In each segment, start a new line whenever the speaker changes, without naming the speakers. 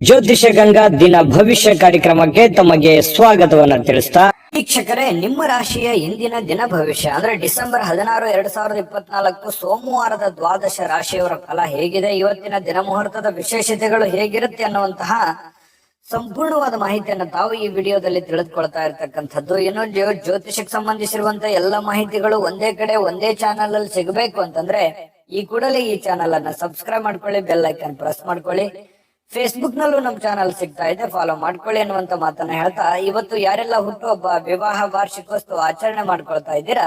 ಜ್ಯೋತಿಷ ಗಂಗಾ ದಿನ ಭವಿಷ್ಯ ಕಾರ್ಯಕ್ರಮಕ್ಕೆ ತಮಗೆ ಸ್ವಾಗತವನ್ನ ತಿಳಿಸ್ತಾ ವೀಕ್ಷಕರೇ, ನಿಮ್ಮ ರಾಶಿಯ ಇಂದಿನ ದಿನ ಭವಿಷ್ಯ ಅಂದ್ರೆ ಡಿಸೆಂಬರ್ 16, 2024 ಸೋಮವಾರದ ದ್ವಾದಶ ರಾಶಿಯವರ ಫಲ ಹೇಗಿದೆ, ಇವತ್ತಿನ ದಿನ ಮುಹೂರ್ತದ ವಿಶೇಷತೆಗಳು ಹೇಗಿರುತ್ತೆ ಅನ್ನುವಂತಹ ಸಂಪೂರ್ಣವಾದ ಮಾಹಿತಿಯನ್ನು ತಾವು ಈ ವಿಡಿಯೋದಲ್ಲಿ ತಿಳಿದುಕೊಳ್ತಾ ಇರತಕ್ಕಂಥದ್ದು. ಇನ್ನು ಜ್ಯೋತಿಷಕ್ಕೆ ಸಂಬಂಧಿಸಿರುವಂತಹ ಎಲ್ಲ ಮಾಹಿತಿಗಳು ಒಂದೇ ಕಡೆ ಒಂದೇ ಚಾನಲ್ ಅಲ್ಲಿ ಸಿಗಬೇಕು ಅಂತಂದ್ರೆ ಈ ಕೂಡಲೇ ಈ ಚಾನಲ್ ಅನ್ನ ಸಬ್ಸ್ಕ್ರೈಬ್ ಮಾಡ್ಕೊಳ್ಳಿ, ಬೆಲ್ ಐಕನ್ ಪ್ರೆಸ್ ಮಾಡ್ಕೊಳ್ಳಿ. ಫೇಸ್ಬುಕ್ ನಲ್ಲೂ ನಮ್ಮ ಚಾನಲ್ ಸಿಗ್ತಾ ಇದೆ, ಫಾಲೋ ಮಾಡ್ಕೊಳ್ಳಿ ಅನ್ನುವಂತ ಮಾತನ್ನ ಹೇಳ್ತಾ, ಇವತ್ತು ಯಾರೆಲ್ಲ ಹುಟ್ಟುಹಬ್ಬ, ವಿವಾಹ, ವಾರ್ಷಿಕೋತ್ಸವ ಆಚರಣೆ ಮಾಡ್ಕೊಳ್ತಾ ಇದ್ದೀರಾ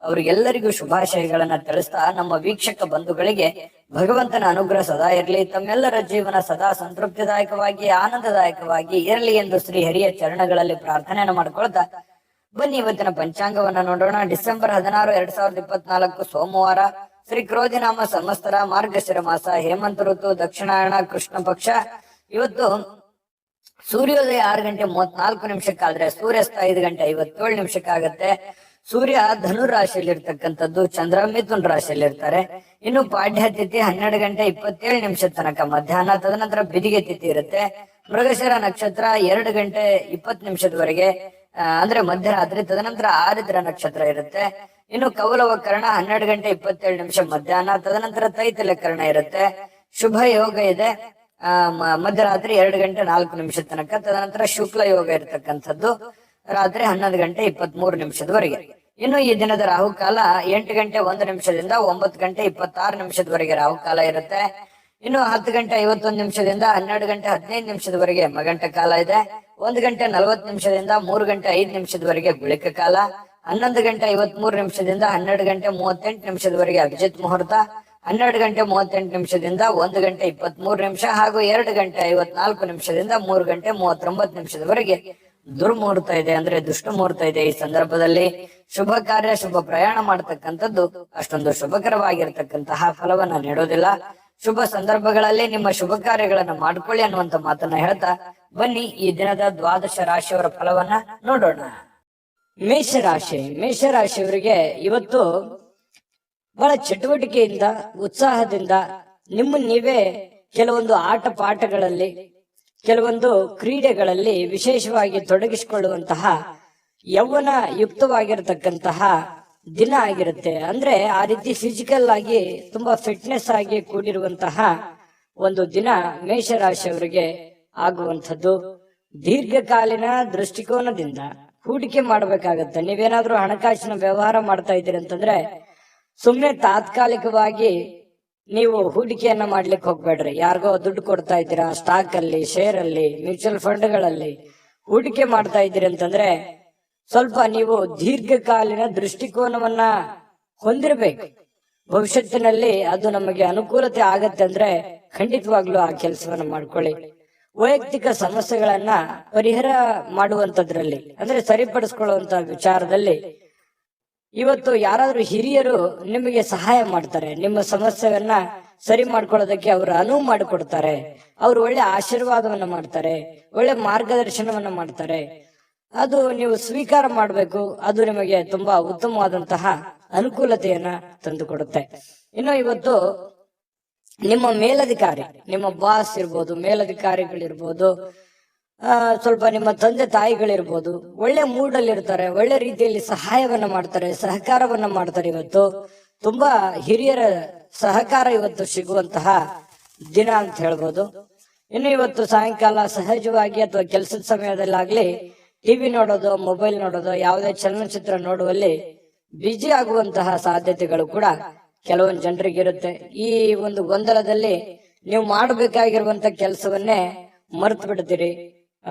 ಅವ್ರಿಗೆಲ್ಲರಿಗೂ ಶುಭಾಶಯಗಳನ್ನ ತಿಳಿಸ್ತಾ, ನಮ್ಮ ವೀಕ್ಷಕ ಬಂಧುಗಳಿಗೆ ಭಗವಂತನ ಅನುಗ್ರಹ ಸದಾ ಇರಲಿ, ತಮ್ಮೆಲ್ಲರ ಜೀವನ ಸದಾ ಸಂತೃಪ್ತಿದಾಯಕವಾಗಿ ಆನಂದದಾಯಕವಾಗಿ ಇರಲಿ ಎಂದು ಶ್ರೀ ಹರಿಯ ಚರಣಗಳಲ್ಲಿ ಪ್ರಾರ್ಥನೆಯನ್ನು ಮಾಡ್ಕೊಳ್ತಾ ಬನ್ನಿ ಇವತ್ತಿನ ಪಂಚಾಂಗವನ್ನ ನೋಡೋಣ. ಡಿಸೆಂಬರ್ 16, 2024 ಸೋಮವಾರ, ಶ್ರೀ ಕ್ರೋಧಿನಾಮ ಸಂವತ್ಸರ, ಮಾರ್ಗಶಿರ ಮಾಸ, ಹೇಮಂತ ಋತು, ದಕ್ಷಿಣಾಯಣ, ಕೃಷ್ಣ ಪಕ್ಷ. ಇವತ್ತು ಸೂರ್ಯೋದಯ 6 ಗಂಟೆ 34 ನಿಮಿಷಕ್ಕಾದ್ರೆ ಸೂರ್ಯಾಸ್ತ 5 ಗಂಟೆ 57 ನಿಮಿಷಕ್ಕಾಗತ್ತೆ. ಸೂರ್ಯ ಧನು ರಾಶಿಯಲ್ಲಿ ಇರ್ತಕ್ಕಂಥದ್ದು, ಚಂದ್ರ ಮಿಥುನ್ ರಾಶಿಯಲ್ಲಿ ಇರ್ತಾರೆ. ಇನ್ನು ಪಾಡ್ಯ ತಿಥಿ 12 ಗಂಟೆ 27 ನಿಮಿಷ ತನಕ ಮಧ್ಯಾಹ್ನ, ತದನಂತರ ಬಿದಿಗೆ ತಿಥಿ ಇರುತ್ತೆ. ಮೃಗಶಿರ ನಕ್ಷತ್ರ 2 ಗಂಟೆ 20 ನಿಮಿಷದವರೆಗೆ ಅಂದ್ರೆ ಮಧ್ಯರಾತ್ರಿ, ತದನಂತರ ಆರಿದ್ರ ನಕ್ಷತ್ರ ಇರುತ್ತೆ. ಇನ್ನು ಕೌಲವಕರಣ 12 ಗಂಟೆ 27 ನಿಮಿಷ ಮಧ್ಯಾಹ್ನ, ತದನಂತರ ತೈತಲಕರಣ ಇರುತ್ತೆ. ಶುಭ ಯೋಗ ಇದೆ ಮಧ್ಯರಾತ್ರಿ 2 ಗಂಟೆ 4 ನಿಮಿಷ ತನಕ, ತದನಂತರ ಶುಕ್ಲ ಯೋಗ ಇರತಕ್ಕಂಥದ್ದು ರಾತ್ರಿ 11 ಗಂಟೆ 23 ನಿಮಿಷದವರೆಗೆ. ಇನ್ನು ಈ ದಿನದ ರಾಹುಕಾಲ 8 ಗಂಟೆ 1 ನಿಮಿಷದಿಂದ 9 ಗಂಟೆ 26 ನಿಮಿಷದವರೆಗೆ ರಾಹುಕಾಲ ಇರುತ್ತೆ. ಇನ್ನು 10 ಗಂಟೆ 51 ನಿಮಿಷದಿಂದ 12 ಗಂಟೆ 15 ನಿಮಿಷದವರೆಗೆ ಮಗಂಟ ಕಾಲ ಇದೆ. 1 ಗಂಟೆ 40 ನಿಮಿಷದಿಂದ 3 ಗಂಟೆ 5 ನಿಮಿಷದವರೆಗೆ ಗುಳಿಕ ಕಾಲ. 11 ಗಂಟೆ 53 ನಿಮಿಷದಿಂದ 12 ಗಂಟೆ 38 ನಿಮಿಷದವರೆಗೆ ಅಭಿಜಿತ್ ಮುಹೂರ್ತ. 12 ಗಂಟೆ 38 ನಿಮಿಷದಿಂದ 1 ಗಂಟೆ 23 ನಿಮಿಷ ಹಾಗೂ 2 ಗಂಟೆ 54 ನಿಮಿಷದಿಂದ 3 ಗಂಟೆ 39 ನಿಮಿಷದವರೆಗೆ ದುರ್ಮುಹೂರ್ತ ಇದೆ, ಅಂದ್ರೆ ದುಷ್ಟ ಮುಹೂರ್ತ ಇದೆ. ಈ ಸಂದರ್ಭದಲ್ಲಿ ಶುಭ ಕಾರ್ಯ, ಶುಭ ಪ್ರಯಾಣ ಮಾಡತಕ್ಕಂಥದ್ದು ಅಷ್ಟೊಂದು ಶುಭಕರವಾಗಿರ್ತಕ್ಕಂತಹ ಫಲವನ್ನ ನೀಡೋದಿಲ್ಲ. ಶುಭ ಸಂದರ್ಭಗಳಲ್ಲಿ ನಿಮ್ಮ ಶುಭ ಕಾರ್ಯಗಳನ್ನ ಮಾಡ್ಕೊಳ್ಳಿ ಅನ್ನುವಂತ ಮಾತನ್ನ ಹೇಳ್ತಾ ಬನ್ನಿ ಈ ದಿನದ ದ್ವಾದಶ ರಾಶಿಯವರ ಫಲವನ್ನ ನೋಡೋಣ. ಮೇಷರಾಶಿಯವರಿಗೆ ಇವತ್ತು ಬಹಳ ಚಟುವಟಿಕೆಯಿಂದ, ಉತ್ಸಾಹದಿಂದ ನಿಮ್ಮ ನೀವೇ ಕೆಲವೊಂದು ಆಟ ಪಾಠಗಳಲ್ಲಿ, ಕೆಲವೊಂದು ಕ್ರೀಡೆಗಳಲ್ಲಿ ವಿಶೇಷವಾಗಿ ತೊಡಗಿಸಿಕೊಳ್ಳುವಂತಹ ಯೌವನ ಯುಕ್ತವಾಗಿರತಕ್ಕಂತಹ ದಿನ ಆಗಿರುತ್ತೆ. ಅಂದ್ರೆ ಆ ರೀತಿ ಫಿಸಿಕಲ್ ಆಗಿ ತುಂಬಾ ಫಿಟ್ನೆಸ್ ಆಗಿ ಕೂಡಿರುವಂತಹ ಒಂದು ದಿನ ಮೇಷರಾಶಿಯವರಿಗೆ ಆಗುವಂಥದ್ದು. ದೀರ್ಘಕಾಲೀನ ದೃಷ್ಟಿಕೋನದಿಂದ ಹೂಡಿಕೆ ಮಾಡಬೇಕಾಗತ್ತೆ. ನೀವೇನಾದ್ರೂ ಹಣಕಾಸಿನ ವ್ಯವಹಾರ ಮಾಡ್ತಾ ಇದ್ದೀರಿ ಅಂತಂದ್ರೆ ಸುಮ್ನೆ ತಾತ್ಕಾಲಿಕವಾಗಿ ನೀವು ಹೂಡಿಕೆಯನ್ನ ಮಾಡ್ಲಿಕ್ಕೆ ಹೋಗ್ಬೇಡ್ರಿ. ಯಾರಿಗೋ ದುಡ್ಡು ಕೊಡ್ತಾ ಇದ್ದೀರಾ, ಸ್ಟಾಕ್ ಅಲ್ಲಿ, ಶೇರ್ ಅಲ್ಲಿ, ಮ್ಯೂಚುವಲ್ ಫಂಡ್ಗಳಲ್ಲಿ ಹೂಡಿಕೆ ಮಾಡ್ತಾ ಇದ್ದೀರಿ ಅಂತಂದ್ರೆ ಸ್ವಲ್ಪ ನೀವು ದೀರ್ಘಕಾಲೀನ ದೃಷ್ಟಿಕೋನವನ್ನ ಹೊಂದಿರಬೇಕು. ಭವಿಷ್ಯತ್ತಿನಲ್ಲಿ ಅದು ನಮಗೆ ಅನುಕೂಲತೆ ಆಗತ್ತೆ ಅಂದ್ರೆ ಖಂಡಿತವಾಗ್ಲೂ ಆ ಕೆಲಸವನ್ನ ಮಾಡ್ಕೊಳ್ಳಿ. ವೈಯಕ್ತಿಕ ಸಮಸ್ಯೆಗಳನ್ನ ಪರಿಹಾರ ಮಾಡುವಂತದ್ರಲ್ಲಿ ಅಂದ್ರೆ ಸರಿಪಡಿಸ್ಕೊಳ್ಳುವಂತ ವಿಚಾರದಲ್ಲಿ ಇವತ್ತು ಯಾರಾದ್ರೂ ಹಿರಿಯರು ನಿಮಗೆ ಸಹಾಯ ಮಾಡ್ತಾರೆ. ನಿಮ್ಮ ಸಮಸ್ಯೆಯನ್ನ ಸರಿ ಮಾಡ್ಕೊಳ್ಳೋದಕ್ಕೆ ಅವರು ಅನುವು ಮಾಡಿಕೊಡ್ತಾರೆ. ಅವರು ಒಳ್ಳೆ ಆಶೀರ್ವಾದವನ್ನ ಮಾಡ್ತಾರೆ, ಒಳ್ಳೆ ಮಾರ್ಗದರ್ಶನವನ್ನ ಮಾಡ್ತಾರೆ. ಅದು ನೀವು ಸ್ವೀಕಾರ ಮಾಡಬೇಕು. ಅದು ನಿಮಗೆ ತುಂಬಾ ಉತ್ತಮವಾದಂತಹ ಅನುಕೂಲತೆಯನ್ನ ತಂದುಕೊಡುತ್ತೆ. ಇನ್ನು ಇವತ್ತು ನಿಮ್ಮ ಮೇಲಧಿಕಾರಿ, ನಿಮ್ಮ ಬಾಸ್ ಇರ್ಬೋದು, ಮೇಲಧಿಕಾರಿಗಳಿರ್ಬೋದು, ಸ್ವಲ್ಪ ನಿಮ್ಮ ತಂದೆ ತಾಯಿಗಳಿರ್ಬೋದು, ಒಳ್ಳೆ ಮೂಡಲ್ಲಿ ಇರ್ತಾರೆ, ಒಳ್ಳೆ ರೀತಿಯಲ್ಲಿ ಸಹಾಯವನ್ನ ಮಾಡ್ತಾರೆ, ಸಹಕಾರವನ್ನ ಮಾಡ್ತಾರೆ. ಇವತ್ತು ತುಂಬಾ ಹಿರಿಯರ ಸಹಕಾರ ಇವತ್ತು ಸಿಗುವಂತಹ ದಿನ ಅಂತ ಹೇಳ್ಬೋದು. ಇನ್ನು ಇವತ್ತು ಸಾಯಂಕಾಲ ಸಹಜವಾಗಿ ಅಥವಾ ಕೆಲಸದ ಸಮಯದಲ್ಲಾಗ್ಲಿ ಟಿವಿ ನೋಡೋದು, ಮೊಬೈಲ್ ನೋಡೋದು, ಯಾವುದೇ ಚಲನಚಿತ್ರ ನೋಡುವಲ್ಲಿ ಬಿಜಿ ಆಗುವಂತಹ ಸಾಧ್ಯತೆಗಳು ಕೂಡ ಕೆಲವೊಂದು ಜನರಿಗೆ ಇರುತ್ತೆ. ಈ ಒಂದು ಗೊಂದಲದಲ್ಲಿ ನೀವು ಮಾಡಬೇಕಾಗಿರುವಂತ ಕೆಲಸವನ್ನೇ ಮರ್ತು ಬಿಡ್ತೀರಿ.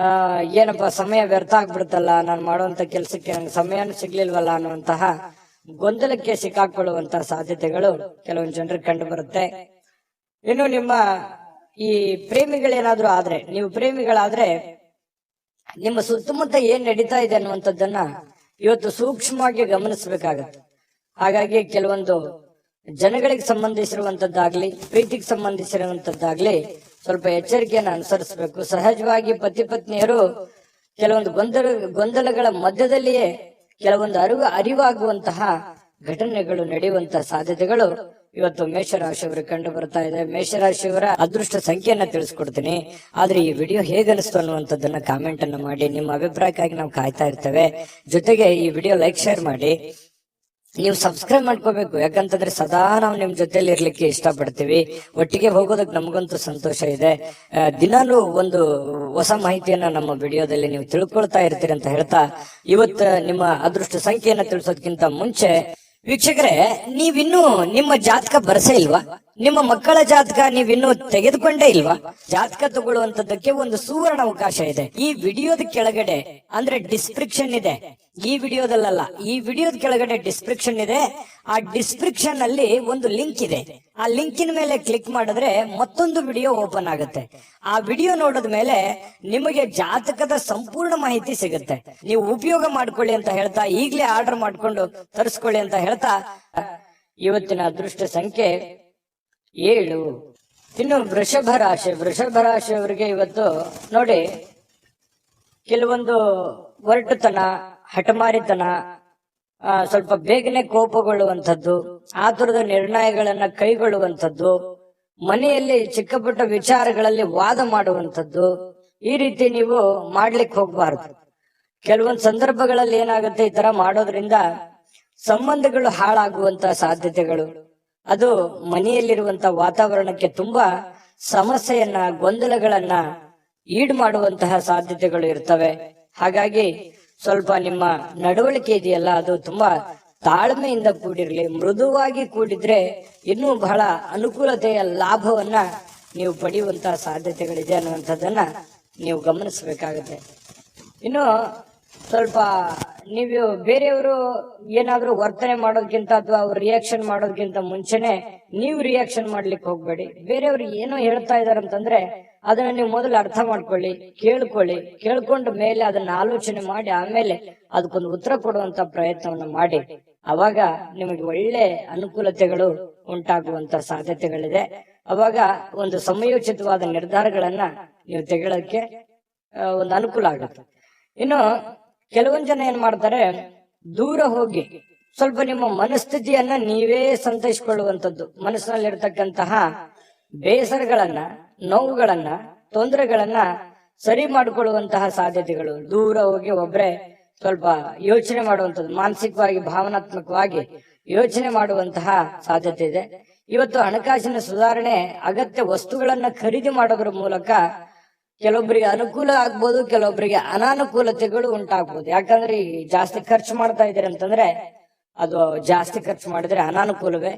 ಏನಪ್ಪಾ ಸಮಯ ವ್ಯರ್ಥ ಆಗ್ಬಿಡುತ್ತಲ್ಲ, ನಾನು ಮಾಡುವಂತ ಕೆಲಸಕ್ಕೆ ನಂಗೆ ಸಮಯನೂ ಸಿಗ್ಲಿಲ್ವಲ್ಲ ಅನ್ನುವಂತಹ ಗೊಂದಲಕ್ಕೆ ಸಿಕ್ಕಾಕೊಳ್ಳುವಂತಹ ಸಾಧ್ಯತೆಗಳು ಕೆಲವೊಂದು ಜನರಿಗೆ ಕಂಡು ಬರುತ್ತೆ. ಇನ್ನು ನಿಮ್ಮ ಈ ಪ್ರೇಮಿಗಳೇನಾದ್ರೂ ಆದ್ರೆ, ನೀವು ಪ್ರೇಮಿಗಳಾದ್ರೆ ನಿಮ್ಮ ಸುತ್ತಮುತ್ತ ಏನ್ ನಡೀತಾ ಇದೆ ಅನ್ನುವಂಥದ್ದನ್ನ ಇವತ್ತು ಸೂಕ್ಷ್ಮವಾಗಿ ಗಮನಿಸಬೇಕಾಗತ್ತೆ. ಹಾಗಾಗಿ ಕೆಲವೊಂದು ಜನಗಳಿಗೆ ಸಂಬಂಧಿಸಿರುವಂತದ್ದಾಗ್ಲಿ, ಪ್ರೀತಿಗೆ ಸಂಬಂಧಿಸಿರುವಂತದ್ದಾಗ್ಲಿ ಸ್ವಲ್ಪ ಎಚ್ಚರಿಕೆಯನ್ನು ಅನುಸರಿಸಬೇಕು. ಸಹಜವಾಗಿ ಪತಿ ಪತ್ನಿಯರು ಕೆಲವೊಂದು ಗೊಂದಲಗಳ ಮಧ್ಯದಲ್ಲಿಯೇ ಕೆಲವೊಂದು ಅರಿವಾಗುವಂತಹ ಘಟನೆಗಳು ನಡೆಯುವಂತಹ ಸಾಧ್ಯತೆಗಳು ಇವತ್ತು ಮೇಷರಾಶಿಯವರಿಗೆ ಕಂಡು ಬರ್ತಾ ಇದೆ. ಮೇಷರಾಶಿಯವರ ಅದೃಷ್ಟ ಸಂಖ್ಯೆಯನ್ನ ತಿಳಿಸ್ಕೊಡ್ತೀನಿ. ಆದ್ರೆ ಈ ವಿಡಿಯೋ ಹೇಗನಿಸ್ತು ಅನ್ನುವಂಥದ್ದನ್ನ ಕಾಮೆಂಟ್ ಅನ್ನ ಮಾಡಿ. ನಿಮ್ಮ ಅಭಿಪ್ರಾಯಕ್ಕಾಗಿ ನಾವು ಕಾಯ್ತಾ ಇರ್ತೇವೆ. ಜೊತೆಗೆ ಈ ವಿಡಿಯೋ ಲೈಕ್ ಶೇರ್ ಮಾಡಿ. ನೀವು ಸಬ್ಸ್ಕ್ರೈಬ್ ಮಾಡ್ಕೋಬೇಕು, ಯಾಕಂತಂದ್ರೆ ಸದಾ ನಾವು ನಿಮ್ ಜೊತೆಲಿ ಇರ್ಲಿಕ್ಕೆ ಇಷ್ಟಪಡ್ತೀವಿ. ಒಟ್ಟಿಗೆ ಹೋಗೋದಕ್ಕೆ ನಮಗಂತೂ ಸಂತೋಷ ಇದೆ. ದಿನಾಲೂ ಒಂದು ಹೊಸ ಮಾಹಿತಿಯನ್ನ ನಮ್ಮ ವಿಡಿಯೋದಲ್ಲಿ ನೀವು ತಿಳ್ಕೊಳ್ತಾ ಇರ್ತೀರಿ ಅಂತ ಹೇಳ್ತಾ, ಇವತ್ತು ನಿಮ್ಮ ಅದೃಷ್ಟ ಸಂಖ್ಯೆಯನ್ನ ತಿಳಿಸೋದಕ್ಕಿಂತ ಮುಂಚೆ ವೀಕ್ಷಕರೇ, ನೀವಿನ್ನೂ ನಿಮ್ಮ ಜಾತಕ ಬರಸೇ ಇಲ್ವಾ? ನಿಮ್ಮ ಮಕ್ಕಳ ಜಾತಕ ನೀವಿನ್ನೂ ತೆಗೆದುಕೊಂಡೇ ಇಲ್ವಾ? ಜಾತಕ ತಗೊಳ್ಳುವಂತದ್ದಕ್ಕೆ ಒಂದು ಸುವರ್ಣ ಅವಕಾಶ ಇದೆ. ಈ ವಿಡಿಯೋದ ಕೆಳಗಡೆ ಅಂದ್ರೆ ಡಿಸ್ಕ್ರಿಪ್ಷನ್ ಇದೆ. ಈ ವಿಡಿಯೋದಲ್ಲ, ಈ ವಿಡಿಯೋದ ಕೆಳಗಡೆ ಡಿಸ್ಕ್ರಿಪ್ಷನ್ ಇದೆ. ಆ ಡಿಸ್ಕ್ರಿಪ್ಷನ್ ಅಲ್ಲಿ ಒಂದು ಲಿಂಕ್ ಇದೆ. ಆ ಲಿಂಕಿನ ಮೇಲೆ ಕ್ಲಿಕ್ ಮಾಡಿದ್ರೆ ಮತ್ತೊಂದು ವಿಡಿಯೋ ಓಪನ್ ಆಗುತ್ತೆ. ಆ ವಿಡಿಯೋ ನೋಡಿದ ಮೇಲೆ ನಿಮಗೆ ಜಾತಕದ ಸಂಪೂರ್ಣ ಮಾಹಿತಿ ಸಿಗುತ್ತೆ. ನೀವು ಉಪಯೋಗ ಮಾಡ್ಕೊಳ್ಳಿ ಅಂತ ಹೇಳ್ತಾ, ಈಗಲೇ ಆರ್ಡರ್ ಮಾಡ್ಕೊಂಡು ತರಿಸ್ಕೊಳ್ಳಿ ಅಂತ ಹೇಳ್ತಾ, ಇವತ್ತಿನ ಅದೃಷ್ಟ ಸಂಖ್ಯೆ 7. ಇನ್ನು ವೃಷಭ ರಾಶಿಯವರಿಗೆ ಇವತ್ತು ನೋಡಿ, ಕೆಲವೊಂದು ಒರಟುತನ, ಹಠಮಾರಿತನ, ಸ್ವಲ್ಪ ಬೇಗನೆ ಕೋಪಗೊಳ್ಳುವಂಥದ್ದು, ಆತುರದ ನಿರ್ಣಯಗಳನ್ನ ಕೈಗೊಳ್ಳುವಂಥದ್ದು, ಮನೆಯಲ್ಲಿ ಚಿಕ್ಕ ಪುಟ್ಟ ವಿಚಾರಗಳಲ್ಲಿ ವಾದ ಮಾಡುವಂಥದ್ದು, ಈ ರೀತಿ ನೀವು ಮಾಡ್ಲಿಕ್ಕೆ ಹೋಗ್ಬಾರ್ದು. ಕೆಲವೊಂದು ಸಂದರ್ಭಗಳಲ್ಲಿ ಏನಾಗುತ್ತೆ, ಈ ತರ ಮಾಡೋದ್ರಿಂದ ಸಂಬಂಧಗಳು ಹಾಳಾಗುವಂತ ಸಾಧ್ಯತೆಗಳು, ಅದು ಮನೆಯಲ್ಲಿರುವಂತ ವಾತಾವರಣಕ್ಕೆ ತುಂಬಾ ಸಮಸ್ಯೆಯನ್ನ, ಗೊಂದಲಗಳನ್ನ ಈಡು ಮಾಡುವಂತಹ ಸಾಧ್ಯತೆಗಳು ಇರ್ತವೆ. ಹಾಗಾಗಿ ಸ್ವಲ್ಪ ನಿಮ್ಮ ನಡವಳಿಕೆ ಇದೆಯಲ್ಲ, ಅದು ತುಂಬಾ ತಾಳ್ಮೆಯಿಂದ ಕೂಡಿರ್ಲಿ. ಮೃದುವಾಗಿ ಕೂಡಿದ್ರೆ ಇನ್ನೂ ಬಹಳ ಅನುಕೂಲತೆಯ ಲಾಭವನ್ನ ನೀವು ಪಡೆಯುವಂತಹ ಸಾಧ್ಯತೆಗಳಿದೆ ಅನ್ನುವಂಥದ್ದನ್ನ ನೀವು ಗಮನಿಸಬೇಕಾಗುತ್ತೆ. ಇನ್ನು ಸ್ವಲ್ಪ ನೀವು ಬೇರೆಯವರು ಏನಾದ್ರೂ ವರ್ತನೆ ಮಾಡೋದಕ್ಕಿಂತ ಅಥವಾ ಅವ್ರು ರಿಯಾಕ್ಷನ್ ಮಾಡೋದಕ್ಕಿಂತ ಮುಂಚೆನೆ ನೀವು ರಿಯಾಕ್ಷನ್ ಮಾಡ್ಲಿಕ್ಕೆ ಹೋಗ್ಬೇಡಿ. ಬೇರೆಯವ್ರು ಏನೋ ಹೇಳ್ತಾ ಇದಾರೆ ಅಂತಂದ್ರೆ ಅದನ್ನ ನೀವು ಮೊದಲು ಅರ್ಥ ಮಾಡ್ಕೊಳ್ಳಿ, ಕೇಳ್ಕೊಂಡ ಮೇಲೆ ಅದನ್ನ ಆಲೋಚನೆ ಮಾಡಿ ಆಮೇಲೆ ಅದಕ್ಕೊಂದು ಉತ್ತರ ಕೊಡುವಂತ ಪ್ರಯತ್ನವನ್ನ ಮಾಡಿ. ಅವಾಗ ನಿಮಗೆ ಒಳ್ಳೆ ಅನುಕೂಲತೆಗಳು ಉಂಟಾಗುವಂತ ಸಾಧ್ಯತೆಗಳಿದೆ. ಅವಾಗ ಒಂದು ಸಮಯೋಚಿತವಾದ ನಿರ್ಧಾರಗಳನ್ನ ನೀವು ತೆಗೊಳ್ಳೋಕೆ ಒಂದು ಅನುಕೂಲ ಆಗುತ್ತೆ. ಇನ್ನು ಕೆಲವೊಂದ್ ಜನ ಏನ್ ಮಾಡ್ತಾರೆ, ದೂರ ಹೋಗಿ ಸ್ವಲ್ಪ ನಿಮ್ಮ ಮನಸ್ಥಿತಿಯನ್ನ ನೀವೇ ಸಂತೈಸಿಕೊಳ್ಳುವಂಥದ್ದು, ಮನಸ್ಸಿನಲ್ಲಿರ್ತಕ್ಕಂತಹ ಬೇಸರಗಳನ್ನ, ನೋವುಗಳನ್ನ, ತೊಂದರೆಗಳನ್ನ ಸರಿ ಮಾಡಿಕೊಳ್ಳುವಂತಹ ಸಾಧ್ಯತೆಗಳು. ದೂರ ಹೋಗಿ ಒಬ್ರೆ ಸ್ವಲ್ಪ ಯೋಚನೆ ಮಾಡುವಂಥದ್ದು, ಮಾನಸಿಕವಾಗಿ ಭಾವನಾತ್ಮಕವಾಗಿ ಯೋಚನೆ ಮಾಡುವಂತಹ ಸಾಧ್ಯತೆ ಇದೆ. ಇವತ್ತು ಹಣಕಾಸಿನ ಸುಧಾರಣೆ, ಅಗತ್ಯ ವಸ್ತುಗಳನ್ನ ಖರೀದಿ ಮಾಡೋದ್ರ ಮೂಲಕ ಕೆಲವೊಬ್ಬರಿಗೆ ಅನುಕೂಲ ಆಗ್ಬೋದು, ಕೆಲವೊಬ್ಬರಿಗೆ ಅನಾನುಕೂಲತೆಗಳು ಉಂಟಾಗ್ಬೋದು. ಯಾಕಂದ್ರೆ ಈ ಜಾಸ್ತಿ ಖರ್ಚು ಮಾಡ್ತಾ ಇದ್ದೀರಿ ಅಂತಂದ್ರೆ ಅದು ಜಾಸ್ತಿ ಖರ್ಚು ಮಾಡಿದ್ರೆ ಅನಾನುಕೂಲವೇ,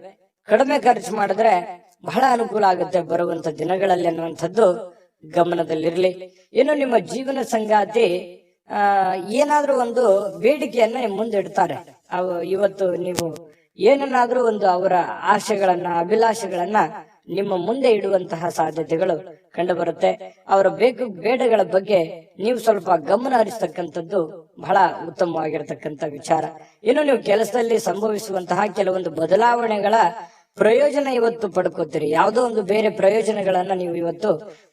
ಕಡಿಮೆ ಖರ್ಚು ಮಾಡಿದ್ರೆ ಬಹಳ ಅನುಕೂಲ ಆಗುತ್ತೆ ಬರುವಂತ ದಿನಗಳಲ್ಲಿ ಅನ್ನುವಂಥದ್ದು ಗಮನದಲ್ಲಿರ್ಲಿ. ಇನ್ನು ನಿಮ್ಮ ಜೀವನ ಸಂಗಾತಿ ಏನಾದ್ರೂ ಒಂದು ಬೇಡಿಕೆಯನ್ನ ಮುಂದೆ ಇಡ್ತಾರೆ. ಇವತ್ತು ನೀವು ಏನನ್ನಾದ್ರೂ ಒಂದು ಅವರ ಆಶೆಗಳನ್ನ, ಅಭಿಲಾಷೆಗಳನ್ನ ನಿಮ್ಮ ಮುಂದೆ ಇಡುವಂತಹ ಸಾಧ್ಯತೆಗಳು ಕಂಡು ಬರುತ್ತೆ. ಅವರ ಬೇಡಗಳ ಬಗ್ಗೆ ನೀವು ಸ್ವಲ್ಪ ಗಮನ ಹರಿಸ್ತಕ್ಕಂಥದ್ದು ಬಹಳ ಉತ್ತಮವಾಗಿರತಕ್ಕಂತ ವಿಚಾರ. ಇನ್ನು ನೀವು ಕೆಲಸದಲ್ಲಿ ಸಂಭವಿಸುವಂತಹ ಕೆಲವೊಂದು ಬದಲಾವಣೆಗಳ ಪ್ರಯೋಜನ ಇವತ್ತು ಪಡ್ಕೋತೀರಿ. ಯಾವುದೋ ಒಂದು ಬೇರೆ ಪ್ರಯೋಜನಗಳನ್ನ ನೀವು ಇವತ್ತು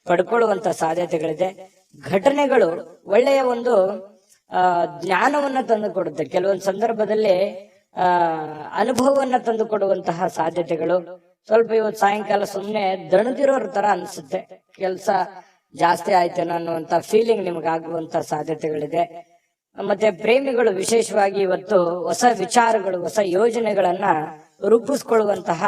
ಪಡ್ಕೊಳ್ಳುವಂತ ಸಾಧ್ಯತೆಗಳಿದೆ. ಘಟನೆಗಳು ಒಳ್ಳೆಯ ಒಂದು ಜ್ಞಾನವನ್ನ ತಂದು ಕೊಡುತ್ತೆ. ಕೆಲವೊಂದು ಸಂದರ್ಭದಲ್ಲಿ ಅನುಭವವನ್ನ ತಂದು ಕೊಡುವಂತಹ ಸಾಧ್ಯತೆಗಳು. ಸ್ವಲ್ಪ ಇವತ್ತು ಸಾಯಂಕಾಲ ಸುಮ್ನೆ ದಣದಿರೋರ್ ತರ ಅನ್ಸುತ್ತೆ, ಕೆಲಸ ಜಾಸ್ತಿ ಆಯ್ತೇನೋ ಅನ್ನುವಂತ ಫೀಲಿಂಗ್ ನಿಮ್ಗೆ ಆಗುವಂತ ಸಾಧ್ಯತೆಗಳಿದೆ. ಮತ್ತೆ ಪ್ರೇಮಿಗಳು ವಿಶೇಷವಾಗಿ ಇವತ್ತು ಹೊಸ ವಿಚಾರಗಳು, ಹೊಸ ಯೋಜನೆಗಳನ್ನ ರೂಪಿಸ್ಕೊಳ್ಳುವಂತಹ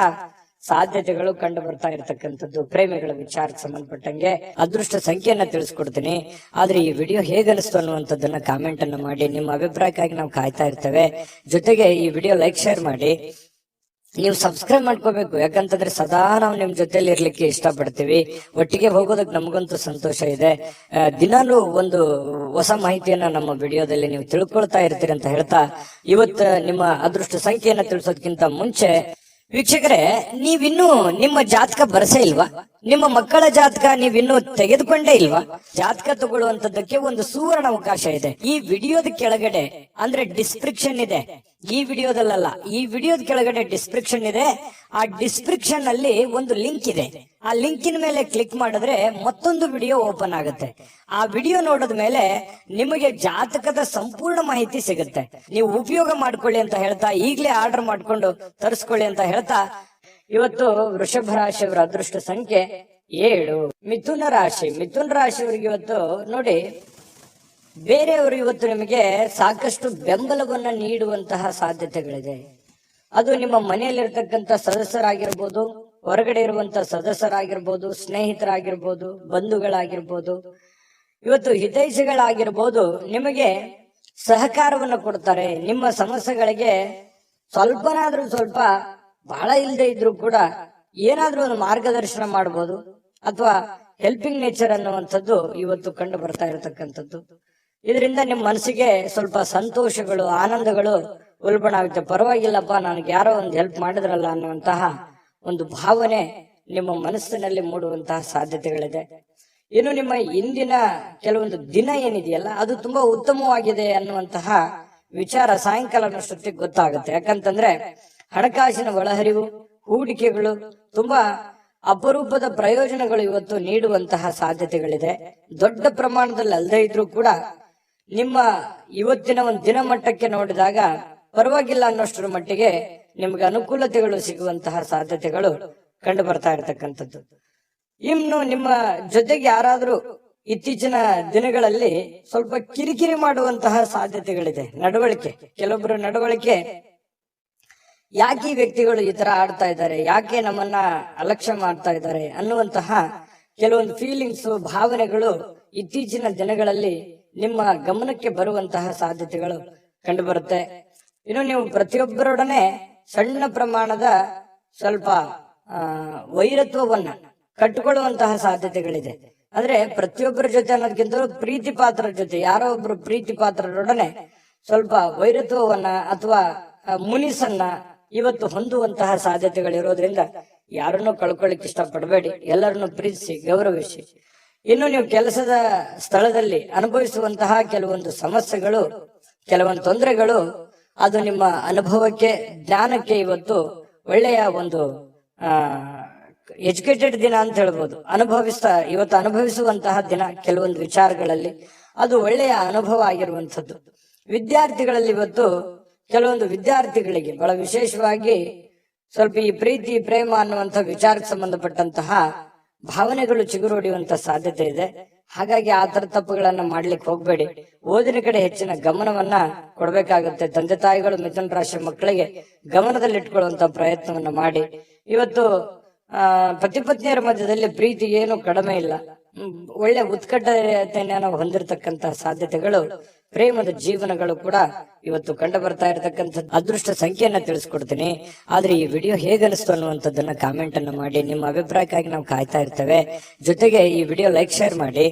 ಸಾಧ್ಯತೆಗಳು ಕಂಡು ಬರ್ತಾ ಇರತಕ್ಕಂಥದ್ದು. ಪ್ರೇಮಿಗಳ ವಿಚಾರಕ್ಕೆ ಸಂಬಂಧಪಟ್ಟಂಗೆ ಅದೃಷ್ಟ ಸಂಖ್ಯೆಯನ್ನ ತಿಳಿಸ್ಕೊಡ್ತೀನಿ. ಆದ್ರೆ ಈ ವಿಡಿಯೋ ಹೇಗನಿಸ್ತು ಅನ್ನುವಂಥದ್ದನ್ನ ಕಾಮೆಂಟ್ ಅನ್ನ ಮಾಡಿ. ನಿಮ್ಮ ಅಭಿಪ್ರಾಯಕ್ಕಾಗಿ ನಾವು ಕಾಯ್ತಾ ಇರ್ತೇವೆ. ಜೊತೆಗೆ ಈ ವಿಡಿಯೋ ಲೈಕ್ ಶೇರ್ ಮಾಡಿ. ನೀವು ಸಬ್ಸ್ಕ್ರೈಬ್ ಮಾಡ್ಕೋಬೇಕು, ಯಾಕಂತಂದ್ರೆ ಸದಾ ನಾವು ನಿಮ್ ಜೊತೆಲಿ ಇರ್ಲಿಕ್ಕೆ ಇಷ್ಟಪಡ್ತೀವಿ. ಒಟ್ಟಿಗೆ ಹೋಗೋದಕ್ಕೆ ನಮಗಂತೂ ಸಂತೋಷ ಇದೆ. ದಿನಾಲೂ ಒಂದು ಹೊಸ ಮಾಹಿತಿಯನ್ನ ನಮ್ಮ ವಿಡಿಯೋದಲ್ಲಿ ನೀವು ತಿಳ್ಕೊಳ್ತಾ ಇರ್ತೀರಿ ಅಂತ ಹೇಳ್ತಾ, ಇವತ್ತು ನಿಮ್ಮ ಅದೃಷ್ಟ ಸಂಖ್ಯೆಯನ್ನ ತಿಳಿಸೋದಕ್ಕಿಂತ ಮುಂಚೆ ವೀಕ್ಷಕರೇ, ನೀವಿನ್ನೂ ನಿಮ್ಮ ಜಾತಕ ಬರಸೇ ಇಲ್ವಾ? ನಿಮ್ಮ ಮಕ್ಕಳ ಜಾತಕ ನೀವಿನ್ನೂ ತೆಗೆದುಕೊಂಡೇ ಇಲ್ವಾ? ಜಾತಕ ತಗೊಳ್ಳುವಂತದ್ದಕ್ಕೆ ಒಂದು ಸುವರ್ಣ ಅವಕಾಶ ಇದೆ. ಈ ವಿಡಿಯೋದ ಕೆಳಗಡೆ ಅಂದ್ರೆ ಡಿಸ್ಕ್ರಿಪ್ಷನ್ ಇದೆ. ಈ ವಿಡಿಯೋದಲ್ಲ, ಈ ವಿಡಿಯೋದ ಕೆಳಗಡೆ ಡಿಸ್ಕ್ರಿಪ್ಷನ್ ಇದೆ. ಆ ಡಿಸ್ಕ್ರಿಪ್ಷನ್ ಅಲ್ಲಿ ಒಂದು ಲಿಂಕ್ ಇದೆ. ಆ ಲಿಂಕಿನ ಮೇಲೆ ಕ್ಲಿಕ್ ಮಾಡಿದ್ರೆ ಮತ್ತೊಂದು ವಿಡಿಯೋ ಓಪನ್ ಆಗುತ್ತೆ. ಆ ವಿಡಿಯೋ ನೋಡಿದ ಮೇಲೆ ನಿಮಗೆ ಜಾತಕದ ಸಂಪೂರ್ಣ ಮಾಹಿತಿ ಸಿಗುತ್ತೆ. ನೀವು ಉಪಯೋಗ ಮಾಡ್ಕೊಳ್ಳಿ ಅಂತ ಹೇಳ್ತಾ, ಈಗಲೇ ಆರ್ಡರ್ ಮಾಡ್ಕೊಂಡು ತರಿಸ್ಕೊಳ್ಳಿ ಅಂತ ಹೇಳ್ತಾ, ಇವತ್ತು ವೃಷಭ ರಾಶಿಯವರ ಅದೃಷ್ಟ ಸಂಖ್ಯೆ 7. ಮಿಥುನ ರಾಶಿಯವರಿಗೆ ಇವತ್ತು ನೋಡಿ, ಬೇರೆಯವರು ಇವತ್ತು ನಿಮಗೆ ಸಾಕಷ್ಟು ಬೆಂಬಲವನ್ನ ನೀಡುವಂತಹ ಸಾಧ್ಯತೆಗಳಿದೆ. ಅದು ನಿಮ್ಮ ಮನೆಯಲ್ಲಿರ್ತಕ್ಕಂಥ ಸದಸ್ಯರಾಗಿರ್ಬೋದು, ಹೊರಗಡೆ ಇರುವಂತಹ ಸದಸ್ಯರಾಗಿರ್ಬೋದು, ಸ್ನೇಹಿತರಾಗಿರ್ಬೋದು, ಬಂಧುಗಳಾಗಿರ್ಬೋದು, ಇವತ್ತು ಹಿತೈಷಿಗಳಾಗಿರ್ಬೋದು, ನಿಮಗೆ ಸಹಕಾರವನ್ನು ಕೊಡ್ತಾರೆ. ನಿಮ್ಮ ಸಮಸ್ಯೆಗಳಿಗೆ ಸ್ವಲ್ಪ ಬಹಳ ಇಲ್ಲದೆ ಇದ್ರು ಕೂಡ ಏನಾದ್ರೂ ಒಂದು ಮಾರ್ಗದರ್ಶನ ಮಾಡಬಹುದು, ಅಥವಾ ಹೆಲ್ಪಿಂಗ್ ನೇಚರ್ ಅನ್ನುವಂಥದ್ದು ಇವತ್ತು ಕಂಡು ಬರ್ತಾ ಇರತಕ್ಕಂಥದ್ದು. ಇದರಿಂದ ನಿಮ್ಮ ಮನಸ್ಸಿಗೆ ಸ್ವಲ್ಪ ಸಂತೋಷಗಳು, ಆನಂದಗಳು ಉಲ್ಬಣ ಆಗುತ್ತೆ. ಪರವಾಗಿಲ್ಲಪ್ಪ, ನನಗೆ ಯಾರೋ ಒಂದು ಹೆಲ್ಪ್ ಮಾಡಿದ್ರಲ್ಲ ಅನ್ನುವಂತಹ ಒಂದು ಭಾವನೆ ನಿಮ್ಮ ಮನಸ್ಸಿನಲ್ಲಿ ಮೂಡುವಂತಹ ಸಾಧ್ಯತೆಗಳಿದೆ. ಇನ್ನು ನಿಮ್ಮ ಇಂದಿನ ಕೆಲವೊಂದು ದಿನ ಏನಿದೆಯಲ್ಲ, ಅದು ತುಂಬಾ ಉತ್ತಮವಾಗಿದೆ ಅನ್ನುವಂತಹ ವಿಚಾರ ಸಾಯಂಕಾಲನಷ್ಟೊತ್ತಿಗೆ ಗೊತ್ತಾಗುತ್ತೆ. ಯಾಕಂತಂದ್ರೆ ಹಣಕಾಸಿನ ಒಳಹರಿವು, ಹೂಡಿಕೆಗಳು, ತುಂಬಾ ಅಪರೂಪದ ಪ್ರಯೋಜನಗಳು ಇವತ್ತು ನೀಡುವಂತಹ ಸಾಧ್ಯತೆಗಳಿದೆ. ದೊಡ್ಡ ಪ್ರಮಾಣದಲ್ಲಿ ಅಲ್ಲದೆ ಇದ್ರೂ ಕೂಡ ನಿಮ್ಮ ಇವತ್ತಿನ ಒಂದು ದಿನಮಟ್ಟಕ್ಕೆ ನೋಡಿದಾಗ ಪರವಾಗಿಲ್ಲ ಅನ್ನೋಷ್ಟರ ಮಟ್ಟಿಗೆ ನಿಮ್ಗೆ ಅನುಕೂಲತೆಗಳು ಸಿಗುವಂತಹ ಸಾಧ್ಯತೆಗಳು ಕಂಡು ಬರ್ತಾ ಇರತಕ್ಕಂಥದ್ದು. ಇನ್ನು ನಿಮ್ಮ ಜೊತೆಗೆ ಯಾರಾದ್ರೂ ಇತ್ತೀಚಿನ ದಿನಗಳಲ್ಲಿ ಸ್ವಲ್ಪ ಕಿರಿಕಿರಿ ಮಾಡುವಂತಹ ಸಾಧ್ಯತೆಗಳಿದೆ. ಕೆಲವೊಬ್ಬರು ನಡವಳಿಕೆ, ಯಾಕೆ ಈ ವ್ಯಕ್ತಿಗಳು ಈ ತರ ಆಡ್ತಾ ಇದ್ದಾರೆ, ಯಾಕೆ ನಮ್ಮನ್ನ ಅಲಕ್ಷ್ಯ ಮಾಡ್ತಾ ಇದ್ದಾರೆ ಅನ್ನುವಂತಹ ಕೆಲವೊಂದು ಫೀಲಿಂಗ್ಸ್, ಭಾವನೆಗಳು ಇತ್ತೀಚಿನ ದಿನಗಳಲ್ಲಿ ನಿಮ್ಮ ಗಮನಕ್ಕೆ ಬರುವಂತಹ ಸಾಧ್ಯತೆಗಳು ಕಂಡು ಬರುತ್ತೆ. ಇನ್ನು ನೀವು ಪ್ರತಿಯೊಬ್ಬರೊಡನೆ ಸಣ್ಣ ಪ್ರಮಾಣದ ಸ್ವಲ್ಪ ವೈರತ್ವವನ್ನ ಕಟ್ಟಿಕೊಳ್ಳುವಂತಹ ಸಾಧ್ಯತೆಗಳಿದೆ. ಅಂದ್ರೆ ಪ್ರತಿಯೊಬ್ಬರ ಜೊತೆ ಅನ್ನೋದಕ್ಕಿಂತ ಪ್ರೀತಿ ಪಾತ್ರರ ಜೊತೆ, ಯಾರೋ ಒಬ್ರು ಪ್ರೀತಿ ಪಾತ್ರರೊಡನೆ ಸ್ವಲ್ಪ ವೈರತ್ವವನ್ನ ಅಥವಾ ಮುನಿಸನ್ನ ಇವತ್ತು ಹೊಂದುವಂತಹ ಸಾಧ್ಯತೆಗಳಿರೋದ್ರಿಂದ ಯಾರನ್ನು ಕಳ್ಕೊಳ್ಳಿಕ್ ಇಷ್ಟಪಡಬೇಡಿ. ಎಲ್ಲರನ್ನು ಪ್ರೀತಿಸಿ, ಗೌರವಿಸಿ. ಇನ್ನು ನೀವು ಕೆಲಸದ ಸ್ಥಳದಲ್ಲಿ ಅನುಭವಿಸುವಂತಹ ಕೆಲವೊಂದು ಸಮಸ್ಯೆಗಳು, ಕೆಲವೊಂದು ತೊಂದರೆಗಳು, ಅದು ನಿಮ್ಮ ಅನುಭವಕ್ಕೆ, ಜ್ಞಾನಕ್ಕೆ ಇವತ್ತು ಒಳ್ಳೆಯ ಒಂದು ಎಜುಕೇಟೆಡ್ ದಿನ ಅಂತ ಹೇಳ್ಬೋದು. ಇವತ್ತು ಅನುಭವಿಸುವಂತಹ ದಿನ ಕೆಲವೊಂದು ವಿಚಾರಗಳಲ್ಲಿ ಅದು ಒಳ್ಳೆಯ ಅನುಭವ ಆಗಿರುವಂಥದ್ದು. ವಿದ್ಯಾರ್ಥಿಗಳಲ್ಲಿ ಇವತ್ತು ಕೆಲವೊಂದು ವಿದ್ಯಾರ್ಥಿಗಳಿಗೆ ಬಹಳ ವಿಶೇಷವಾಗಿ ಸ್ವಲ್ಪ ಈ ಪ್ರೀತಿ, ಪ್ರೇಮ ಅನ್ನುವಂಥ ವಿಚಾರಕ್ಕೆ ಸಂಬಂಧಪಟ್ಟಂತಹ ಭಾವನೆಗಳು ಚಿಗುರೊಡೆಯುವಂತ ಸಾಧ್ಯತೆ ಇದೆ. ಹಾಗಾಗಿ ಆ ತರ ತಪ್ಪುಗಳನ್ನ ಮಾಡ್ಲಿಕ್ಕೆ ಹೋಗ್ಬೇಡಿ. ಓದಿನ ಕಡೆ ಹೆಚ್ಚಿನ ಗಮನವನ್ನ ಕೊಡ್ಬೇಕಾಗುತ್ತೆ. ತಂದೆ ತಾಯಿಗಳು ಮಿಥುನ ರಾಶಿ ಮಕ್ಕಳಿಗೆ ಗಮನದಲ್ಲಿಟ್ಕೊಳ್ಳುವಂತ ಪ್ರಯತ್ನವನ್ನ ಮಾಡಿ. ಇವತ್ತು ಪತಿ ಪತ್ನಿಯರ ಮಧ್ಯದಲ್ಲಿ ಪ್ರೀತಿ ಏನು ಕಡಿಮೆ ಇಲ್ಲ. ಒಳ್ಳೆ ಉತ್ಕಟತೆಯನ್ನು ಹೊಂದಿರತಕ್ಕಂತ ಸಾಧ್ಯತೆಗಳು, ಪ್ರೇಮದ ಜೀವನಗಳು ಕೂಡ ಇವತ್ತು ಕಂಡು ಬರ್ತಾ ಇರತಕ್ಕಂಥ ಅದೃಷ್ಟ ಸಂಖ್ಯೆಯನ್ನ ತಿಳಿಸ್ಕೊಡ್ತೀನಿ. ಆದ್ರೆ ಈ ವಿಡಿಯೋ ಹೇಗನಿಸ್ತು ಅನ್ನುವಂಥದ್ದನ್ನ ಕಾಮೆಂಟ್ ಅನ್ನ ಮಾಡಿ. ನಿಮ್ಮ ಅಭಿಪ್ರಾಯಕ್ಕಾಗಿ ನಾವು ಕಾಯ್ತಾ ಇರ್ತೇವೆ. ಜೊತೆಗೆ ಈ ವಿಡಿಯೋ ಲೈಕ್, ಶೇರ್ ಮಾಡಿ.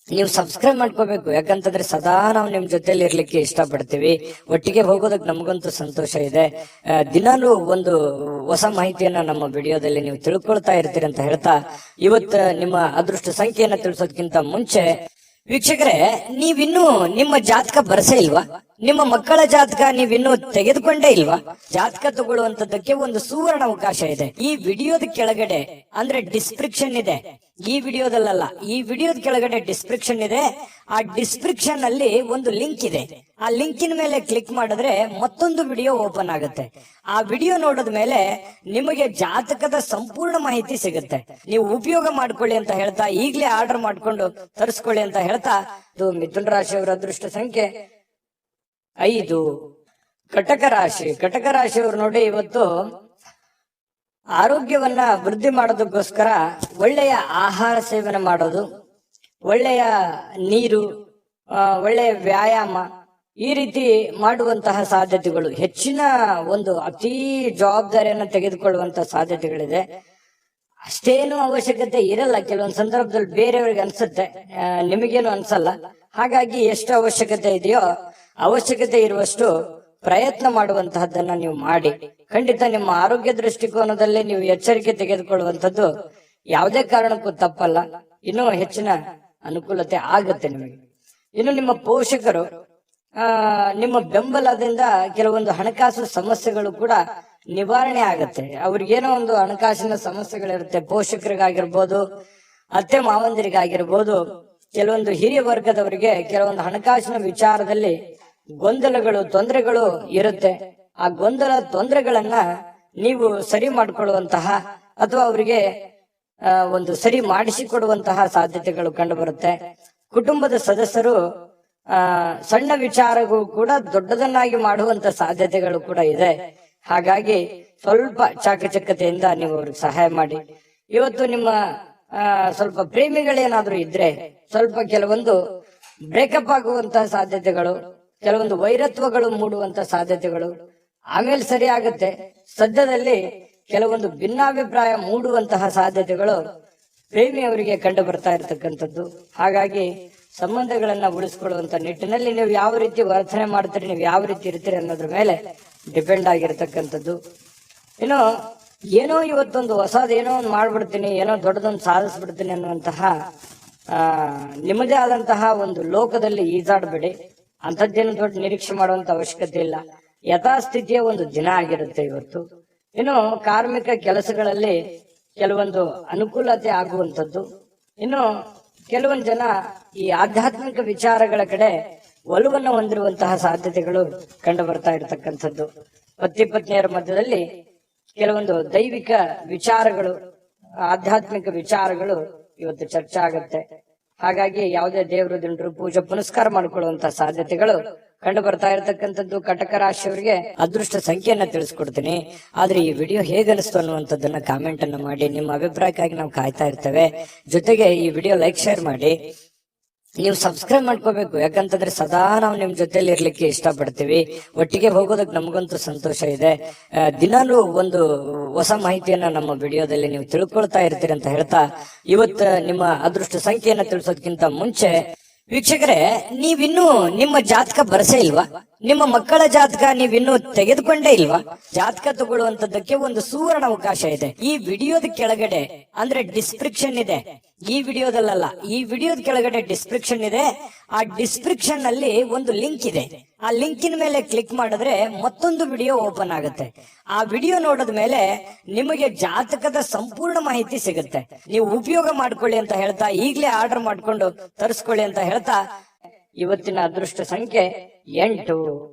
ನೀವು ಸಬ್ಸ್ಕ್ರೈಬ್ ಮಾಡ್ಕೋಬೇಕು. ಯಾಕಂತಂದ್ರೆ ಸದಾ ನಾವು ನಿಮ್ ಜೊತೆಲಿ ಇರ್ಲಿಕ್ಕೆ ಇಷ್ಟಪಡ್ತೀವಿ. ಒಟ್ಟಿಗೆ ಹೋಗೋದಕ್ಕೆ ನಮಗಂತೂ ಸಂತೋಷ ಇದೆ. ದಿನಾಲೂ ಒಂದು ಹೊಸ ಮಾಹಿತಿಯನ್ನ ನಮ್ಮ ವಿಡಿಯೋದಲ್ಲಿ ನೀವು ತಿಳ್ಕೊಳ್ತಾ ಇರ್ತೀರಿ ಅಂತ ಹೇಳ್ತಾ, ಇವತ್ತು ನಿಮ್ಮ ಅದೃಷ್ಟ ಸಂಖ್ಯೆಯನ್ನ ತಿಳಿಸೋದಕ್ಕಿಂತ ಮುಂಚೆ ವೀಕ್ಷಕರೇ, ನೀವಿನ್ನೂ ನಿಮ್ಮ ಜಾತಕ ಬರಸೇ ಇಲ್ವಾ? ನಿಮ್ಮ ಮಕ್ಕಳ ಜಾತಕ ನೀವಿನ್ನೂ ತೆಗೆದುಕೊಂಡೇ ಇಲ್ವಾ? ಜಾತಕ ತಗೊಳ್ಳುವಂತದ್ದಕ್ಕೆ ಒಂದು ಸುವರ್ಣ ಅವಕಾಶ ಇದೆ. ಈ ವಿಡಿಯೋದ ಕೆಳಗಡೆ ಅಂದ್ರೆ ಡಿಸ್ಕ್ರಿಪ್ಷನ್ ಇದೆ. ಈ ವಿಡಿಯೋದಲ್ಲ, ಈ ವಿಡಿಯೋದ ಕೆಳಗಡೆ ಡಿಸ್ಕ್ರಿಪ್ಷನ್ ಇದೆ. ಆ ಡಿಸ್ಕ್ರಿಪ್ಷನ್ ಅಲ್ಲಿ ಒಂದು ಲಿಂಕ್ ಇದೆ. ಆ ಲಿಂಕಿನ ಮೇಲೆ ಕ್ಲಿಕ್ ಮಾಡಿದ್ರೆ ಮತ್ತೊಂದು ವಿಡಿಯೋ ಓಪನ್ ಆಗುತ್ತೆ. ಆ ವಿಡಿಯೋ ನೋಡಿದ ಮೇಲೆ ನಿಮಗೆ ಜಾತಕದ ಸಂಪೂರ್ಣ ಮಾಹಿತಿ ಸಿಗುತ್ತೆ. ನೀವು ಉಪಯೋಗ ಮಾಡ್ಕೊಳ್ಳಿ ಅಂತ ಹೇಳ್ತಾ, ಈಗಲೇ ಆರ್ಡರ್ ಮಾಡ್ಕೊಂಡು ತರಿಸ್ಕೊಳ್ಳಿ ಅಂತ ಹೇಳ್ತಾ, ಇದು ಮಿಥುನ ರಾಶಿಯವರ ಅದೃಷ್ಟ ಸಂಖ್ಯೆ 5. ಕಟಕ ರಾಶಿಯವರು ನೋಡಿ, ಇವತ್ತು ಆರೋಗ್ಯವನ್ನ ವೃದ್ಧಿ ಮಾಡೋದಕ್ಕೋಸ್ಕರ ಒಳ್ಳೆಯ ಆಹಾರ ಸೇವನೆ ಮಾಡೋದು, ಒಳ್ಳೆಯ ನೀರು, ಒಳ್ಳೆಯ ವ್ಯಾಯಾಮ, ಈ ರೀತಿ ಮಾಡುವಂತಹ ಸಾಧ್ಯತೆಗಳು, ಹೆಚ್ಚಿನ ಒಂದು ಅತಿ ಜವಾಬ್ದಾರಿಯನ್ನು ತೆಗೆದುಕೊಳ್ಳುವಂತಹ ಸಾಧ್ಯತೆಗಳಿದೆ. ಅಷ್ಟೇನು ಅವಶ್ಯಕತೆ ಇರಲ್ಲ. ಕೆಲವೊಂದು ಸಂದರ್ಭದಲ್ಲಿ ಬೇರೆಯವ್ರಿಗೆ ಅನ್ಸುತ್ತೆ, ನಿಮಗೇನು ಅನ್ಸಲ್ಲ. ಹಾಗಾಗಿ ಎಷ್ಟು ಅವಶ್ಯಕತೆ ಇದೆಯೋ ಅವಶ್ಯಕತೆ ಇರುವಷ್ಟು ಪ್ರಯತ್ನ ಮಾಡುವಂತಹದ್ದನ್ನ ನೀವು ಮಾಡಿ. ಖಂಡಿತ ನಿಮ್ಮ ಆರೋಗ್ಯ ದೃಷ್ಟಿಕೋನದಲ್ಲಿ ನೀವು ಎಚ್ಚರಿಕೆ ತೆಗೆದುಕೊಳ್ಳುವಂಥದ್ದು ಯಾವುದೇ ಕಾರಣಕ್ಕೂ ತಪ್ಪಲ್ಲ. ಇನ್ನೂ ಹೆಚ್ಚಿನ ಅನುಕೂಲತೆ ಆಗುತ್ತೆ ನಿಮಗೆ. ಇನ್ನು ನಿಮ್ಮ ಪೋಷಕರು ನಿಮ್ಮ ಬೆಂಬಲದಿಂದ ಕೆಲವೊಂದು ಹಣಕಾಸು ಸಮಸ್ಯೆಗಳು ಕೂಡ ನಿವಾರಣೆ ಆಗುತ್ತೆ. ಅವ್ರಿಗೇನೋ ಒಂದು ಹಣಕಾಸಿನ ಸಮಸ್ಯೆಗಳಿರುತ್ತೆ. ಪೋಷಕರಿಗಾಗಿರ್ಬೋದು, ಅತ್ತೆ ಮಾವಂದಿರಿಗಾಗಿರ್ಬೋದು, ಕೆಲವೊಂದು ಹಿರಿಯ ವರ್ಗದವರಿಗೆ ಕೆಲವೊಂದು ಹಣಕಾಸಿನ ವಿಚಾರದಲ್ಲಿ ಗೊಂದಲಗಳು, ತೊಂದರೆಗಳು ಇರುತ್ತೆ. ಆ ಗೊಂದಲ ತೊಂದರೆಗಳನ್ನ ನೀವು ಸರಿ ಮಾಡಿಕೊಳ್ಳುವಂತಹ ಅಥವಾ ಅವರಿಗೆ ಒಂದು ಸರಿ ಮಾಡಿಸಿಕೊಡುವಂತಹ ಸಾಧ್ಯತೆಗಳು ಕಂಡು ಬರುತ್ತೆ. ಕುಟುಂಬದ ಸದಸ್ಯರು ಸಣ್ಣ ವಿಚಾರಗೂ ಕೂಡ ದೊಡ್ಡದನ್ನಾಗಿ ಮಾಡುವಂತ ಸಾಧ್ಯತೆಗಳು ಕೂಡ ಇದೆ. ಹಾಗಾಗಿ ಸ್ವಲ್ಪ ಚಾಕಚಕ್ಯತೆಯಿಂದ ನೀವು ಅವ್ರಿಗೆ ಸಹಾಯ ಮಾಡಿ. ಇವತ್ತು ನಿಮ್ಮ ಸ್ವಲ್ಪ ಪ್ರೇಮಿಗಳೇನಾದ್ರೂ ಇದ್ರೆ ಸ್ವಲ್ಪ ಕೆಲವೊಂದು ಬ್ರೇಕಪ್ ಆಗುವಂತಹ ಸಾಧ್ಯತೆಗಳು, ಕೆಲವೊಂದು ವೈರತ್ವಗಳು ಮೂಡುವಂತ ಸಾಧ್ಯತೆಗಳು ಆಮೇಲೆ ಸರಿ ಆಗುತ್ತೆ. ಸದ್ಯದಲ್ಲಿ ಕೆಲವೊಂದು ಭಿನ್ನಾಭಿಪ್ರಾಯ ಮೂಡುವಂತಹ ಸಾಧ್ಯತೆಗಳು ಪ್ರೇಮಿಯವರಿಗೆ ಕಂಡು ಬರ್ತಾ ಇರತಕ್ಕಂಥದ್ದು. ಹಾಗಾಗಿ ಸಂಬಂಧಗಳನ್ನ ಉಳಿಸ್ಕೊಳ್ಳುವಂತ ನಿಟ್ಟಿನಲ್ಲಿ ನೀವು ಯಾವ ರೀತಿ ವರ್ತನೆ ಮಾಡ್ತೀರಿ, ನೀವು ಯಾವ ರೀತಿ ಇರ್ತೀರಿ ಅನ್ನೋದ್ರ ಮೇಲೆ ಡಿಪೆಂಡ್ ಆಗಿರತಕ್ಕಂಥದ್ದು. ಇನ್ನು ಏನೋ ಇವತ್ತೊಂದು ಹೊಸದೇನೋ ಒಂದು ಮಾಡ್ಬಿಡ್ತೀನಿ, ಏನೋ ದೊಡ್ಡದೊಂದು ಸಾಧಿಸ್ಬಿಡ್ತೀನಿ ಅನ್ನುವಂತಹ ನಿಮ್ಮದೇ ಆದಂತಹ ಒಂದು ಲೋಕದಲ್ಲಿ ಈಜಾಡಬೇಡಿ. ಅಂತದ್ದೇನು ದೊಡ್ಡ ನಿರೀಕ್ಷೆ ಮಾಡುವಂತ ಅವಶ್ಯಕತೆ ಇಲ್ಲ. ಯಥಾಸ್ಥಿತಿಯ ಒಂದು ದಿನ ಆಗಿರುತ್ತೆ ಇವತ್ತು. ಇನ್ನು ಕಾರ್ಮಿಕ ಕೆಲಸಗಳಲ್ಲಿ ಕೆಲವೊಂದು ಅನುಕೂಲತೆ ಆಗುವಂಥದ್ದು. ಇನ್ನು ಕೆಲವೊಂದು ಜನ ಈ ಆಧ್ಯಾತ್ಮಿಕ ವಿಚಾರಗಳ ಕಡೆ ಒಲವನ್ನು ಹೊಂದಿರುವಂತಹ ಸಾಧ್ಯತೆಗಳು ಕಂಡು ಬರ್ತಾ ಇರತಕ್ಕಂಥದ್ದು. ಪತಿ ಪತ್ನಿಯರ ಮಧ್ಯದಲ್ಲಿ ಕೆಲವೊಂದು ದೈವಿಕ ವಿಚಾರಗಳು, ಆಧ್ಯಾತ್ಮಿಕ ವಿಚಾರಗಳು ಇವತ್ತು ಚರ್ಚೆ ಆಗುತ್ತೆ. ಹಾಗಾಗಿ ಯಾವುದೇ ದೇವರು ದಿಂಡ್ರು ಪೂಜೆ ಪುನಸ್ಕಾರ ಮಾಡಿಕೊಳ್ಳುವಂತಹ ಸಾಧ್ಯತೆಗಳು ಕಂಡು ಬರ್ತಾ ಇರತಕ್ಕಂಥದ್ದು. ಕಟಕ ರಾಶಿಯವರಿಗೆ ಅದೃಷ್ಟ ಸಂಖ್ಯೆಯನ್ನ ತಿಳಿಸ್ಕೊಡ್ತೀನಿ. ಆದ್ರೆ ಈ ವಿಡಿಯೋ ಹೇಗನಿಸ್ತು ಅನ್ನುವಂಥದ್ದನ್ನ ಕಾಮೆಂಟ್ ಅನ್ನ ಮಾಡಿ. ನಿಮ್ಮ ಅಭಿಪ್ರಾಯಕ್ಕಾಗಿ ನಾವು ಕಾಯ್ತಾ ಇರ್ತೇವೆ. ಜೊತೆಗೆ ಈ ವಿಡಿಯೋ ಲೈಕ್ ಶೇರ್ ಮಾಡಿ. ನೀವು ಸಬ್ಸ್ಕ್ರೈಬ್ ಮಾಡ್ಕೋಬೇಕು, ಯಾಕಂತಂದ್ರೆ ಸದಾ ನಾವು ನಿಮ್ ಜೊತೆಲಿ ಇರ್ಲಿಕ್ಕೆ ಇಷ್ಟಪಡ್ತೀವಿ. ಒಟ್ಟಿಗೆ ಹೋಗೋದಕ್ಕೆ ನಮಗಂತೂ ಸಂತೋಷ ಇದೆ. ದಿನಾಲೂ ಒಂದು ಹೊಸ ಮಾಹಿತಿಯನ್ನ ನಮ್ಮ ವಿಡಿಯೋದಲ್ಲಿ ನೀವು ತಿಳ್ಕೊಳ್ತಾ ಇರ್ತೀರಿ ಅಂತ ಹೇಳ್ತಾ, ಇವತ್ತು ನಿಮ್ಮ ಅದೃಷ್ಟ ಸಂಖ್ಯೆಯನ್ನ ತಿಳಿಸೋದಕ್ಕಿಂತ ಮುಂಚೆ ವೀಕ್ಷಕರೇ, ನೀವಿನ್ನೂ ನಿಮ್ಮ ಜಾತಕ ಬರಸೇ ಇಲ್ವಾ? ನಿಮ್ಮ ಮಕ್ಕಳ ಜಾತಕ ನೀವಿನ್ನೂ ತೆಗೆದುಕೊಂಡೇ ಇಲ್ವಾ? ಜಾತಕ ತಗೊಳ್ಳುವಂತದ್ದಕ್ಕೆ ಒಂದು ಸುವರ್ಣ ಅವಕಾಶ ಇದೆ. ಈ ವಿಡಿಯೋದ ಕೆಳಗಡೆ ಅಂದ್ರೆ ಡಿಸ್ಕ್ರಿಪ್ಷನ್ ಇದೆ. ಈ ವಿಡಿಯೋದಲ್ಲ, ಈ ವಿಡಿಯೋದ ಕೆಳಗಡೆ ಡಿಸ್ಕ್ರಿಪ್ಷನ್ ಇದೆ. ಆ ಡಿಸ್ಕ್ರಿಪ್ಷನ್ ನಲ್ಲಿ ಒಂದು ಲಿಂಕ್ ಇದೆ. ಆ ಲಿಂಕಿನ ಮೇಲೆ ಕ್ಲಿಕ್ ಮಾಡಿದ್ರೆ ಮತ್ತೊಂದು ವಿಡಿಯೋ ಓಪನ್ ಆಗುತ್ತೆ. ಆ ವಿಡಿಯೋ ನೋಡಿದ ಮೇಲೆ ನಿಮಗೆ ಜಾತಕದ ಸಂಪೂರ್ಣ ಮಾಹಿತಿ ಸಿಗುತ್ತೆ. ನೀವು ಉಪಯೋಗ ಮಾಡ್ಕೊಳ್ಳಿ ಅಂತ ಹೇಳ್ತಾ, ಈಗಲೇ ಆರ್ಡರ್ ಮಾಡ್ಕೊಂಡು ತರಿಸ್ಕೊಳ್ಳಿ ಅಂತ ಹೇಳ್ತಾ, ಇವತ್ತಿನ ಅದೃಷ್ಟ ಸಂಖ್ಯೆ 8.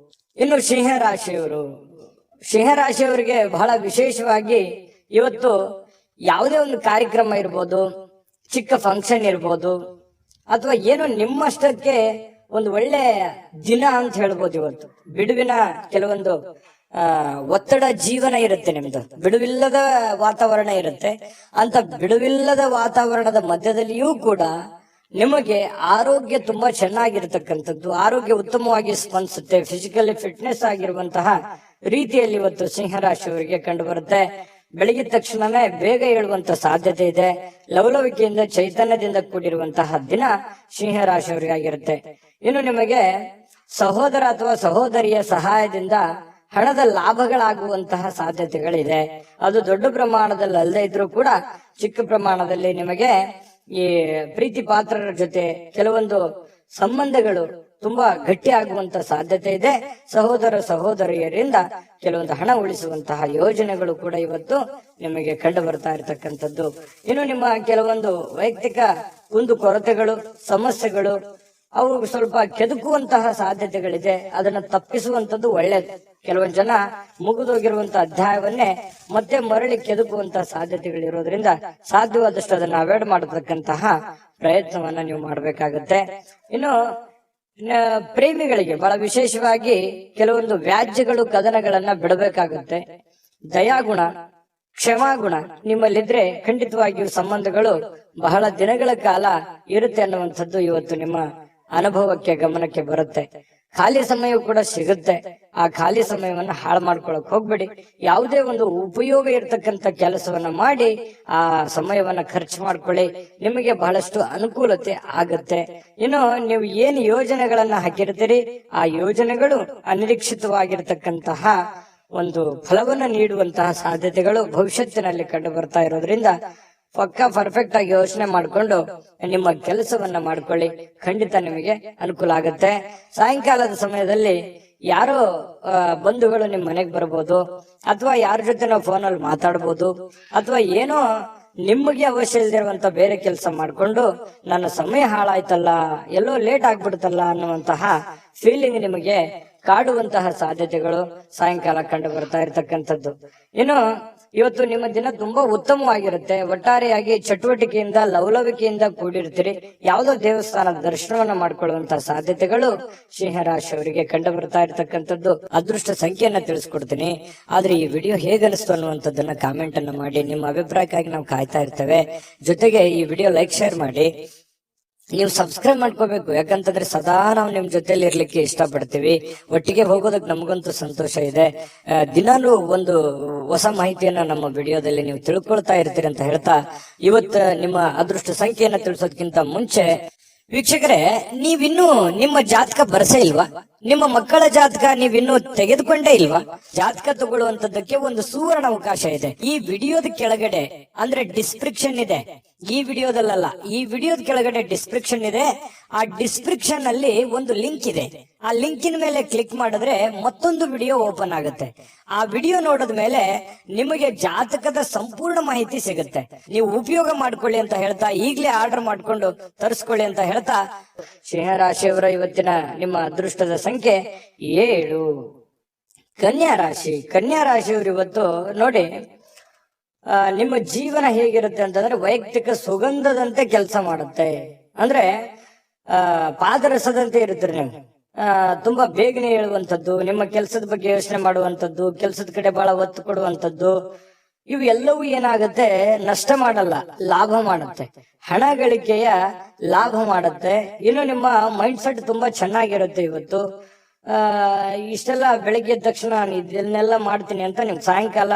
ಇನ್ನು ಸಿಂಹರಾಶಿಯವರಿಗೆ ಬಹಳ ವಿಶೇಷವಾಗಿ ಇವತ್ತು ಯಾವುದೇ ಒಂದು ಕಾರ್ಯಕ್ರಮ ಇರ್ಬೋದು, ಚಿಕ್ಕ ಫಂಕ್ಷನ್ ಇರ್ಬೋದು, ಅಥವಾ ಏನೋ ನಿಮ್ಮಷ್ಟಕ್ಕೆ ಒಂದು ಒಳ್ಳೆ ದಿನ ಅಂತ ಹೇಳ್ಬೋದು. ಇವತ್ತು ಬಿಡುವಿನ ಕೆಲವೊಂದು ಒತ್ತಡ ಜೀವನ ಇರುತ್ತೆ, ನಿಮ್ದು ಬಿಡುವಿಲ್ಲದ ವಾತಾವರಣ ಇರುತ್ತೆ. ಅಂತ ಬಿಡುವಿಲ್ಲದ ವಾತಾವರಣದ ಮಧ್ಯದಲ್ಲಿಯೂ ಕೂಡ ನಿಮಗೆ ಆರೋಗ್ಯ ತುಂಬಾ ಚೆನ್ನಾಗಿರ್ತಕ್ಕಂಥದ್ದು, ಆರೋಗ್ಯ ಉತ್ತಮವಾಗಿ ಸ್ಪಂದಿಸುತ್ತೆ. ಫಿಸಿಕಲಿ ಫಿಟ್ನೆಸ್ ಆಗಿರುವಂತಹ ರೀತಿಯಲ್ಲಿ ಇವತ್ತು ಸಿಂಹರಾಶಿಯವರಿಗೆ ಕಂಡು ಬರುತ್ತೆ. ಬೆಳಗಿದ ತಕ್ಷಣವೇ ಬೇಗ ಏಳುವಂತ ಸಾಧ್ಯತೆ ಇದೆ. ಲವಲವಿಕೆಯಿಂದ ಚೈತನ್ಯದಿಂದ ಕೂಡಿರುವಂತಹ ದಿನ ಸಿಂಹರಾಶಿಯವರಿಗಾಗಿರುತ್ತೆ. ಇನ್ನು ನಿಮಗೆ ಸಹೋದರ ಅಥವಾ ಸಹೋದರಿಯ ಸಹಾಯದಿಂದ ಹಣದ ಲಾಭಗಳಾಗುವಂತಹ ಸಾಧ್ಯತೆಗಳಿದೆ. ಅದು ದೊಡ್ಡ ಪ್ರಮಾಣದಲ್ಲಿ ಅಲ್ಲದೆ ಇದ್ರೂ ಕೂಡ ಚಿಕ್ಕ ಪ್ರಮಾಣದಲ್ಲಿ ನಿಮಗೆ ಈ ಪ್ರೀತಿ ಪಾತ್ರರ ಜೊತೆ ಕೆಲವೊಂದು ಸಂಬಂಧಗಳು ತುಂಬಾ ಗಟ್ಟಿ ಆಗುವಂತ ಸಾಧ್ಯತೆ ಇದೆ. ಸಹೋದರ ಸಹೋದರಿಯರಿಂದ ಕೆಲವೊಂದು ಹಣ ಉಳಿಸುವಂತಹ ಯೋಜನೆಗಳು ಕೂಡ ಇವತ್ತು ನಿಮಗೆ ಕಂಡು ಬರ್ತಾ ಇರತಕ್ಕಂಥದ್ದು. ಇನ್ನು ನಿಮ್ಮ ಕೆಲವೊಂದು ವೈಯಕ್ತಿಕ ಕುಂದು ಕೊರತೆಗಳು, ಸಮಸ್ಯೆಗಳು ಅವು ಸ್ವಲ್ಪ ಕೆದಕುವಂತಹ ಸಾಧ್ಯತೆಗಳಿದೆ. ಅದನ್ನ ತಪ್ಪಿಸುವಂತದ್ದು ಒಳ್ಳೇದು. ಕೆಲವೊಂದು ಜನ ಮುಗಿದೋಗಿರುವಂತಹ ಅಧ್ಯಾಯವನ್ನೇ ಮತ್ತೆ ಮರಳಿ ಕೆದಕುವಂತಹ ಸಾಧ್ಯತೆಗಳಿರೋದ್ರಿಂದ ಸಾಧ್ಯವಾದಷ್ಟು ಅದನ್ನ ಅವಾಯ್ಡ್ ಮಾಡತಕ್ಕಂತಹ ಪ್ರಯತ್ನವನ್ನ ನೀವು ಮಾಡ್ಬೇಕಾಗತ್ತೆ. ಇನ್ನು ಪ್ರೇಮಿಗಳಿಗೆ ಬಹಳ ವಿಶೇಷವಾಗಿ ಕೆಲವೊಂದು ವ್ಯಾಜ್ಯಗಳು, ಕದನಗಳನ್ನ ಬಿಡಬೇಕಾಗುತ್ತೆ. ದಯಾಗುಣ, ಕ್ಷಮಾಗುಣ ನಿಮ್ಮಲ್ಲಿದ್ರೆ ಖಂಡಿತವಾಗಿಯೂ ಸಂಬಂಧಗಳು ಬಹಳ ದಿನಗಳ ಕಾಲ ಇರುತ್ತೆ ಅನ್ನುವಂಥದ್ದು ಇವತ್ತು ನಿಮ್ಮ ಅನುಭವಕ್ಕೆ, ಗಮನಕ್ಕೆ ಬರುತ್ತೆ. ಖಾಲಿ ಸಮಯ ಕೂಡ ಸಿಗುತ್ತೆ. ಆ ಖಾಲಿ ಸಮಯವನ್ನ ಹಾಳು ಮಾಡ್ಕೊಳಕ್ ಹೋಗ್ಬೇಡಿ. ಯಾವುದೇ ಒಂದು ಉಪಯೋಗ ಇರತಕ್ಕಂತ ಕೆಲಸವನ್ನ ಮಾಡಿ ಆ ಸಮಯವನ್ನ ಖರ್ಚು ಮಾಡ್ಕೊಳ್ಳಿ. ನಿಮಗೆ ಬಹಳಷ್ಟು ಅನುಕೂಲತೆ ಆಗತ್ತೆ. ಇನ್ನು ನೀವು ಏನು ಯೋಜನೆಗಳನ್ನ ಹಾಕಿರ್ತೀರಿ ಆ ಯೋಜನೆಗಳು ಅನಿರೀಕ್ಷಿತವಾಗಿರ್ತಕ್ಕಂತಹ ಒಂದು ಫಲವನ್ನು ನೀಡುವಂತಹ ಸಾಧ್ಯತೆಗಳು ಭವಿಷ್ಯತ್ತಿನಲ್ಲಿ ಕಂಡು ಬರ್ತಾ ಇರೋದ್ರಿಂದ ಪಕ್ಕಾ ಪರ್ಫೆಕ್ಟ್ ಆಗಿ ಯೋಚನೆ ಮಾಡಿಕೊಂಡು ನಿಮ್ಮ ಕೆಲಸವನ್ನ ಮಾಡ್ಕೊಳ್ಳಿ. ಖಂಡಿತ ನಿಮಗೆ ಅನುಕೂಲ ಆಗತ್ತೆ. ಸಾಯಂಕಾಲದ ಸಮಯದಲ್ಲಿ ಯಾರೋ ಬಂಧುಗಳು ನಿಮ್ ಮನೆಗೆ ಬರ್ಬೋದು, ಅಥವಾ ಯಾರ ಜೊತೆ ನಾವು ಫೋನಲ್ಲಿ ಮಾತಾಡ್ಬೋದು, ಅಥವಾ ಏನೋ ನಿಮಗೆ ಅವಶ್ಯ ಇಲ್ದಿರುವಂತ ಬೇರೆ ಕೆಲಸ ಮಾಡ್ಕೊಂಡು ನನ್ನ ಸಮಯ ಹಾಳಾಯ್ತಲ್ಲ, ಎಲ್ಲೋ ಲೇಟ್ ಆಗ್ಬಿಡ್ತಲ್ಲ ಅನ್ನುವಂತಹ ಫೀಲಿಂಗ್ ನಿಮಗೆ ಕಾಡುವಂತಹ ಸಾಧ್ಯತೆಗಳು ಸಾಯಂಕಾಲ ಕಂಡು ಬರ್ತಾ ಇರತಕ್ಕಂಥದ್ದು. ಇನ್ನು ಇವತ್ತು ನಿಮ್ಮ ದಿನ ತುಂಬಾ ಉತ್ತಮವಾಗಿರುತ್ತೆ. ಒಟ್ಟಾರೆಯಾಗಿ ಚಟುವಟಿಕೆಯಿಂದ ಲವಲವಿಕೆಯಿಂದ ಕೂಡಿರ್ತೀರಿ. ಯಾವುದೋ ದೇವಸ್ಥಾನದ ದರ್ಶನವನ್ನ ಮಾಡ್ಕೊಳ್ಳುವಂತಹ ಸಾಧ್ಯತೆಗಳು ಸಿಂಹರಾಶಿಯವರಿಗೆ ಕಂಡು ಬರ್ತಾ ಇರತಕ್ಕಂಥದ್ದು. ಅದೃಷ್ಟ ಸಂಖ್ಯೆಯನ್ನ ತಿಳಿಸ್ಕೊಡ್ತೀನಿ. ಆದ್ರೆ ಈ ವಿಡಿಯೋ ಹೇಗನಿಸ್ತು ಅನ್ನುವಂಥದ್ದನ್ನ ಕಾಮೆಂಟ್ ಅನ್ನ ಮಾಡಿ. ನಿಮ್ಮ ಅಭಿಪ್ರಾಯಕ್ಕಾಗಿ ನಾವು ಕಾಯ್ತಾ ಇರ್ತೇವೆ. ಜೊತೆಗೆ ಈ ವಿಡಿಯೋ ಲೈಕ್ ಶೇರ್ ಮಾಡಿ. ನೀವು ಸಬ್ಸ್ಕ್ರೈಬ್ ಮಾಡ್ಕೋಬೇಕು, ಯಾಕಂತಂದ್ರೆ ಸದಾ ನಾವು ನಿಮ್ ಜೊತೆಲಿ ಇರ್ಲಿಕ್ಕೆ ಇಷ್ಟಪಡ್ತೀವಿ. ಒಟ್ಟಿಗೆ ಹೋಗೋದಕ್ಕೆ ನಮಗಂತೂ ಸಂತೋಷ ಇದೆ. ದಿನಾಲೂ ಒಂದು ಹೊಸ ಮಾಹಿತಿಯನ್ನ ನಮ್ಮ ವಿಡಿಯೋದಲ್ಲಿ ನೀವು ತಿಳ್ಕೊಳ್ತಾ ಇರ್ತೀರಿ ಅಂತ ಹೇಳ್ತಾ, ಇವತ್ತು ನಿಮ್ಮ ಅದೃಷ್ಟ ಸಂಖ್ಯೆಯನ್ನ ತಿಳಿಸೋದಕ್ಕಿಂತ ಮುಂಚೆ ವೀಕ್ಷಕರೇ, ನೀವಿನ್ನೂ ನಿಮ್ಮ ಜಾತಕ ಬರಸೇ ಇಲ್ವಾ? ನಿಮ್ಮ ಮಕ್ಕಳ ಜಾತಕ ನೀವಿನ್ನೂ ತೆಗೆದುಕೊಂಡೇ ಇಲ್ವಾ? ಜಾತಕ ತಗೊಳ್ಳುವಂತದ್ದಕ್ಕೆ ಒಂದು ಸುವರ್ಣ ಅವಕಾಶ ಇದೆ. ಈ ವಿಡಿಯೋದ ಕೆಳಗಡೆ ಅಂದ್ರೆ ಡಿಸ್ಕ್ರಿಪ್ಷನ್ ಇದೆ. ಈ ವಿಡಿಯೋದಲ್ಲ, ಈ ವಿಡಿಯೋದ ಕೆಳಗಡೆ ಡಿಸ್ಕ್ರಿಪ್ಷನ್ ಇದೆ. ಆ ಡಿಸ್ಕ್ರಿಪ್ಷನ್ ಅಲ್ಲಿ ಒಂದು ಲಿಂಕ್ ಇದೆ. ಆ ಲಿಂಕಿನ ಮೇಲೆ ಕ್ಲಿಕ್ ಮಾಡಿದ್ರೆ ಮತ್ತೊಂದು ವಿಡಿಯೋ ಓಪನ್ ಆಗುತ್ತೆ. ಆ ವಿಡಿಯೋ ನೋಡಿದ ಮೇಲೆ ನಿಮಗೆ ಜಾತಕದ ಸಂಪೂರ್ಣ ಮಾಹಿತಿ ಸಿಗುತ್ತೆ. ನೀವು ಉಪಯೋಗ ಮಾಡ್ಕೊಳ್ಳಿ ಅಂತ ಹೇಳ್ತಾ, ಈಗಲೇ ಆರ್ಡರ್ ಮಾಡ್ಕೊಂಡು ತರಿಸ್ಕೊಳ್ಳಿ ಅಂತ ಹೇಳ್ತಾ, ಸಿಂಹರಾಶಿಯವರ ಇವತ್ತಿನ ನಿಮ್ಮ ಅದೃಷ್ಟದ ಸಂಖ್ಯೆ 7. ಕನ್ಯಾ ರಾಶಿ. ಕನ್ಯಾ ರಾಶಿಯವರು ಇವತ್ತು ನೋಡಿ, ನಿಮ್ಮ ಜೀವನ ಹೇಗಿರುತ್ತೆ ಅಂತಂದ್ರೆ ವೈಯಕ್ತಿಕ ಸುಗಂಧದಂತೆ ಕೆಲಸ ಮಾಡುತ್ತೆ. ಅಂದ್ರೆ ಪಾದರಸದಂತೆ ಇರುತ್ತೀರಿ ನೀವು. ತುಂಬಾ ಬೇಗನೆ ಹೇಳುವಂಥದ್ದು, ನಿಮ್ಮ ಕೆಲಸದ ಬಗ್ಗೆ ಯೋಚನೆ ಮಾಡುವಂಥದ್ದು, ಕೆಲಸದ ಕಡೆ ಬಹಳ ಒತ್ತು ಕೊಡುವಂಥದ್ದು, ಇವು ಎಲ್ಲವೂ ಏನಾಗುತ್ತೆ, ನಷ್ಟ ಮಾಡಲ್ಲ, ಲಾಭ ಮಾಡುತ್ತೆ. ಹಣ ಗಳಿಕೆಯ ಲಾಭ ಮಾಡುತ್ತೆ. ಇನ್ನು ನಿಮ್ಮ ಮೈಂಡ್ ಸೆಟ್ ತುಂಬಾ ಚೆನ್ನಾಗಿರುತ್ತೆ. ಇವತ್ತು ಇಷ್ಟೆಲ್ಲ ಬೆಳಿಗ್ಗೆ ಎದ್ದ ತಕ್ಷಣ ಇದನ್ನೆಲ್ಲ ಮಾಡ್ತೀನಿ ಅಂತ ನಿಮ್ ಸಾಯಂಕಾಲ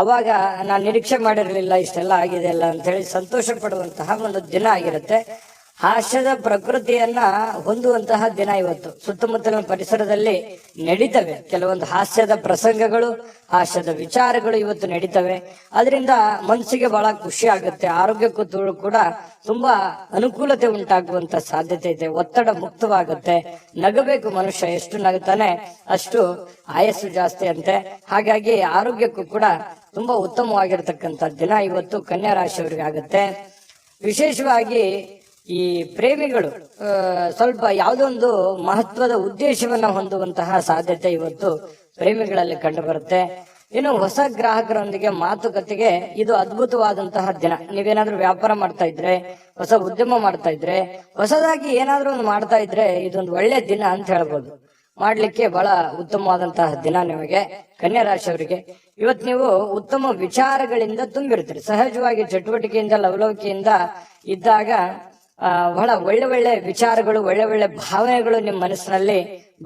ಅವಾಗ ನಾನು ನಿರೀಕ್ಷೆ ಮಾಡಿರ್ಲಿಲ್ಲ ಇಷ್ಟೆಲ್ಲ ಆಗಿದೆ ಅಲ್ಲ ಅಂತ ಹೇಳಿ ಸಂತೋಷ ಪಡುವಂತಹ ಒಂದು ದಿನ ಆಗಿರುತ್ತೆ. ಹಾಸ್ಯದ ಪ್ರಕೃತಿಯನ್ನ ಹೊಂದುವಂತಹ ದಿನ ಇವತ್ತು. ಸುತ್ತಮುತ್ತಲಿನ ಪರಿಸರದಲ್ಲಿ ನಡೀತವೆ ಕೆಲವೊಂದು ಹಾಸ್ಯದ ಪ್ರಸಂಗಗಳು, ಹಾಸ್ಯದ ವಿಚಾರಗಳು ಇವತ್ತು ನಡೀತವೆ. ಅದರಿಂದ ಮನಸ್ಸಿಗೆ ಬಹಳ ಖುಷಿ ಆಗುತ್ತೆ. ಆರೋಗ್ಯಕ್ಕೂ ಕೂಡ ತುಂಬಾ ಅನುಕೂಲತೆ ಉಂಟಾಗುವಂತ ಸಾಧ್ಯತೆ ಇದೆ. ಒತ್ತಡ ಮುಕ್ತವಾಗುತ್ತೆ. ನಗಬೇಕು ಮನುಷ್ಯ, ಎಷ್ಟು ನಗುತ್ತಾನೆ ಅಷ್ಟು ಆಯಸ್ಸು ಜಾಸ್ತಿ ಅಂತೆ. ಹಾಗಾಗಿ ಆರೋಗ್ಯಕ್ಕೂ ಕೂಡ ತುಂಬಾ ಉತ್ತಮವಾಗಿರ್ತಕ್ಕಂಥ ದಿನ ಇವತ್ತು ಕನ್ಯಾ ರಾಶಿಯವರಿಗೆ ಆಗುತ್ತೆ. ವಿಶೇಷವಾಗಿ ಈ ಪ್ರೇಮಿಗಳು ಸ್ವಲ್ಪ ಯಾವುದೋ ಒಂದು ಮಹತ್ವದ ಉದ್ದೇಶವನ್ನ ಹೊಂದುವಂತಹ ಸಾಧ್ಯತೆ ಇವತ್ತು ಪ್ರೇಮಿಗಳಲ್ಲಿ ಕಂಡು ಬರುತ್ತೆ. ಇನ್ನು ಹೊಸ ಗ್ರಾಹಕರೊಂದಿಗೆ ಮಾತುಕತೆಗೆ ಇದು ಅದ್ಭುತವಾದಂತಹ ದಿನ. ನೀವೇನಾದ್ರೂ ವ್ಯಾಪಾರ ಮಾಡ್ತಾ ಇದ್ರೆ, ಹೊಸ ಉದ್ಯಮ ಮಾಡ್ತಾ ಇದ್ರೆ, ಹೊಸದಾಗಿ ಏನಾದ್ರೂ ಒಂದು ಮಾಡ್ತಾ ಇದ್ರೆ ಇದೊಂದು ಒಳ್ಳೆ ದಿನ ಅಂತ ಹೇಳ್ಬೋದು. ಮಾಡ್ಲಿಕ್ಕೆ ಬಹಳ ಉತ್ತಮವಾದಂತಹ ದಿನ ನಿಮಗೆ ಕನ್ಯಾ ರಾಶಿಯವರಿಗೆ. ಇವತ್ತು ನೀವು ಉತ್ತಮ ವಿಚಾರಗಳಿಂದ ತುಂಬಿರ್ತೀರಿ. ಸಹಜವಾಗಿ ಚಟುವಟಿಕೆಯಿಂದ ಲವಲವಿಕೆಯಿಂದ ಇದ್ದಾಗ ಬಹಳ ಒಳ್ಳೆ ಒಳ್ಳೆ ವಿಚಾರಗಳು, ಒಳ್ಳೆ ಒಳ್ಳೆ ಭಾವನೆಗಳು ನಿಮ್ಮ ಮನಸ್ಸಿನಲ್ಲಿ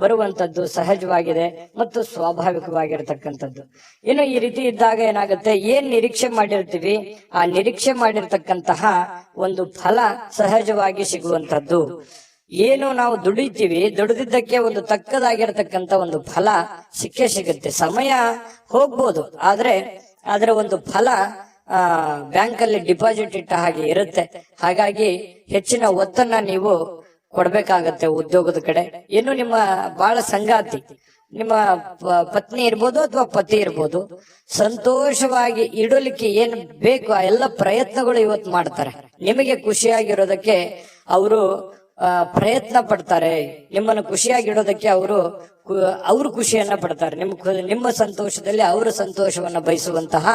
ಬರುವಂತದ್ದು ಸಹಜವಾಗಿದೆ ಮತ್ತು ಸ್ವಾಭಾವಿಕವಾಗಿರ್ತಕ್ಕಂಥದ್ದು. ಇನ್ನು ಈ ರೀತಿ ಇದ್ದಾಗ ಏನಾಗುತ್ತೆ, ಏನ್ ನಿರೀಕ್ಷೆ ಮಾಡಿರ್ತೀವಿ ಆ ನಿರೀಕ್ಷೆ ಮಾಡಿರ್ತಕ್ಕಂತಹ ಒಂದು ಫಲ ಸಹಜವಾಗಿ ಸಿಗುವಂತದ್ದು. ಏನು ನಾವು ದುಡಿತೀವಿ, ದುಡಿದಿದ್ದಕ್ಕೆ ಒಂದು ತಕ್ಕದಾಗಿರ್ತಕ್ಕಂಥ ಒಂದು ಫಲ ಸಿಕ್ಕೇ ಸಿಗುತ್ತೆ. ಸಮಯ ಹೋಗ್ಬೋದು, ಆದ್ರೆ ಅದರ ಒಂದು ಫಲ ಬ್ಯಾಂಕ್ ಅಲ್ಲಿ ಡಿಪಾಸಿಟ್ ಇಟ್ಟ ಹಾಗೆ ಇರುತ್ತೆ. ಹಾಗಾಗಿ ಹೆಚ್ಚಿನ ಒತ್ತನ್ನ ನೀವು ಕೊಡ್ಬೇಕಾಗತ್ತೆ ಉದ್ಯೋಗದ ಕಡೆ. ಇನ್ನು ನಿಮ್ಮ ಬಹಳ ಸಂಗಾತಿ, ನಿಮ್ಮ ಪತ್ನಿ ಇರ್ಬೋದು ಅಥವಾ ಪತಿ ಇರ್ಬೋದು, ಸಂತೋಷವಾಗಿ ಇಡಲಿಕ್ಕೆ ಏನ್ ಬೇಕು ಆ ಎಲ್ಲ ಪ್ರಯತ್ನಗಳು ಇವತ್ತು ಮಾಡ್ತಾರೆ. ನಿಮಗೆ ಖುಷಿಯಾಗಿರೋದಕ್ಕೆ ಅವರು ಪ್ರಯತ್ನ ಪಡ್ತಾರೆ. ನಿಮ್ಮನ್ನು ಖುಷಿಯಾಗಿಡೋದಕ್ಕೆ ಅವರು ಖುಷಿಯನ್ನ ಪಡ್ತಾರೆ. ನಿಮ್ಮ ಸಂತೋಷದಲ್ಲಿ ಅವರು ಸಂತೋಷವನ್ನ ಬಯಸುವಂತಹ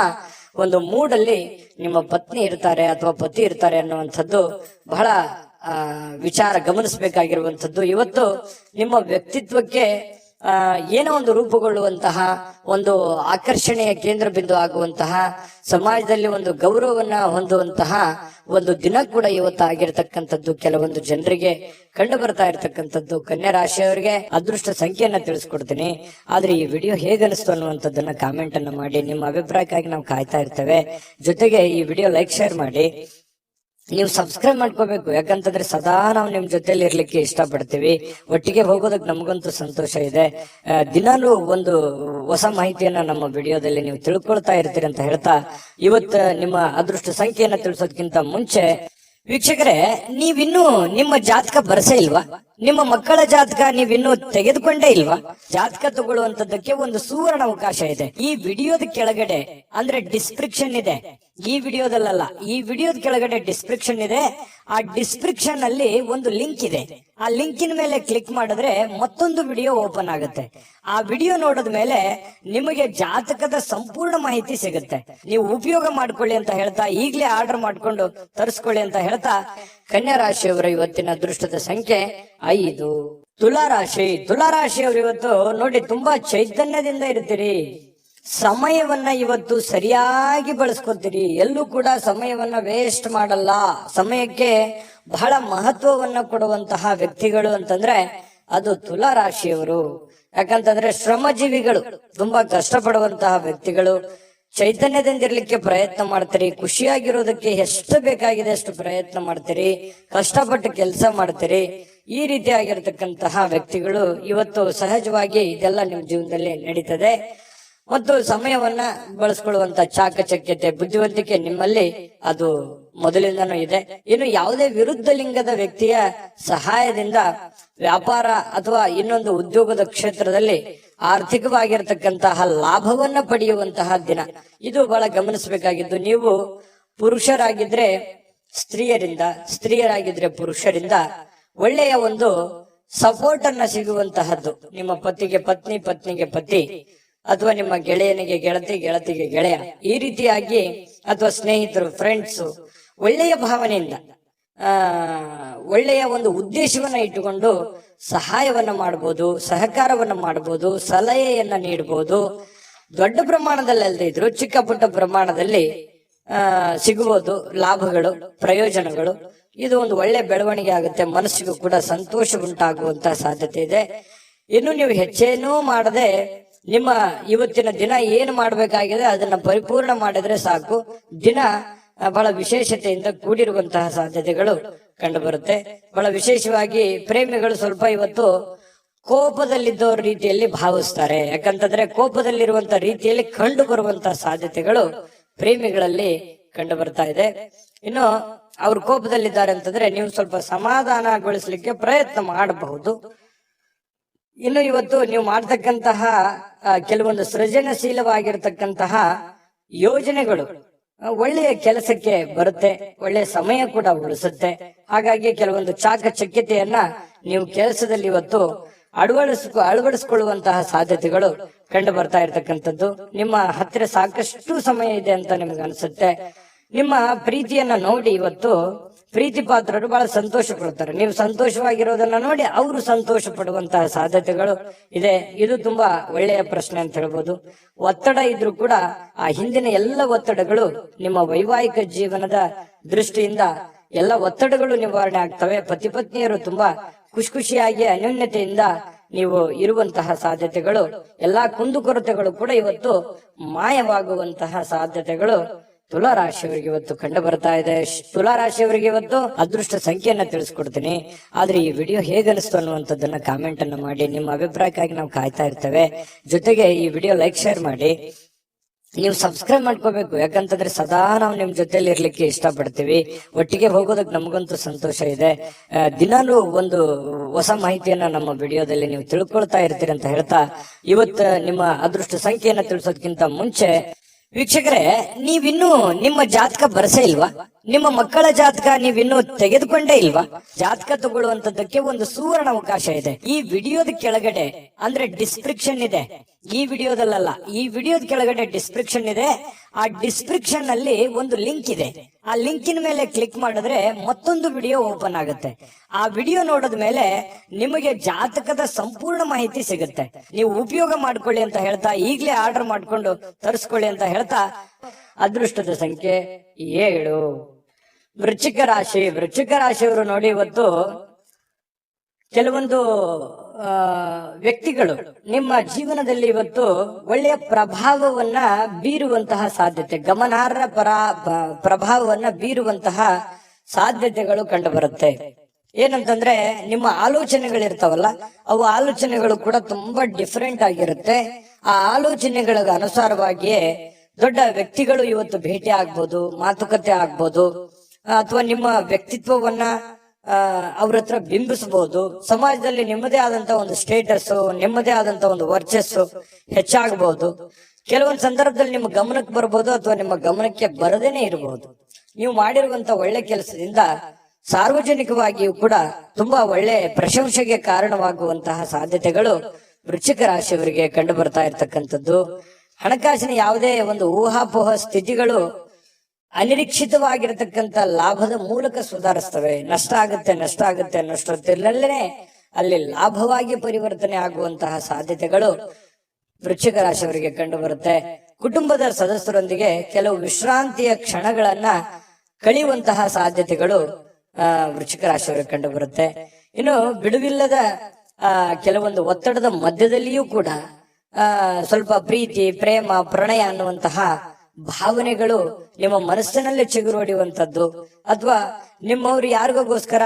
ಒಂದು ಮೂಡಲ್ಲಿ ನಿಮ್ಮ ಪತ್ನಿ ಇರ್ತಾರೆ ಅಥವಾ ಪತಿ ಇರ್ತಾರೆ ಅನ್ನುವಂಥದ್ದು ಬಹಳ ವಿಚಾರ ಗಮನಿಸಬೇಕಾಗಿರುವಂಥದ್ದು. ಇವತ್ತು ನಿಮ್ಮ ವ್ಯಕ್ತಿತ್ವಕ್ಕೆ ಏನೋ ಒಂದು ರೂಪುಗೊಳ್ಳುವಂತಹ, ಒಂದು ಆಕರ್ಷಣೆಯ ಕೇಂದ್ರ ಬಿಂದು ಆಗುವಂತಹ, ಸಮಾಜದಲ್ಲಿ ಒಂದು ಗೌರವವನ್ನ ಹೊಂದುವಂತಹ ಒಂದು ದಿನ ಕೂಡ ಇವತ್ತು ಆಗಿರ್ತಕ್ಕಂಥದ್ದು ಕೆಲವೊಂದು ಜನರಿಗೆ ಕಂಡು ಬರ್ತಾ ಇರ್ತಕ್ಕಂಥದ್ದು. ಕನ್ಯಾ ರಾಶಿಯವರಿಗೆ ಅದೃಷ್ಟ ಸಂಖ್ಯೆಯನ್ನ ತಿಳಿಸ್ಕೊಡ್ತೀನಿ. ಆದ್ರೆ ಈ ವಿಡಿಯೋ ಹೇಗನಿಸ್ತು ಅನ್ನುವಂಥದ್ದನ್ನ ಕಾಮೆಂಟ್ ಅನ್ನ ಮಾಡಿ. ನಿಮ್ಮ ಅಭಿಪ್ರಾಯಕ್ಕಾಗಿ ನಾವು ಕಾಯ್ತಾ ಇರ್ತೇವೆ. ಜೊತೆಗೆ ಈ ವಿಡಿಯೋ ಲೈಕ್ ಶೇರ್ ಮಾಡಿ. ನೀವು ಸಬ್ಸ್ಕ್ರೈಬ್ ಮಾಡ್ಕೋಬೇಕು, ಯಾಕಂತಂದ್ರೆ ಸದಾ ನಾವು ನಿಮ್ ಜೊತೆಲಿ ಇರ್ಲಿಕ್ಕೆ ಇಷ್ಟಪಡ್ತೀವಿ. ಒಟ್ಟಿಗೆ ಹೋಗೋದಕ್ಕೆ ನಮಗಂತೂ ಸಂತೋಷ ಇದೆ. ದಿನಾಲೂ ಒಂದು ಹೊಸ ಮಾಹಿತಿಯನ್ನ ನಮ್ಮ ವಿಡಿಯೋದಲ್ಲಿ ನೀವು ತಿಳ್ಕೊಳ್ತಾ ಇರ್ತೀರಿ ಅಂತ ಹೇಳ್ತಾ, ಇವತ್ತು ನಿಮ್ಮ ಅದೃಷ್ಟ ಸಂಖ್ಯೆಯನ್ನ ತಿಳಿಸೋದಕ್ಕಿಂತ ಮುಂಚೆ ವೀಕ್ಷಕರೇ, ನೀವಿನ್ನೂ ನಿಮ್ಮ ಜಾತಕ ಬರಸೇ ಇಲ್ವಾ? ನಿಮ್ಮ ಮಕ್ಕಳ ಜಾತಕ ನೀವಿನ್ನೂ ತೆಗೆದುಕೊಂಡೇ ಇಲ್ವಾ? ಜಾತಕ ತಗೊಳ್ಳುವಂತದ್ದಕ್ಕೆ ಒಂದು ಸುವರ್ಣ ಅವಕಾಶ ಇದೆ. ಈ ವಿಡಿಯೋದ ಕೆಳಗಡೆ ಅಂದ್ರೆ ಡಿಸ್ಕ್ರಿಪ್ಷನ್ ಇದೆ. ಈ ವಿಡಿಯೋದಲ್ಲ, ಈ ವಿಡಿಯೋದ ಕೆಳಗಡೆ ಡಿಸ್ಕ್ರಿಪ್ಷನ್ ಇದೆ. ಆ ಡಿಸ್ಕ್ರಿಪ್ಷನ್ ಅಲ್ಲಿ ಒಂದು ಲಿಂಕ್ ಇದೆ. ಆ ಲಿಂಕಿನ ಮೇಲೆ ಕ್ಲಿಕ್ ಮಾಡಿದ್ರೆ ಮತ್ತೊಂದು ವಿಡಿಯೋ ಓಪನ್ ಆಗುತ್ತೆ. ಆ ವಿಡಿಯೋ ನೋಡಿದ ಮೇಲೆ ನಿಮಗೆ ಜಾತಕದ ಸಂಪೂರ್ಣ ಮಾಹಿತಿ ಸಿಗುತ್ತೆ. ನೀವು ಉಪಯೋಗ ಮಾಡ್ಕೊಳ್ಳಿ ಅಂತ ಹೇಳ್ತಾ, ಈಗಲೇ ಆರ್ಡರ್ ಮಾಡ್ಕೊಂಡು ತರಿಸ್ಕೊಳ್ಳಿ ಅಂತ ಹೇಳ್ತಾ, ಕನ್ಯಾ ರಾಶಿಯವರ ಇವತ್ತಿನ ಅದೃಷ್ಟದ ಸಂಖ್ಯೆ 5. ತುಲಾರಾಶಿಯವರು ಇವತ್ತು ನೋಡಿ ತುಂಬಾ ಚೈತನ್ಯದಿಂದ ಇರ್ತೀರಿ. ಸಮಯವನ್ನ ಇವತ್ತು ಸರಿಯಾಗಿ ಬಳಸ್ಕೊತೀರಿ. ಎಲ್ಲೂ ಕೂಡ ಸಮಯವನ್ನ ವೇಸ್ಟ್ ಮಾಡಲ್ಲ. ಸಮಯಕ್ಕೆ ಬಹಳ ಮಹತ್ವವನ್ನ ಕೊಡುವಂತಹ ವ್ಯಕ್ತಿಗಳು ಅಂತಂದ್ರೆ ಅದು ತುಲಾರಾಶಿಯವರು. ಯಾಕಂತಂದ್ರೆ ಶ್ರಮಜೀವಿಗಳು, ತುಂಬಾ ಕಷ್ಟಪಡುವಂತಹ ವ್ಯಕ್ತಿಗಳು. ಚೈತನ್ಯದಿಂದಿರ್ಲಿಕ್ಕೆ ಪ್ರಯತ್ನ ಮಾಡ್ತೀರಿ. ಖುಷಿಯಾಗಿರೋದಕ್ಕೆ ಎಷ್ಟು ಬೇಕಾಗಿದೆ ಅಷ್ಟು ಪ್ರಯತ್ನ ಮಾಡ್ತೀರಿ. ಕಷ್ಟಪಟ್ಟು ಕೆಲಸ ಮಾಡ್ತೀರಿ. ಈ ರೀತಿಯಾಗಿರ್ತಕ್ಕಂತಹ ವ್ಯಕ್ತಿಗಳು ಇವತ್ತು ಸಹಜವಾಗಿ ಇದೆಲ್ಲ ನಿಮ್ಮ ಜೀವನದಲ್ಲಿ ನಡೀತದೆ. ಮತ್ತು ಸಮಯವನ್ನ ಬಳಸ್ಕೊಳ್ಳುವಂತ ಚಾಕಚಕ್ಯತೆ, ಬುದ್ಧಿವಂತಿಕೆ ನಿಮ್ಮಲ್ಲಿ ಅದು ಮೊದಲಿಂದನೂ ಇದೆ. ಇನ್ನು ಯಾವುದೇ ವಿರುದ್ಧ ಲಿಂಗದ ವ್ಯಕ್ತಿಯ ಸಹಾಯದಿಂದ ವ್ಯಾಪಾರ ಅಥವಾ ಇನ್ನೊಂದು ಉದ್ಯೋಗದ ಕ್ಷೇತ್ರದಲ್ಲಿ ಆರ್ಥಿಕವಾಗಿರ್ತಕ್ಕಂತಹ ಲಾಭವನ್ನ ಪಡೆಯುವಂತಹ ದಿನ ಇದು ಬಹಳ ಗಮನಿಸಬೇಕಾಗಿದ್ದು. ನೀವು ಪುರುಷರಾಗಿದ್ರೆ ಸ್ತ್ರೀಯರಿಂದ, ಸ್ತ್ರೀಯರಾಗಿದ್ರೆ ಪುರುಷರಿಂದ ಒಳ್ಳೆಯ ಒಂದು ಸಪೋರ್ಟ್ ಅನ್ನ ಸಿಗುವಂತಹದ್ದು. ನಿಮ್ಮ ಪತಿಗೆ ಪತ್ನಿ, ಪತ್ನಿಗೆ ಪತಿ, ಅಥವಾ ನಿಮ್ಮ ಗೆಳೆಯನಿಗೆ ಗೆಳತಿ, ಗೆಳತಿಗೆ ಗೆಳೆಯ, ಈ ರೀತಿಯಾಗಿ ಅಥವಾ ಸ್ನೇಹಿತರು, ಫ್ರೆಂಡ್ಸ್ ಒಳ್ಳೆಯ ಭಾವನೆಯಿಂದ ಒಳ್ಳೆಯ ಒಂದು ಉದ್ದೇಶವನ್ನ ಇಟ್ಟುಕೊಂಡು ಸಹಾಯವನ್ನ ಮಾಡಬಹುದು, ಸಹಕಾರವನ್ನ ಮಾಡಬಹುದು, ಸಲಹೆಯನ್ನ ನೀಡಬಹುದು. ದೊಡ್ಡ ಪ್ರಮಾಣದಲ್ಲಿ ಅಲ್ಲದೆ ಇದ್ರು ಚಿಕ್ಕ ಪುಟ್ಟ ಪ್ರಮಾಣದಲ್ಲಿ ಸಿಗಬಹುದು ಲಾಭಗಳು, ಪ್ರಯೋಜನಗಳು. ಇದು ಒಂದು ಒಳ್ಳೆ ಬೆಳವಣಿಗೆ ಆಗುತ್ತೆ. ಮನಸ್ಸಿಗೂ ಕೂಡ ಸಂತೋಷ ಉಂಟಾಗುವಂತಹ ಸಾಧ್ಯತೆ ಇದೆ. ಇನ್ನು ನೀವು ಹೆಚ್ಚೇನೂ ಮಾಡದೆ ನಿಮ್ಮ ಇವತ್ತಿನ ದಿನ ಏನು ಮಾಡಬೇಕಾಗಿದೆ ಅದನ್ನ ಪರಿಪೂರ್ಣ ಮಾಡಿದ್ರೆ ಸಾಕು. ದಿನ ಬಹಳ ವಿಶೇಷತೆಯಿಂದ ಕೂಡಿರುವಂತಹ ಸಾಧ್ಯತೆಗಳು ಕಂಡು ಬರುತ್ತೆ. ಬಹಳ ವಿಶೇಷವಾಗಿ ಪ್ರೇಮಿಗಳು ಸ್ವಲ್ಪ ಇವತ್ತು ಕೋಪದಲ್ಲಿದ್ದವ್ರ ರೀತಿಯಲ್ಲಿ ಭಾವಿಸ್ತಾರೆ. ಯಾಕಂತಂದ್ರೆ ಕೋಪದಲ್ಲಿರುವಂತಹ ರೀತಿಯಲ್ಲಿ ಕಂಡು ಬರುವಂತಹ ಸಾಧ್ಯತೆಗಳು ಪ್ರೇಮಿಗಳಲ್ಲಿ ಕಂಡು ಬರ್ತಾ ಇದೆ. ಇನ್ನು ಅವ್ರು ಕೋಪದಲ್ಲಿದ್ದಾರೆ ಅಂತಂದ್ರೆ ನೀವು ಸ್ವಲ್ಪ ಸಮಾಧಾನಗೊಳಿಸ್ಲಿಕ್ಕೆ ಪ್ರಯತ್ನ ಮಾಡಬಹುದು. ಇನ್ನು ಇವತ್ತು ನೀವು ಮಾಡ್ತಕ್ಕಂತಹ ಕೆಲವೊಂದು ಸೃಜನಶೀಲವಾಗಿರ್ತಕ್ಕಂತಹ ಯೋಜನೆಗಳು ಒಳ್ಳೆಯ ಕೆಲಸಕ್ಕೆ ಬರುತ್ತೆ, ಒಳ್ಳೆಯ ಸಮಯ ಕೂಡ ಉಳಿಸುತ್ತೆ. ಹಾಗಾಗಿ ಕೆಲವೊಂದು ಚಾಕಚಕ್ಯತೆಯನ್ನ ನೀವು ಕೆಲಸದಲ್ಲಿ ಇವತ್ತು ಅಳವಡಿಸಿಕೊಳ್ಳುವಂತಹ ಸಾಧ್ಯತೆಗಳು ಕಂಡು ಬರ್ತಾ ಇರ್ತಕ್ಕಂಥದ್ದು. ನಿಮ್ಮ ಹತ್ತಿರ ಸಾಕಷ್ಟು ಸಮಯ ಇದೆ ಅಂತ ನಿಮ್ಗೆ ಅನ್ಸುತ್ತೆ. ನಿಮ್ಮ ಪ್ರೀತಿಯನ್ನ ನೋಡಿ ಇವತ್ತು ಪ್ರೀತಿ ಪಾತ್ರರು ಬಹಳ ಸಂತೋಷ ಪಡ್ತಾರೆ. ನೀವು ಸಂತೋಷವಾಗಿರೋದನ್ನ ನೋಡಿ ಅವರು ಸಂತೋಷ ಪಡುವಂತಹ ಸಾಧ್ಯತೆಗಳು ಇದೆ. ಇದು ತುಂಬಾ ಒಳ್ಳೆಯ ಪ್ರಶ್ನೆ ಅಂತ ಹೇಳ್ಬೋದು. ಒತ್ತಡ ಇದ್ರೂ ಕೂಡ ಆ ಹಿಂದಿನ ಎಲ್ಲ ಒತ್ತಡಗಳು ನಿಮ್ಮ ವೈವಾಹಿಕ ಜೀವನದ ದೃಷ್ಟಿಯಿಂದ ಎಲ್ಲ ಒತ್ತಡಗಳು ನಿವಾರಣೆ ಆಗ್ತವೆ. ಪತಿ ಪತ್ನಿಯರು ತುಂಬಾ ಖುಷಿಯಾಗಿ ಅನ್ಯೋನ್ಯತೆಯಿಂದ ನೀವು ಇರುವಂತಹ ಸಾಧ್ಯತೆಗಳು, ಎಲ್ಲಾ ಕುಂದುಕೊರತೆಗಳು ಕೂಡ ಇವತ್ತು ಮಾಯವಾಗುವಂತಹ ಸಾಧ್ಯತೆಗಳು ತುಲಾರಾಶಿಯವರಿಗೆ ಇವತ್ತು ಕಂಡು ಬರ್ತಾ ಇದೆ. ತುಲಾರಾಶಿಯವರಿಗೆ ಇವತ್ತು ಅದೃಷ್ಟ ಸಂಖ್ಯೆಯನ್ನ ತಿಳಿಸ್ಕೊಡ್ತೀನಿ. ಆದ್ರೆ ಈ ವಿಡಿಯೋ ಹೇಗನಿಸ್ತು ಅನ್ನುವಂಥದ್ದನ್ನ ಕಾಮೆಂಟ್ ಅನ್ನ ಮಾಡಿ. ನಿಮ್ಮ ಅಭಿಪ್ರಾಯಕ್ಕಾಗಿ ನಾವು ಕಾಯ್ತಾ ಇರ್ತೇವೆ. ಜೊತೆಗೆ ಈ ವಿಡಿಯೋ ಲೈಕ್, ಶೇರ್ ಮಾಡಿ. ನೀವು ಸಬ್ಸ್ಕ್ರೈಬ್ ಮಾಡ್ಕೋಬೇಕು. ಯಾಕಂತಂದ್ರೆ ಸದಾ ನಾವು ನಿಮ್ ಜೊತೆಲಿ ಇರ್ಲಿಕ್ಕೆ ಇಷ್ಟಪಡ್ತೀವಿ. ಒಟ್ಟಿಗೆ ಹೋಗೋದಕ್ಕೆ ನಮಗಂತೂ ಸಂತೋಷ ಇದೆ. ದಿನಾಲೂ ಒಂದು ಹೊಸ ಮಾಹಿತಿಯನ್ನ ನಮ್ಮ ವಿಡಿಯೋದಲ್ಲಿ ನೀವು ತಿಳ್ಕೊಳ್ತಾ ಇರ್ತೀರಿ ಅಂತ ಹೇಳ್ತಾ, ಇವತ್ತು ನಿಮ್ಮ ಅದೃಷ್ಟ ಸಂಖ್ಯೆಯನ್ನ ತಿಳಿಸೋದಕ್ಕಿಂತ ಮುಂಚೆ ವೀಕ್ಷಕರೇ, ನೀವಿನ್ನೂ ನಿಮ್ಮ ಜಾತಕ ಬರಸೇ ಇಲ್ವಾ? ನಿಮ್ಮ ಮಕ್ಕಳ ಜಾತಕ ನೀವಿನ್ನೂ ತೆಗೆದುಕೊಂಡೇ ಇಲ್ವಾ? ಜಾತಕ ತಗೊಳ್ಳುವಂತದ್ದಕ್ಕೆ ಒಂದು ಸುವರ್ಣ ಅವಕಾಶ ಇದೆ. ಈ ವಿಡಿಯೋದ ಕೆಳಗಡೆ ಅಂದ್ರೆ ಡಿಸ್ಕ್ರಿಪ್ಷನ್ ಇದೆ. ಈ ವಿಡಿಯೋದಲ್ಲ, ಈ ವಿಡಿಯೋದ ಕೆಳಗಡೆ ಡಿಸ್ಕ್ರಿಪ್ಷನ್ ಇದೆ. ಆ ಡಿಸ್ಕ್ರಿಪ್ಷನ್ ಅಲ್ಲಿ ಒಂದು ಲಿಂಕ್ ಇದೆ. ಆ ಲಿಂಕಿನ ಮೇಲೆ ಕ್ಲಿಕ್ ಮಾಡಿದ್ರೆ ಮತ್ತೊಂದು ವಿಡಿಯೋ ಓಪನ್ ಆಗುತ್ತೆ. ಆ ವಿಡಿಯೋ ನೋಡಿದ ಮೇಲೆ ನಿಮಗೆ ಜಾತಕದ ಸಂಪೂರ್ಣ ಮಾಹಿತಿ ಸಿಗುತ್ತೆ. ನೀವು ಉಪಯೋಗ ಮಾಡ್ಕೊಳ್ಳಿ ಅಂತ ಹೇಳ್ತಾ, ಈಗಲೇ ಆರ್ಡರ್ ಮಾಡ್ಕೊಂಡು ತರಿಸ್ಕೊಳ್ಳಿ ಅಂತ ಹೇಳ್ತಾ, ಅದೃಷ್ಟದ ಸಂಖ್ಯೆ 7. ವೃಶ್ಚಿಕ ರಾಶಿಯವರು ನೋಡಿ, ಇವತ್ತು ಕೆಲವೊಂದು ವ್ಯಕ್ತಿಗಳು ನಿಮ್ಮ ಜೀವನದಲ್ಲಿ ಇವತ್ತು ಒಳ್ಳೆಯ ಪ್ರಭಾವವನ್ನ ಬೀರುವಂತಹ ಸಾಧ್ಯತೆ, ಗಮನಾರ್ಹ ಪ್ರಭಾವವನ್ನ ಬೀರುವಂತಹ ಸಾಧ್ಯತೆಗಳು ಕಂಡು ಬರುತ್ತೆ. ಏನಂತಂದ್ರೆ ನಿಮ್ಮ ಆಲೋಚನೆಗಳಿರ್ತಾವಲ್ಲ, ಅವು ಆಲೋಚನೆಗಳು ಕೂಡ ತುಂಬಾ ಡಿಫರೆಂಟ್ ಆಗಿರುತ್ತೆ. ಆ ಆಲೋಚನೆಗಳ ಅನುಸಾರವಾಗಿಯೇ ದೊಡ್ಡ ವ್ಯಕ್ತಿಗಳು ಇವತ್ತು ಭೇಟಿ ಆಗ್ಬೋದು, ಮಾತುಕತೆ ಆಗ್ಬೋದು, ಅಥವಾ ನಿಮ್ಮ ವ್ಯಕ್ತಿತ್ವವನ್ನ ಅವ್ರ ಹತ್ರ ಬಿಂಬಿಸಬಹುದು. ಸಮಾಜದಲ್ಲಿ ನಿಮ್ಮದೇ ಆದಂತ ಒಂದು ಸ್ಟೇಟಸ್, ನಿಮ್ಮದೇ ಆದಂತ ಒಂದು ವರ್ಚಸ್ಸು ಹೆಚ್ಚಾಗಬಹುದು. ಕೆಲವೊಂದು ಸಂದರ್ಭದಲ್ಲಿ ನಿಮ್ಮ ಗಮನಕ್ಕೆ ಬರ್ಬೋದು ಅಥವಾ ನಿಮ್ಮ ಗಮನಕ್ಕೆ ಬರದೇನೆ ಇರಬಹುದು. ನೀವು ಮಾಡಿರುವಂತ ಒಳ್ಳೆ ಕೆಲಸದಿಂದ ಸಾರ್ವಜನಿಕವಾಗಿಯೂ ಕೂಡ ತುಂಬಾ ಒಳ್ಳೆ ಪ್ರಶಂಸೆಗೆ ಕಾರಣವಾಗುವಂತಹ ಸಾಧ್ಯತೆಗಳು ವೃಶ್ಚಿಕ ರಾಶಿಯವರಿಗೆ ಕಂಡು ಬರ್ತಾ ಇರ್ತಕ್ಕಂಥದ್ದು. ಹಣಕಾಸಿನ ಯಾವುದೇ ಒಂದು ಊಹಾಪೋಹ ಸ್ಥಿತಿಗಳು ಅನಿರೀಕ್ಷಿತವಾಗಿರತಕ್ಕಂತ ಲಾಭದ ಮೂಲಕ ಸುಧಾರಿಸ್ತವೆ. ನಷ್ಟ ಆಗುತ್ತೆ ಅನ್ನೋಷ್ಟೊತ್ತಿರಲೇ ಅಲ್ಲಿ ಲಾಭವಾಗಿ ಪರಿವರ್ತನೆ ಆಗುವಂತಹ ಸಾಧ್ಯತೆಗಳು ವೃಶ್ಚಿಕ ರಾಶಿಯವರಿಗೆ ಕಂಡು ಬರುತ್ತೆ. ಕುಟುಂಬದ ಸದಸ್ಯರೊಂದಿಗೆ ಕೆಲವು ವಿಶ್ರಾಂತಿಯ ಕ್ಷಣಗಳನ್ನ ಕಳೆಯುವಂತಹ ಸಾಧ್ಯತೆಗಳು ವೃಶ್ಚಿಕ ರಾಶಿಯವರಿಗೆ ಕಂಡು ಬರುತ್ತೆ. ಇನ್ನು ಬಿಡುವಿಲ್ಲದ ಕೆಲವೊಂದು ಒತ್ತಡದ ಮಧ್ಯದಲ್ಲಿಯೂ ಕೂಡ ಸ್ವಲ್ಪ ಪ್ರೀತಿ, ಪ್ರೇಮ, ಪ್ರಣಯ ಅನ್ನುವಂತಹ ಭಾವನೆಗಳು ನಿಮ್ಮ ಮನಸ್ಸಿನಲ್ಲೇ ಚಿಗುರು ಹೊಡೆಯುವಂಥದ್ದು ಅಥವಾ ನಿಮ್ಮವ್ರು ಯಾರಿಗೋಸ್ಕರ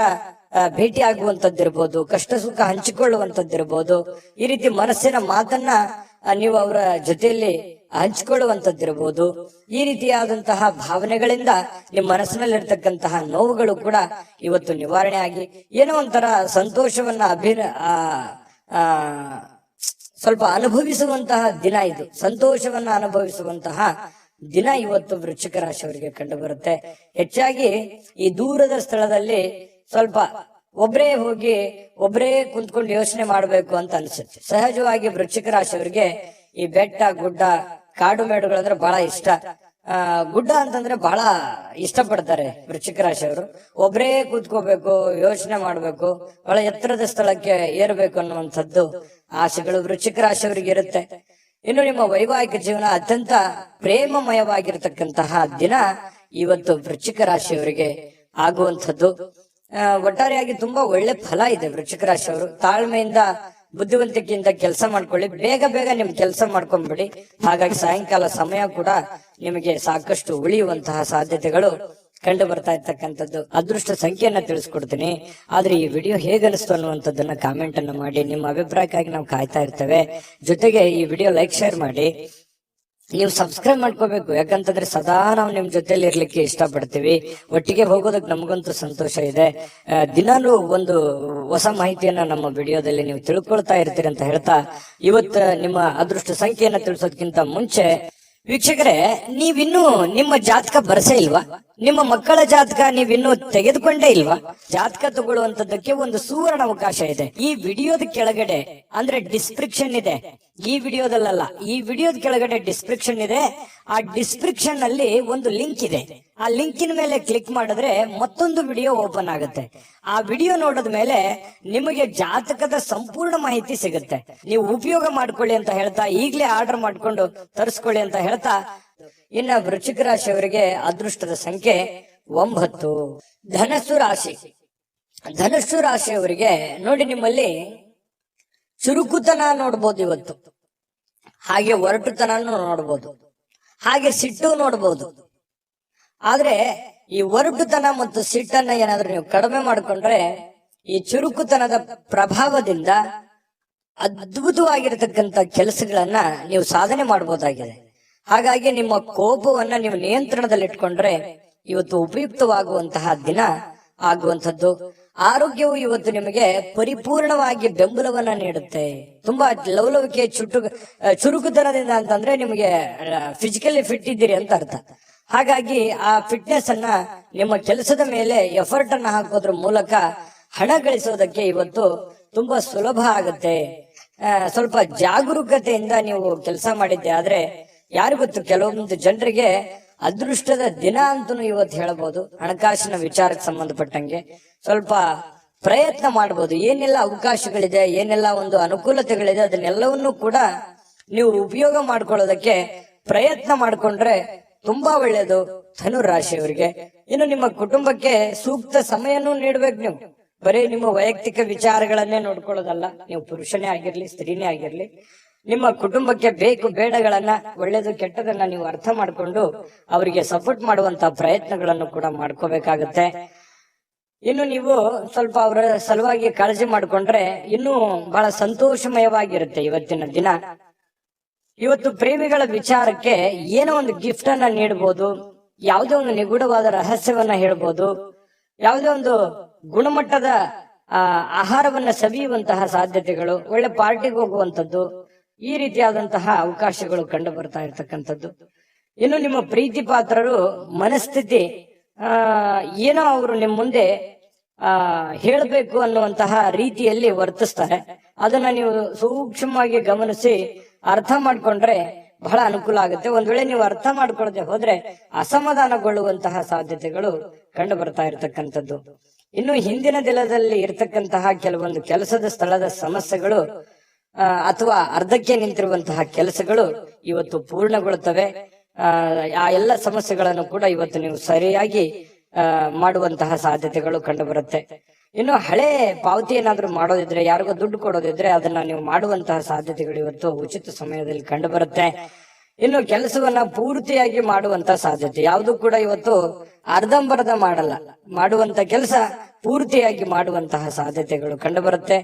ಭೇಟಿ ಆಗುವಂತದ್ದಿರ್ಬೋದು, ಕಷ್ಟ ಸುಖ ಹಂಚಿಕೊಳ್ಳುವಂತದ್ದಿರ್ಬೋದು. ಈ ರೀತಿ ಮನಸ್ಸಿನ ಮಾತನ್ನ ನೀವು ಅವರ ಜೊತೆಯಲ್ಲಿ ಹಂಚಿಕೊಳ್ಳುವಂತದ್ದಿರ್ಬೋದು. ಈ ರೀತಿಯಾದಂತಹ ಭಾವನೆಗಳಿಂದ ನಿಮ್ಮ ಮನಸ್ಸಿನಲ್ಲಿರ್ತಕ್ಕಂತಹ ನೋವುಗಳು ಕೂಡ ಇವತ್ತು ನಿವಾರಣೆ ಆಗಿ ಏನೋ ಒಂಥರ ಸಂತೋಷವನ್ನ ಸ್ವಲ್ಪ ಅನುಭವಿಸುವಂತಹ ದಿನ ಇದು. ಸಂತೋಷವನ್ನ ಅನುಭವಿಸುವಂತಹ ದಿನ ಇವತ್ತು ವೃಶ್ಚಿಕ ರಾಶಿಯವರಿಗೆ ಕಂಡು ಬರುತ್ತೆ. ಹೆಚ್ಚಾಗಿ ಈ ದೂರದ ಸ್ಥಳದಲ್ಲಿ ಸ್ವಲ್ಪ ಒಬ್ರೇ ಕುಂತ್ಕೊಂಡು ಯೋಚನೆ ಮಾಡ್ಬೇಕು ಅಂತ ಅನ್ಸುತ್ತೆ. ಸಹಜವಾಗಿ ವೃಶ್ಚಿಕ ರಾಶಿಯವರಿಗೆ ಈ ಬೆಟ್ಟ, ಗುಡ್ಡ, ಕಾಡು ಮೇಡುಗಳಂದ್ರೆ ಬಹಳ ಇಷ್ಟ. ಗುಡ್ಡ ಅಂತಂದ್ರೆ ಬಹಳ ಇಷ್ಟಪಡ್ತಾರೆ ವೃಶ್ಚಿಕ ರಾಶಿಯವರು. ಒಬ್ರೇ ಕೂತ್ಕೋಬೇಕು, ಯೋಚನೆ ಮಾಡ್ಬೇಕು, ಬಹಳ ಎತ್ತರದ ಸ್ಥಳಕ್ಕೆ ಏರ್ಬೇಕು ಅನ್ನುವಂಥದ್ದು ಆಸೆಗಳು ವೃಶ್ಚಿಕ ರಾಶಿಯವರಿಗೆ ಇರುತ್ತೆ. ಇನ್ನು ನಿಮ್ಮ ವೈವಾಹಿಕ ಜೀವನ ಅತ್ಯಂತ ಪ್ರೇಮಮಯವಾಗಿರ್ತಕ್ಕಂತಹ ದಿನ ಇವತ್ತು ವೃಶ್ಚಿಕ ರಾಶಿಯವರಿಗೆ ಆಗುವಂಥದ್ದು. ಒಟ್ಟಾರೆಯಾಗಿ ತುಂಬಾ ಒಳ್ಳೆ ಫಲ ಇದೆ ವೃಶ್ಚಿಕ ರಾಶಿಯವರು. ತಾಳ್ಮೆಯಿಂದ, ಬುದ್ಧಿವಂತಿಕೆಯಿಂದ ಕೆಲಸ ಮಾಡ್ಕೊಳ್ಳಿ. ಬೇಗ ನಿಮ್ ಕೆಲಸ ಮಾಡ್ಕೊಂಡ್ಬಿಡಿ. ಹಾಗಾಗಿ ಸಾಯಂಕಾಲ ಸಮಯ ಕೂಡ ನಿಮಗೆ ಸಾಕಷ್ಟು ಉಳಿಯುವಂತಹ ಸಾಧ್ಯತೆಗಳು ಕಂಡು ಬರ್ತಾ ಇರ್ತಕ್ಕಂಥದ್ದು. ಅದೃಷ್ಟ ಸಂಖ್ಯೆಯನ್ನ ತಿಳಿಸ್ಕೊಡ್ತೀನಿ. ಆದ್ರೆ ಈ ವಿಡಿಯೋ ಹೇಗನಿಸ್ತು ಅನ್ನುವಂಥದ್ದನ್ನ ಕಾಮೆಂಟ್ ಅನ್ನು ಮಾಡಿ. ನಿಮ್ಮ ಅಭಿಪ್ರಾಯಕ್ಕಾಗಿ ನಾವು ಕಾಯ್ತಾ ಇರ್ತೇವೆ. ಜೊತೆಗೆ ಈ ವಿಡಿಯೋ ಲೈಕ್, ಶೇರ್ ಮಾಡಿ. ನೀವು ಸಬ್ಸ್ಕ್ರೈಬ್ ಮಾಡ್ಕೋಬೇಕು. ಯಾಕಂತಂದ್ರೆ ಸದಾ ನಾವು ನಿಮ್ ಜೊತೆಲಿ ಇರ್ಲಿಕ್ಕೆ ಇಷ್ಟಪಡ್ತೀವಿ. ಒಟ್ಟಿಗೆ ಹೋಗೋದಕ್ಕೆ ನಮಗಂತೂ ಸಂತೋಷ ಇದೆ. ದಿನಾನು ಒಂದು ಹೊಸ ಮಾಹಿತಿಯನ್ನ ನಮ್ಮ ವಿಡಿಯೋದಲ್ಲಿ ನೀವು ತಿಳ್ಕೊಳ್ತಾ ಇರ್ತೀರಿ ಅಂತ ಹೇಳ್ತಾ, ಇವತ್ತು ನಿಮ್ಮ ಅದೃಷ್ಟ ಸಂಖ್ಯೆಯನ್ನ ತಿಳಿಸೋದಕ್ಕಿಂತ ಮುಂಚೆ ವೀಕ್ಷಕರೇ, ನೀವಿನ್ನೂ ನಿಮ್ಮ ಜಾತಕ ಬರ್ಸೇ ಇಲ್ವಾ? ನಿಮ್ಮ ಮಕ್ಕಳ ಜಾತಕ ನೀವಿನ್ನೂ ತೆಗೆದುಕೊಂಡೇ ಇಲ್ವಾ? ಜಾತಕ ತಗೊಳ್ಳುವಂತದ್ದಕ್ಕೆ ಒಂದು ಸುವರ್ಣ ಅವಕಾಶ ಇದೆ. ಈ ವಿಡಿಯೋದ ಕೆಳಗಡೆ ಅಂದ್ರೆ ಡಿಸ್ಕ್ರಿಪ್ಷನ್ ಇದೆ. ಈ ವಿಡಿಯೋದಲ್ಲ, ಈ ವಿಡಿಯೋದ ಕೆಳಗಡೆ ಡಿಸ್ಕ್ರಿಪ್ಷನ್ ಇದೆ. ಆ ಡಿಸ್ಕ್ರಿಪ್ಷನ್ ಅಲ್ಲಿ ಒಂದು ಲಿಂಕ್ ಇದೆ. ಆ ಲಿಂಕಿನ ಮೇಲೆ ಕ್ಲಿಕ್ ಮಾಡಿದ್ರೆ ಮತ್ತೊಂದು ವಿಡಿಯೋ ಓಪನ್ ಆಗುತ್ತೆ. ಆ ವಿಡಿಯೋ ನೋಡಿದ ಮೇಲೆ ನಿಮಗೆ ಜಾತಕದ ಸಂಪೂರ್ಣ ಮಾಹಿತಿ ಸಿಗುತ್ತೆ. ನೀವು ಉಪಯೋಗ ಮಾಡ್ಕೊಳ್ಳಿ ಅಂತ ಹೇಳ್ತಾ, ಈಗಲೇ ಆರ್ಡರ್ ಮಾಡ್ಕೊಂಡು ತರಿಸ್ಕೊಳ್ಳಿ ಅಂತ ಹೇಳ್ತಾ, ಇನ್ನ ವೃಶ್ಚಿಕ ರಾಶಿಯವರಿಗೆ ಅದೃಷ್ಟದ ಸಂಖ್ಯೆ 9. ಧನಸ್ಸು ರಾಶಿಯವರಿಗೆ ನೋಡಿ, ನಿಮ್ಮಲ್ಲಿ ಚುರುಕುತನ ನೋಡ್ಬೋದು ಇವತ್ತು, ಹಾಗೆ ಒರಟುತನನು ನೋಡ್ಬೋದು, ಹಾಗೆ ಸಿಟ್ಟು ನೋಡ್ಬೋದು. ಆದ್ರೆ ಈ ಒರಟುತನ ಮತ್ತು ಸಿಟ್ಟನ್ನ ಏನಾದ್ರೂ ನೀವು ಕಡಿಮೆ ಮಾಡ್ಕೊಂಡ್ರೆ ಈ ಚುರುಕುತನದ ಪ್ರಭಾವದಿಂದ ಅದ್ಭುತವಾಗಿರತಕ್ಕಂತ ಕೆಲಸಗಳನ್ನ ನೀವು ಸಾಧನೆ ಮಾಡಬಹುದಾಗಿದೆ. ಹಾಗಾಗಿ ನಿಮ್ಮ ಕೋಪವನ್ನ ನೀವು ನಿಯಂತ್ರಣದಲ್ಲಿಟ್ಕೊಂಡ್ರೆ ಇವತ್ತು ಉಪಯುಕ್ತವಾಗುವಂತಹ ದಿನ ಆಗುವಂಥದ್ದು. ಆರೋಗ್ಯವು ಇವತ್ತು ನಿಮಗೆ ಪರಿಪೂರ್ಣವಾಗಿ ಬೆಂಬಲವನ್ನ ನೀಡುತ್ತೆ. ತುಂಬಾ ಲವಲವಿಕೆ, ಚುರುಕುತನದಿಂದ ಅಂತಂದ್ರೆ ನಿಮಗೆ ಫಿಸಿಕಲಿ ಫಿಟ್ ಇದ್ದೀರಿ ಅಂತ ಅರ್ಥ. ಹಾಗಾಗಿ ಆ ಫಿಟ್ನೆಸ್ ಅನ್ನ ನಿಮ್ಮ ಕೆಲಸದ ಮೇಲೆ ಎಫರ್ಟ್ ಅನ್ನ ಹಾಕೋದ್ರ ಮೂಲಕ ಹಣ ಗಳಿಸೋದಕ್ಕೆ ಇವತ್ತು ತುಂಬಾ ಸುಲಭ ಆಗುತ್ತೆ. ಸ್ವಲ್ಪ ಜಾಗರೂಕತೆಯಿಂದ ನೀವು ಕೆಲಸ ಮಾಡಿದ್ದೆ ಆದ್ರೆ ಯಾರು ಗೊತ್ತು, ಕೆಲವೊಂದು ಜನರಿಗೆ ಅದೃಷ್ಟದ ದಿನ ಅಂತನೂ ಇವತ್ತು ಹೇಳಬಹುದು. ಹಣಕಾಸಿನ ವಿಚಾರಕ್ಕೆ ಸಂಬಂಧಪಟ್ಟಂಗೆ ಸ್ವಲ್ಪ ಪ್ರಯತ್ನ ಮಾಡಬಹುದು. ಏನೆಲ್ಲ ಅವಕಾಶಗಳಿದೆ, ಏನೆಲ್ಲ ಒಂದು ಅನುಕೂಲತೆಗಳಿದೆ, ಅದನ್ನೆಲ್ಲವನ್ನೂ ಕೂಡ ನೀವು ಉಪಯೋಗ ಮಾಡ್ಕೊಳ್ಳೋದಕ್ಕೆ ಪ್ರಯತ್ನ ಮಾಡ್ಕೊಂಡ್ರೆ ತುಂಬಾ ಒಳ್ಳೇದು ಧನುರಾಶಿಯವರಿಗೆ. ಇನ್ನು ನಿಮ್ಮ ಕುಟುಂಬಕ್ಕೆ ಸೂಕ್ತ ಸಮಯನೂ ನೀಡ್ಬೇಕು. ನೀವು ಬರೀ ನಿಮ್ಮ ವೈಯಕ್ತಿಕ ವಿಚಾರಗಳನ್ನೇ ನೋಡ್ಕೊಳ್ಳೋದಲ್ಲ. ನೀವು ಪುರುಷನೇ ಆಗಿರ್ಲಿ, ಸ್ತ್ರೀನೇ ಆಗಿರ್ಲಿ, ನಿಮ್ಮ ಕುಟುಂಬಕ್ಕೆ ಬೇಕು ಬೇಡಗಳನ್ನ, ಒಳ್ಳೇದು ಕೆಟ್ಟದನ್ನ ನೀವು ಅರ್ಥ ಮಾಡ್ಕೊಂಡು ಅವರಿಗೆ ಸಪೋರ್ಟ್ ಮಾಡುವಂತ ಪ್ರಯತ್ನಗಳನ್ನು ಕೂಡ ಮಾಡ್ಕೋಬೇಕಾಗತ್ತೆ. ಇನ್ನು ನೀವು ಸ್ವಲ್ಪ ಅವರ ಸಲುವಾಗಿ ಕಾಳಜಿ ಮಾಡ್ಕೊಂಡ್ರೆ ಇನ್ನೂ ಬಹಳ ಸಂತೋಷಮಯವಾಗಿರುತ್ತೆ ಇವತ್ತಿನ ದಿನ. ಇವತ್ತು ಪ್ರೇಮಿಗಳ ವಿಚಾರಕ್ಕೆ ಏನೋ ಒಂದು ಗಿಫ್ಟ್ ಅನ್ನ ನೀಡಬಹುದು, ಯಾವುದೇ ಒಂದು ನಿಗೂಢವಾದ ರಹಸ್ಯವನ್ನ ಹೇಳ್ಬೋದು, ಯಾವುದೇ ಒಂದು ಗುಣಮಟ್ಟದ ಆಹಾರವನ್ನ ಸವಿಯುವಂತಹ ಸಾಧ್ಯತೆಗಳು, ಒಳ್ಳೆ ಪಾರ್ಟಿಗೆ ಹೋಗುವಂಥದ್ದು, ಈ ರೀತಿಯಾದಂತಹ ಅವಕಾಶಗಳು ಕಂಡು ಬರ್ತಾ ಇರ್ತಕ್ಕಂಥದ್ದು. ಇನ್ನು ನಿಮ್ಮ ಪ್ರೀತಿ ಪಾತ್ರರು ಮನಸ್ಥಿತಿ ಏನೋ ಅವರು ನಿಮ್ಮ ಮುಂದೆ ಹೇಳಬೇಕು ಅನ್ನುವಂತಹ ರೀತಿಯಲ್ಲಿ ವರ್ತಿಸ್ತಾರೆ. ಅದನ್ನ ನೀವು ಸೂಕ್ಷ್ಮವಾಗಿ ಗಮನಿಸಿ ಅರ್ಥ ಮಾಡ್ಕೊಂಡ್ರೆ ಬಹಳ ಅನುಕೂಲ ಆಗುತ್ತೆ. ಒಂದ್ ವೇಳೆ ನೀವು ಅರ್ಥ ಮಾಡ್ಕೊಳ್ಳದೆ ಹೋದ್ರೆ ಅಸಮಾಧಾನಗೊಳ್ಳುವಂತಹ ಸಾಧ್ಯತೆಗಳು ಕಂಡು ಬರ್ತಾ ಇರತಕ್ಕಂಥದ್ದು. ಇನ್ನು ಹಿಂದಿನ ದಿನದಲ್ಲಿ ಇರತಕ್ಕಂತಹ ಕೆಲವೊಂದು ಕೆಲಸದ ಸ್ಥಳದ ಸಮಸ್ಯೆಗಳು ಅಥವಾ ಅರ್ಧಕ್ಕೆ ನಿಂತಿರುವಂತಹ ಕೆಲಸಗಳು ಇವತ್ತು ಪೂರ್ಣಗೊಳ್ಳುತ್ತವೆ. ಆ ಎಲ್ಲ ಸಮಸ್ಯೆಗಳನ್ನು ಕೂಡ ಇವತ್ತು ನೀವು ಸರಿಯಾಗಿ ಮಾಡುವಂತಹ ಸಾಧ್ಯತೆಗಳು ಕಂಡು ಬರುತ್ತೆ. ಇನ್ನು ಹಳೆ ಪಾವತಿ ಏನಾದ್ರೂ ಮಾಡೋದಿದ್ರೆ, ಯಾರಿಗೋ ದುಡ್ಡು ಕೊಡೋದಿದ್ರೆ ಅದನ್ನ ನೀವು ಮಾಡುವಂತಹ ಸಾಧ್ಯತೆಗಳು ಇವತ್ತು ಉಚಿತ ಸಮಯದಲ್ಲಿ ಕಂಡು ಬರುತ್ತೆ. ಇನ್ನು ಕೆಲಸವನ್ನ ಪೂರ್ತಿಯಾಗಿ ಮಾಡುವಂತ ಸಾಧ್ಯತೆ, ಯಾವುದು ಕೂಡ ಇವತ್ತು ಅರ್ಧಂಬರ್ಧ ಮಾಡಲ್ಲ, ಮಾಡುವಂತ ಕೆಲಸ ಪೂರ್ತಿಯಾಗಿ ಮಾಡುವಂತಹ ಸಾಧ್ಯತೆಗಳು ಕಂಡು ಬರುತ್ತೆ.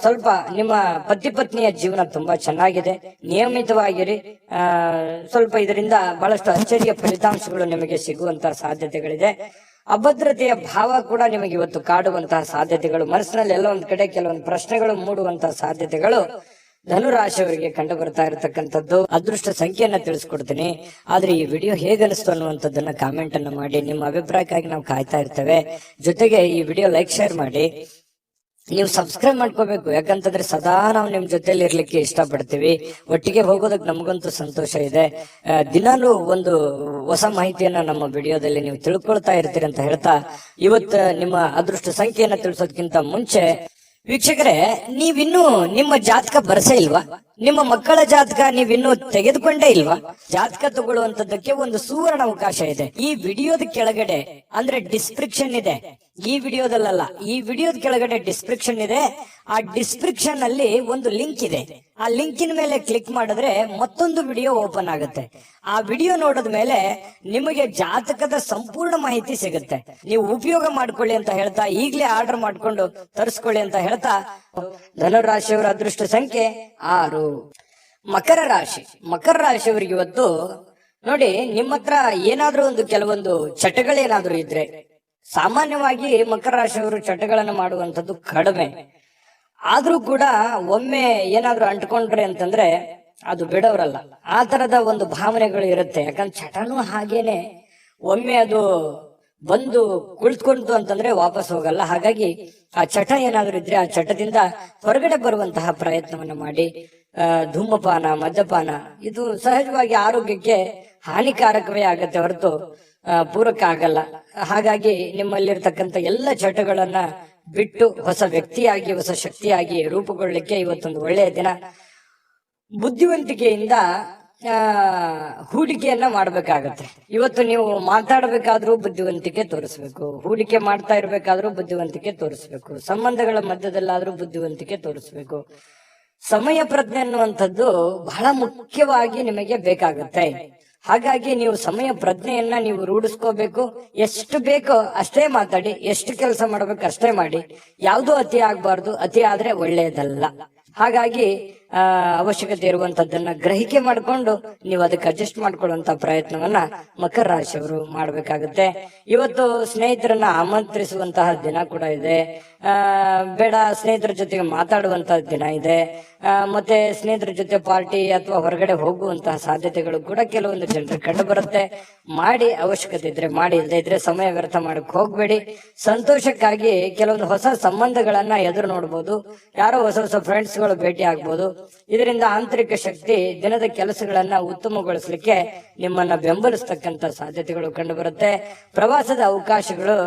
ಸ್ವಲ್ಪ ನಿಮ್ಮ ಪತಿ ಪತ್ನಿಯ ಜೀವನ ತುಂಬಾ ಚೆನ್ನಾಗಿದೆ, ನಿಯಮಿತವಾಗಿರಿ. ಸ್ವಲ್ಪ ಇದರಿಂದ ಬಹಳಷ್ಟು ಅಚ್ಚರಿಯ ಫಲಿತಾಂಶಗಳು ನಿಮಗೆ ಸಿಗುವಂತಹ ಸಾಧ್ಯತೆಗಳಿದೆ. ಅಭದ್ರತೆಯ ಭಾವ ಕೂಡ ನಿಮಗೆ ಇವತ್ತು ಕಾಡುವಂತಹ ಸಾಧ್ಯತೆಗಳು, ಮನಸ್ಸಿನಲ್ಲಿ ಎಲ್ಲ ಒಂದ್ ಕಡೆ ಕೆಲವೊಂದು ಪ್ರಶ್ನೆಗಳು ಮೂಡುವಂತಹ ಸಾಧ್ಯತೆಗಳು ಧನುರಾಶಿಯವರಿಗೆ ಕಂಡು ಬರ್ತಾ ಇರತಕ್ಕಂಥದ್ದು. ಅದೃಷ್ಟ ಸಂಖ್ಯೆಯನ್ನ ತಿಳಿಸ್ಕೊಡ್ತೀನಿ, ಆದ್ರೆ ಈ ವಿಡಿಯೋ ಹೇಗನಿಸ್ತು ಅನ್ನುವಂಥದ್ದನ್ನ ಕಾಮೆಂಟ್ ಅನ್ನ ಮಾಡಿ. ನಿಮ್ಮ ಅಭಿಪ್ರಾಯಕ್ಕಾಗಿ ನಾವು ಕಾಯ್ತಾ ಇರ್ತೇವೆ. ಜೊತೆಗೆ ಈ ವಿಡಿಯೋ ಲೈಕ್ ಶೇರ್ ಮಾಡಿ. ನೀವು ಸಬ್ಸ್ಕ್ರೈಬ್ ಮಾಡ್ಕೋಬೇಕು, ಯಾಕಂತಂದ್ರೆ ಸದಾ ನಾವು ನಿಮ್ ಜೊತೆಲಿ ಇರ್ಲಿಕ್ಕೆ ಇಷ್ಟಪಡ್ತೀವಿ. ಒಟ್ಟಿಗೆ ಹೋಗೋದಕ್ಕೆ ನಮಗಂತೂ ಸಂತೋಷ ಇದೆ. ದಿನಾಲೂ ಒಂದು ಹೊಸ ಮಾಹಿತಿಯನ್ನ ನಮ್ಮ ವಿಡಿಯೋದಲ್ಲಿ ನೀವು ತಿಳ್ಕೊಳ್ತಾ ಇರ್ತೀರಿ ಅಂತ ಹೇಳ್ತಾ, ಇವತ್ತು ನಿಮ್ಮ ಅದೃಷ್ಟ ಸಂಖ್ಯೆಯನ್ನ ತಿಳಿಸೋದಕ್ಕಿಂತ ಮುಂಚೆ ವೀಕ್ಷಕರೇ, ನೀವಿನ್ನೂ ನಿಮ್ಮ ಜಾತಕ ಬರ್ಸೇ ಇಲ್ವಾ? ನಿಮ್ಮ ಮಕ್ಕಳ ಜಾತಕ ನೀವಿನ್ನೂ ತೆಗೆದುಕೊಂಡೇ ಇಲ್ವಾ? ಜಾತಕ ತಗೊಳ್ಳುವಂತದ್ದಕ್ಕೆ ಒಂದು ಸುವರ್ಣ ಅವಕಾಶ ಇದೆ. ಈ ವಿಡಿಯೋದ ಕೆಳಗಡೆ ಅಂದ್ರೆ ಡಿಸ್ಕ್ರಿಪ್ಷನ್ ಇದೆ, ಈ ವಿಡಿಯೋದಲ್ಲ, ಈ ವಿಡಿಯೋದ ಕೆಳಗಡೆ ಡಿಸ್ಕ್ರಿಪ್ಷನ್ ಇದೆ. ಆ ಡಿಸ್ಕ್ರಿಪ್ಷನ್ ಅಲ್ಲಿ ಒಂದು ಲಿಂಕ್ ಇದೆ. ಆ ಲಿಂಕಿನ ಮೇಲೆ ಕ್ಲಿಕ್ ಮಾಡಿದ್ರೆ ಮತ್ತೊಂದು ವಿಡಿಯೋ ಓಪನ್ ಆಗುತ್ತೆ. ಆ ವಿಡಿಯೋ ನೋಡಿದ ಮೇಲೆ ನಿಮಗೆ ಜಾತಕದ ಸಂಪೂರ್ಣ ಮಾಹಿತಿ ಸಿಗುತ್ತೆ. ನೀವು ಉಪಯೋಗ ಮಾಡ್ಕೊಳ್ಳಿ ಅಂತ ಹೇಳ್ತಾ, ಈಗಲೇ ಆರ್ಡರ್ ಮಾಡ್ಕೊಂಡು ತರಿಸ್ಕೊಳ್ಳಿ ಅಂತ ಹೇಳ್ತಾ, ಧನುರಾಶಿಯವರ ಅದೃಷ್ಟ ಸಂಖ್ಯೆ 6. ಮಕರ ರಾಶಿ. ಮಕರ ರಾಶಿಯವರಿಗೆ ಇವತ್ತು ನೋಡಿ, ನಿಮ್ಮ ಹತ್ರ ಏನಾದ್ರೂ ಒಂದು ಕೆಲವೊಂದು ಚಟಗಳೇನಾದ್ರೂ ಇದ್ರೆ, ಸಾಮಾನ್ಯವಾಗಿ ಮಕರ ರಾಶಿಯವರು ಚಟಗಳನ್ನು ಮಾಡುವಂಥದ್ದು ಕಡಿಮೆ. ಆದ್ರೂ ಕೂಡ ಒಮ್ಮೆ ಏನಾದ್ರೂ ಅಂಟ್ಕೊಂಡ್ರೆ ಅಂತಂದ್ರೆ ಅದು ಬಿಡೋರಲ್ಲ. ಆ ತರದ ಒಂದು ಭಾವನೆಗಳು ಇರುತ್ತೆ. ಯಾಕಂದ್ರೆ ಚಟನೂ ಹಾಗೇನೆ, ಒಮ್ಮೆ ಅದು ಬಂದು ಕುಳಿತುಕೊಂತು ಅಂತಂದ್ರೆ ವಾಪಸ್ ಹೋಗಲ್ಲ. ಹಾಗಾಗಿ ಆ ಚಟ ಏನಾದ್ರೂ ಇದ್ರೆ ಆ ಚಟದಿಂದ ಹೊರಗಡೆ ಬರುವಂತಹ ಪ್ರಯತ್ನವನ್ನ ಮಾಡಿ. ಧೂಮಪಾನ, ಮದ್ಯಪಾನ ಇದು ಸಹಜವಾಗಿ ಆರೋಗ್ಯಕ್ಕೆ ಹಾನಿಕಾರಕವೇ ಆಗತ್ತೆ ಹೊರತು ಪೂರಕ ಆಗಲ್ಲ. ಹಾಗಾಗಿ ನಿಮ್ಮಲ್ಲಿರ್ತಕ್ಕಂಥ ಎಲ್ಲ ಚಟಗಳನ್ನ ಬಿಟ್ಟು ಹೊಸ ವ್ಯಕ್ತಿಯಾಗಿ, ಹೊಸ ಶಕ್ತಿಯಾಗಿ ರೂಪುಗೊಳ್ಳಲಿಕ್ಕೆ ಇವತ್ತೊಂದು ಒಳ್ಳೆಯ ದಿನ. ಬುದ್ಧಿವಂತಿಕೆಯಿಂದ ಹೂಡಿಕೆಯನ್ನ ಮಾಡ್ಬೇಕಾಗತ್ತೆ. ಇವತ್ತು ನೀವು ಮಾತಾಡಬೇಕಾದ್ರೂ ಬುದ್ಧಿವಂತಿಕೆ ತೋರಿಸ್ಬೇಕು, ಹೂಡಿಕೆ ಮಾಡ್ತಾ ಇರ್ಬೇಕಾದ್ರೂ ಬುದ್ಧಿವಂತಿಕೆ ತೋರಿಸ್ಬೇಕು, ಸಂಬಂಧಗಳ ಮಧ್ಯದಲ್ಲಾದ್ರೂ ಬುದ್ಧಿವಂತಿಕೆ ತೋರಿಸ್ಬೇಕು. ಸಮಯ ಪ್ರಜ್ಞೆ ಅನ್ನುವಂಥದ್ದು ಬಹಳ ಮುಖ್ಯವಾಗಿ ನಿಮಗೆ ಬೇಕಾಗುತ್ತೆ. ಹಾಗಾಗಿ ನೀವು ಸಮಯ ಪ್ರಜ್ಞೆಯನ್ನ ನೀವು ರೂಢಿಸ್ಕೋಬೇಕು. ಎಷ್ಟು ಬೇಕೋ ಅಷ್ಟೇ ಮಾತಾಡಿ, ಎಷ್ಟು ಕೆಲಸ ಮಾಡ್ಬೇಕು ಅಷ್ಟೇ ಮಾಡಿ. ಯಾವುದೂ ಅತಿ ಆಗ್ಬಾರ್ದು, ಅತಿ ಆದ್ರೆ ಒಳ್ಳೆಯದಲ್ಲ. ಹಾಗಾಗಿ ಅವಶ್ಯಕತೆ ಇರುವಂತದ್ದನ್ನ ಗ್ರಹಿಕೆ ಮಾಡಿಕೊಂಡು ನೀವು ಅದಕ್ಕೆ ಅಡ್ಜಸ್ಟ್ ಮಾಡ್ಕೊಳ್ಳುವಂತ ಪ್ರಯತ್ನವನ್ನ ಮಕರ ರಾಶಿಯವರು ಮಾಡ್ಬೇಕಾಗುತ್ತೆ. ಇವತ್ತು ಸ್ನೇಹಿತರನ್ನ ಆಮಂತ್ರಿಸುವಂತಹ ದಿನ ಕೂಡ ಇದೆ. ಬೇಡ ಸ್ನೇಹಿತರ ಜೊತೆಗೆ ಮಾತಾಡುವಂತಹ ದಿನ ಇದೆ. ಮತ್ತೆ ಸ್ನೇಹಿತರ ಜೊತೆ ಪಾರ್ಟಿ ಅಥವಾ ಹೊರಗಡೆ ಹೋಗುವಂತಹ ಸಾಧ್ಯತೆಗಳು ಕೂಡ ಕೆಲವೊಂದು ಜನರಿಗೆ ಕಂಡು ಬರುತ್ತೆ. ಮಾಡಿ, ಅವಶ್ಯಕತೆ ಇದ್ರೆ ಮಾಡಿ, ಇಲ್ಲದೆ ಇದ್ರೆ ಸಮಯ ವ್ಯರ್ಥ ಮಾಡಕ್ ಹೋಗ್ಬೇಡಿ. ಸಂತೋಷಕ್ಕಾಗಿ ಕೆಲವೊಂದು ಹೊಸ ಸಂಬಂಧಗಳನ್ನ ಎದುರು ನೋಡ್ಬೋದು, ಯಾರೋ ಹೊಸ ಹೊಸ ಫ್ರೆಂಡ್ಸ್ ಗಳು ಭೇಟಿ ಆಗ್ಬೋದು. ಇದರಿಂದ ಆಂತರಿಕ ಶಕ್ತಿ ದಿನದ ಕೆಲಸಗಳನ್ನ ಉತ್ತಮಗೊಳಿಸಲಿಕ್ಕೆ ನಿಮ್ಮನ್ನ ಬೆಂಬಲಿಸ್ತಕ್ಕಂತ ಸಾಧ್ಯತೆಗಳು ಕಂಡು ಬರುತ್ತೆ. ಪ್ರವಾಸದ ಅವಕಾಶಗಳು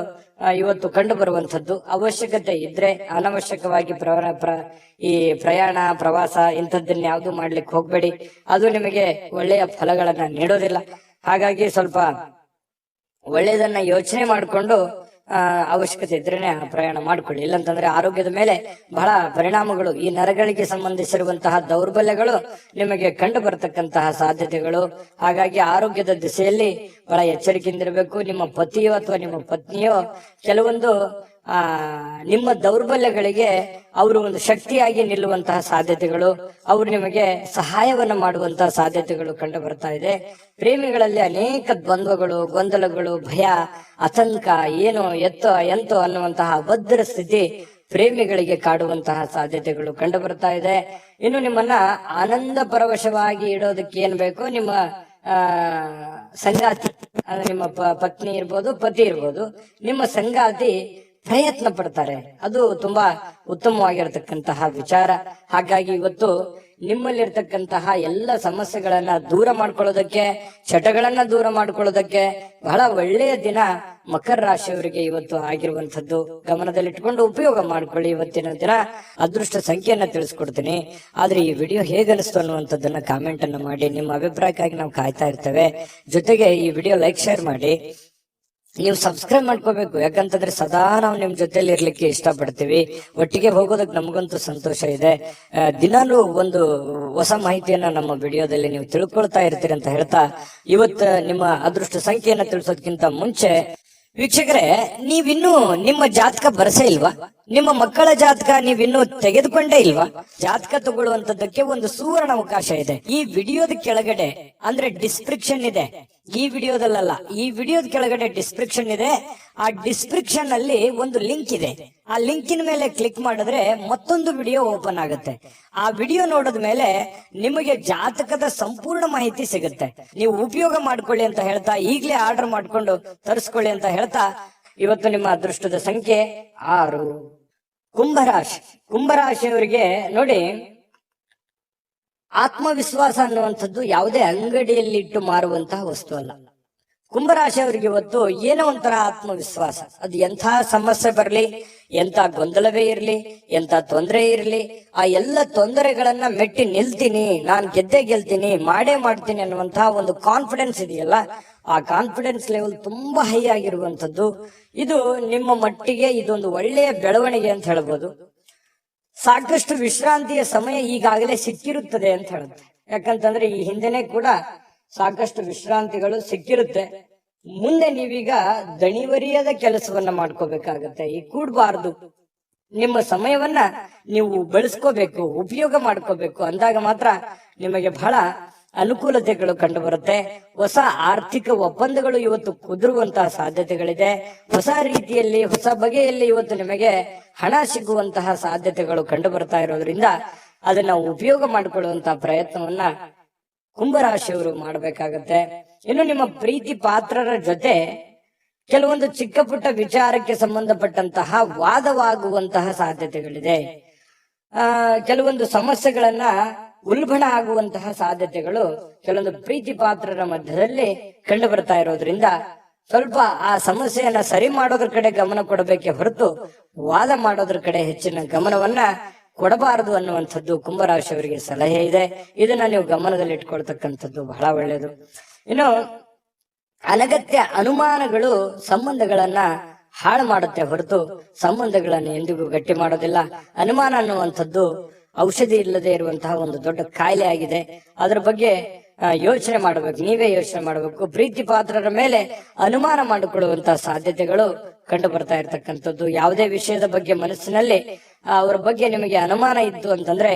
ಇವತ್ತು ಕಂಡು ಬರುವಂತದ್ದು. ಅವಶ್ಯಕತೆ ಇದ್ರೆ ಅನವಶ್ಯಕವಾಗಿ ಈ ಪ್ರಯಾಣ, ಪ್ರವಾಸ ಇಂಥದ್ದನ್ನ ಯಾವ್ದು ಮಾಡ್ಲಿಕ್ಕೆ ಹೋಗ್ಬೇಡಿ. ಅದು ನಿಮಗೆ ಒಳ್ಳೆಯ ಫಲಗಳನ್ನ ನೀಡೋದಿಲ್ಲ. ಹಾಗಾಗಿ ಸ್ವಲ್ಪ ಒಳ್ಳೆಯದನ್ನ ಯೋಚನೆ ಮಾಡಿಕೊಂಡು ಅವಶ್ಯಕತೆ ಇದ್ರೇನೆ ಪ್ರಯಾಣ ಮಾಡ್ಕೊಳ್ಳಿ. ಇಲ್ಲಂತಂದ್ರೆ ಆರೋಗ್ಯದ ಮೇಲೆ ಬಹಳ ಪರಿಣಾಮಗಳು, ಈ ನರಗಳಿಗೆ ಸಂಬಂಧಿಸಿರುವಂತಹ ದೌರ್ಬಲ್ಯಗಳು ನಿಮಗೆ ಕಂಡು ಬರತಕ್ಕಂತಹ ಸಾಧ್ಯತೆಗಳು. ಹಾಗಾಗಿ ಆರೋಗ್ಯದ ದಿಸೆಯಲ್ಲಿ ಬಹಳ ಎಚ್ಚರಿಕೆಯಿಂದಿರಬೇಕು. ನಿಮ್ಮ ಪತಿಯೋ ಅಥವಾ ನಿಮ್ಮ ಪತ್ನಿಯೋ ಕೆಲವೊಂದು ನಿಮ್ಮ ದೌರ್ಬಲ್ಯಗಳಿಗೆ ಅವರು ಒಂದು ಶಕ್ತಿಯಾಗಿ ನಿಲ್ಲುವಂತಹ ಸಾಧ್ಯತೆಗಳು, ಅವರು ನಿಮಗೆ ಸಹಾಯವನ್ನ ಮಾಡುವಂತಹ ಸಾಧ್ಯತೆಗಳು ಕಂಡು ಬರ್ತಾ ಇದೆ. ಪ್ರೇಮಿಗಳಲ್ಲಿ ಅನೇಕ ದ್ವಂದ್ವಗಳು, ಗೊಂದಲಗಳು, ಭಯ, ಆತಂಕ, ಏನು ಎಂತೋ ಅನ್ನುವಂತಹ ಅಭದ್ರ ಸ್ಥಿತಿ ಪ್ರೇಮಿಗಳಿಗೆ ಕಾಡುವಂತಹ ಸಾಧ್ಯತೆಗಳು ಕಂಡು ಬರ್ತಾ ಇದೆ. ಇನ್ನು ನಿಮ್ಮನ್ನ ಆನಂದ ಪರವಶವಾಗಿ ಇಡೋದಕ್ಕೆ ಏನ್ ಬೇಕು, ನಿಮ್ಮ ಸಂಗಾತಿ ಅಂದ್ರೆ ನಿಮ್ಮ ಪತ್ನಿ ಇರ್ಬೋದು, ಪತಿ ಇರ್ಬೋದು, ನಿಮ್ಮ ಸಂಗಾತಿ ಪ್ರಯತ್ನ ಪಡ್ತಾರೆ. ಅದು ತುಂಬಾ ಉತ್ತಮವಾಗಿರತಕ್ಕಂತಹ ವಿಚಾರ. ಹಾಗಾಗಿ ಇವತ್ತು ನಿಮ್ಮಲ್ಲಿರ್ತಕ್ಕಂತಹ ಎಲ್ಲ ಸಮಸ್ಯೆಗಳನ್ನ ದೂರ ಮಾಡ್ಕೊಳ್ಳೋದಕ್ಕೆ, ಚಟಗಳನ್ನ ದೂರ ಮಾಡ್ಕೊಳ್ಳೋದಕ್ಕೆ ಬಹಳ ಒಳ್ಳೆಯ ದಿನ ಮಕರ ರಾಶಿಯವರಿಗೆ ಇವತ್ತು ಆಗಿರುವಂತದ್ದು. ಗಮನದಲ್ಲಿಟ್ಕೊಂಡು ಉಪಯೋಗ ಮಾಡ್ಕೊಳ್ಳಿ. ಇವತ್ತಿನ ದಿನ ಅದೃಷ್ಟ ಸಂಖ್ಯೆಯನ್ನ ತಿಳಿಸ್ಕೊಡ್ತೀನಿ. ಆದ್ರೆ ಈ ವಿಡಿಯೋ ಹೇಗನಿಸ್ತು ಅನ್ನುವಂಥದ್ದನ್ನ ಕಾಮೆಂಟ್ ಅನ್ನ ಮಾಡಿ. ನಿಮ್ಮ ಅಭಿಪ್ರಾಯಕ್ಕಾಗಿ ನಾವು ಕಾಯ್ತಾ ಇರ್ತೇವೆ. ಜೊತೆಗೆ ಈ ವಿಡಿಯೋ ಲೈಕ್, ಶೇರ್ ಮಾಡಿ. ನೀವು ಸಬ್ಸ್ಕ್ರೈಬ್ ಮಾಡ್ಕೋಬೇಕು, ಯಾಕಂತಂದ್ರೆ ಸದಾ ನಾವು ನಿಮ್ ಜೊತೆಲಿ ಇರ್ಲಿಕ್ಕೆ ಇಷ್ಟಪಡ್ತೀವಿ. ಒಟ್ಟಿಗೆ ಹೋಗೋದಕ್ಕೆ ನಮಗಂತೂ ಸಂತೋಷ ಇದೆ. ದಿನಾಲೂ ಒಂದು ಹೊಸ ಮಾಹಿತಿಯನ್ನ ನಮ್ಮ ವಿಡಿಯೋದಲ್ಲಿ ನೀವು ತಿಳ್ಕೊಳ್ತಾ ಇರ್ತೀರಿ ಅಂತ ಹೇಳ್ತಾ, ಇವತ್ತು ನಿಮ್ಮ ಅದೃಷ್ಟ ಸಂಖ್ಯೆಯನ್ನ ತಿಳಿಸೋದಕ್ಕಿಂತ ಮುಂಚೆ ವೀಕ್ಷಕರೇ, ನೀವಿನ್ನೂ ನಿಮ್ಮ ಜಾತಕ ಬರಸೇ ಇಲ್ವಾ? ನಿಮ್ಮ ಮಕ್ಕಳ ಜಾತಕ ನೀವಿನ್ನೂ ತೆಗೆದುಕೊಂಡೇ ಇಲ್ವಾ? ಜಾತಕ ತಗೊಳ್ಳುವಂತದ್ದಕ್ಕೆ ಒಂದು ಸುವರ್ಣ ಅವಕಾಶ ಇದೆ. ಈ ವಿಡಿಯೋದ ಕೆಳಗಡೆ ಅಂದ್ರೆ ಡಿಸ್ಕ್ರಿಪ್ಷನ್ ಇದೆ. ಈ ವಿಡಿಯೋದಲ್ಲ, ಈ ವಿಡಿಯೋದ ಕೆಳಗಡೆ ಡಿಸ್ಕ್ರಿಪ್ಷನ್ ಇದೆ. ಆ ಡಿಸ್ಕ್ರಿಪ್ಷನ್ ಅಲ್ಲಿ ಒಂದು ಲಿಂಕ್ ಇದೆ. ಆ ಲಿಂಕಿನ ಮೇಲೆ ಕ್ಲಿಕ್ ಮಾಡಿದ್ರೆ ಮತ್ತೊಂದು ವಿಡಿಯೋ ಓಪನ್ ಆಗುತ್ತೆ. ಆ ವಿಡಿಯೋ ನೋಡಿದ ಮೇಲೆ ನಿಮಗೆ ಜಾತಕದ ಸಂಪೂರ್ಣ ಮಾಹಿತಿ ಸಿಗುತ್ತೆ. ನೀವು ಉಪಯೋಗ ಮಾಡ್ಕೊಳ್ಳಿ ಅಂತ ಹೇಳ್ತಾ, ಈಗಲೇ ಆರ್ಡರ್ ಮಾಡ್ಕೊಂಡು ತರಿಸ್ಕೊಳ್ಳಿ ಅಂತ ಹೇಳ್ತಾ, ಇವತ್ತು ನಿಮ್ಮ ಅದೃಷ್ಟದ ಸಂಖ್ಯೆ 6. ಕುಂಭರಾಶಿ. ಕುಂಭರಾಶಿಯವರಿಗೆ ನೋಡಿ, ಆತ್ಮವಿಶ್ವಾಸ ಅನ್ನುವಂಥದ್ದು ಯಾವುದೇ ಅಂಗಡಿಯಲ್ಲಿ ಇಟ್ಟು ಮಾರುವಂತಹ ವಸ್ತು ಅಲ್ಲ. ಕುಂಭರಾಶಿಯವರಿಗೆ ಇವತ್ತು ಏನೋ ಒಂಥರ ಆತ್ಮವಿಶ್ವಾಸ. ಅದು ಎಂಥ ಸಮಸ್ಯೆ ಬರಲಿ, ಎಂಥ ಗೊಂದಲವೇ ಇರಲಿ, ಎಂಥ ತೊಂದರೆ ಇರಲಿ, ಆ ಎಲ್ಲ ತೊಂದರೆಗಳನ್ನ ಮೆಟ್ಟಿ ನಿಲ್ತೀನಿ, ನಾನು ಗೆದ್ದೇ ಗೆಲ್ತೀನಿ, ಮಾಡೇ ಮಾಡ್ತೀನಿ ಅನ್ನುವಂತಹ ಒಂದು ಕಾನ್ಫಿಡೆನ್ಸ್ ಇದೆಯಲ್ಲ, ಆ ಕಾನ್ಫಿಡೆನ್ಸ್ ಲೆವೆಲ್ ತುಂಬಾ ಹೈ ಆಗಿರುವಂತದ್ದು. ಇದು ನಿಮ್ಮ ಮಟ್ಟಿಗೆ ಇದೊಂದು ಒಳ್ಳೆಯ ಬೆಳವಣಿಗೆ ಅಂತ ಹೇಳ್ಬೋದು. ಸಾಕಷ್ಟು ವಿಶ್ರಾಂತಿಯ ಸಮಯ ಈಗಾಗಲೇ ಸಿಕ್ಕಿರುತ್ತದೆ ಅಂತ ಹೇಳುತ್ತೆ. ಯಾಕಂತಂದ್ರೆ ಈ ಹಿಂದೆನೆ ಕೂಡ ಸಾಕಷ್ಟು ವಿಶ್ರಾಂತಿಗಳು ಸಿಕ್ಕಿರುತ್ತೆ. ಮುಂದೆ ನೀವೀಗ ದಣಿವರಿಯದ ಕೆಲಸವನ್ನ ಮಾಡ್ಕೋಬೇಕಾಗತ್ತೆ. ಈ ಕೂಡಬಾರದು. ನಿಮ್ಮ ಸಮಯವನ್ನ ನೀವು ಬಳಸ್ಕೋಬೇಕು, ಉಪಯೋಗ ಮಾಡ್ಕೋಬೇಕು. ಅಂದಾಗ ಮಾತ್ರ ನಿಮಗೆ ಬಹಳ ಅನುಕೂಲತೆಗಳು ಕಂಡು ಬರುತ್ತೆ. ಹೊಸ ಆರ್ಥಿಕ ಒಪ್ಪಂದಗಳು ಇವತ್ತು ಕುದುರುವಂತಹ ಸಾಧ್ಯತೆಗಳಿದೆ. ಹೊಸ ರೀತಿಯಲ್ಲಿ, ಹೊಸ ಬಗೆಯಲ್ಲಿ ಇವತ್ತು ನಿಮಗೆ ಹಣ ಸಿಗುವಂತಹ ಸಾಧ್ಯತೆಗಳು ಕಂಡು ಬರ್ತಾ ಇರೋದ್ರಿಂದ ಅದನ್ನ ಉಪಯೋಗ ಮಾಡಿಕೊಳ್ಳುವಂತಹ ಪ್ರಯತ್ನವನ್ನ ಕುಂಭರಾಶಿಯವರು ಮಾಡಬೇಕಾಗತ್ತೆ. ಇನ್ನು ನಿಮ್ಮ ಪ್ರೀತಿ ಪಾತ್ರರ ಜೊತೆ ಕೆಲವೊಂದು ಚಿಕ್ಕ ಪುಟ್ಟ ವಿಚಾರಕ್ಕೆ ಸಂಬಂಧಪಟ್ಟಂತಹ ವಾದವಾಗುವಂತಹ ಸಾಧ್ಯತೆಗಳಿದೆ. ಕೆಲವೊಂದು ಸಮಸ್ಯೆಗಳನ್ನ ಉಲ್ಬಣ ಆಗುವಂತಹ ಸಾಧ್ಯತೆಗಳು ಕೆಲವೊಂದು ಪ್ರೀತಿ ಪಾತ್ರರ ಮಧ್ಯದಲ್ಲಿ ಕಂಡು ಬರ್ತಾ ಇರೋದ್ರಿಂದ ಸ್ವಲ್ಪ ಆ ಸಮಸ್ಯೆಯನ್ನ ಸರಿ ಮಾಡೋದ್ರ ಕಡೆ ಗಮನ ಕೊಡಬೇಕೆ ಹೊರತು ವಾದ ಮಾಡೋದ್ರ ಕಡೆ ಹೆಚ್ಚಿನ ಗಮನವನ್ನ ಕೊಡಬಾರದು ಅನ್ನುವಂಥದ್ದು ಕುಂಭರಾಶಿಯವರಿಗೆ ಸಲಹೆ ಇದೆ. ಇದನ್ನ ನೀವು ಗಮನದಲ್ಲಿ ಇಟ್ಕೊಳ್ತಕ್ಕಂಥದ್ದು ಬಹಳ ಒಳ್ಳೆಯದು. ಇನ್ನು ಅನಗತ್ಯ ಅನುಮಾನಗಳು ಸಂಬಂಧಗಳನ್ನ ಹಾಳು ಮಾಡುತ್ತೆ ಹೊರತು ಸಂಬಂಧಗಳನ್ನು ಎಂದಿಗೂ ಗಟ್ಟಿ ಮಾಡೋದಿಲ್ಲ. ಅನುಮಾನ ಅನ್ನುವಂಥದ್ದು ಔಷಧಿ ಇಲ್ಲದೆ ಇರುವಂತಹ ಒಂದು ದೊಡ್ಡ ಕಾಯಿಲೆ ಆಗಿದೆ. ಅದರ ಬಗ್ಗೆ ಯೋಚನೆ ಮಾಡಬೇಕು, ನೀವೇ ಯೋಚನೆ ಮಾಡಬೇಕು. ಪ್ರೀತಿ ಪಾತ್ರರ ಮೇಲೆ ಅನುಮಾನ ಮಾಡಿಕೊಳ್ಳುವಂತಹ ಸಾಧ್ಯತೆಗಳು ಕಂಡು ಬರ್ತಾ ಇರ್ತಕ್ಕಂಥದ್ದು. ಯಾವುದೇ ವಿಷಯದ ಬಗ್ಗೆ ಮನಸ್ಸಿನಲ್ಲಿ ಅವರ ಬಗ್ಗೆ ನಿಮಗೆ ಅನುಮಾನ ಇತ್ತು ಅಂತಂದ್ರೆ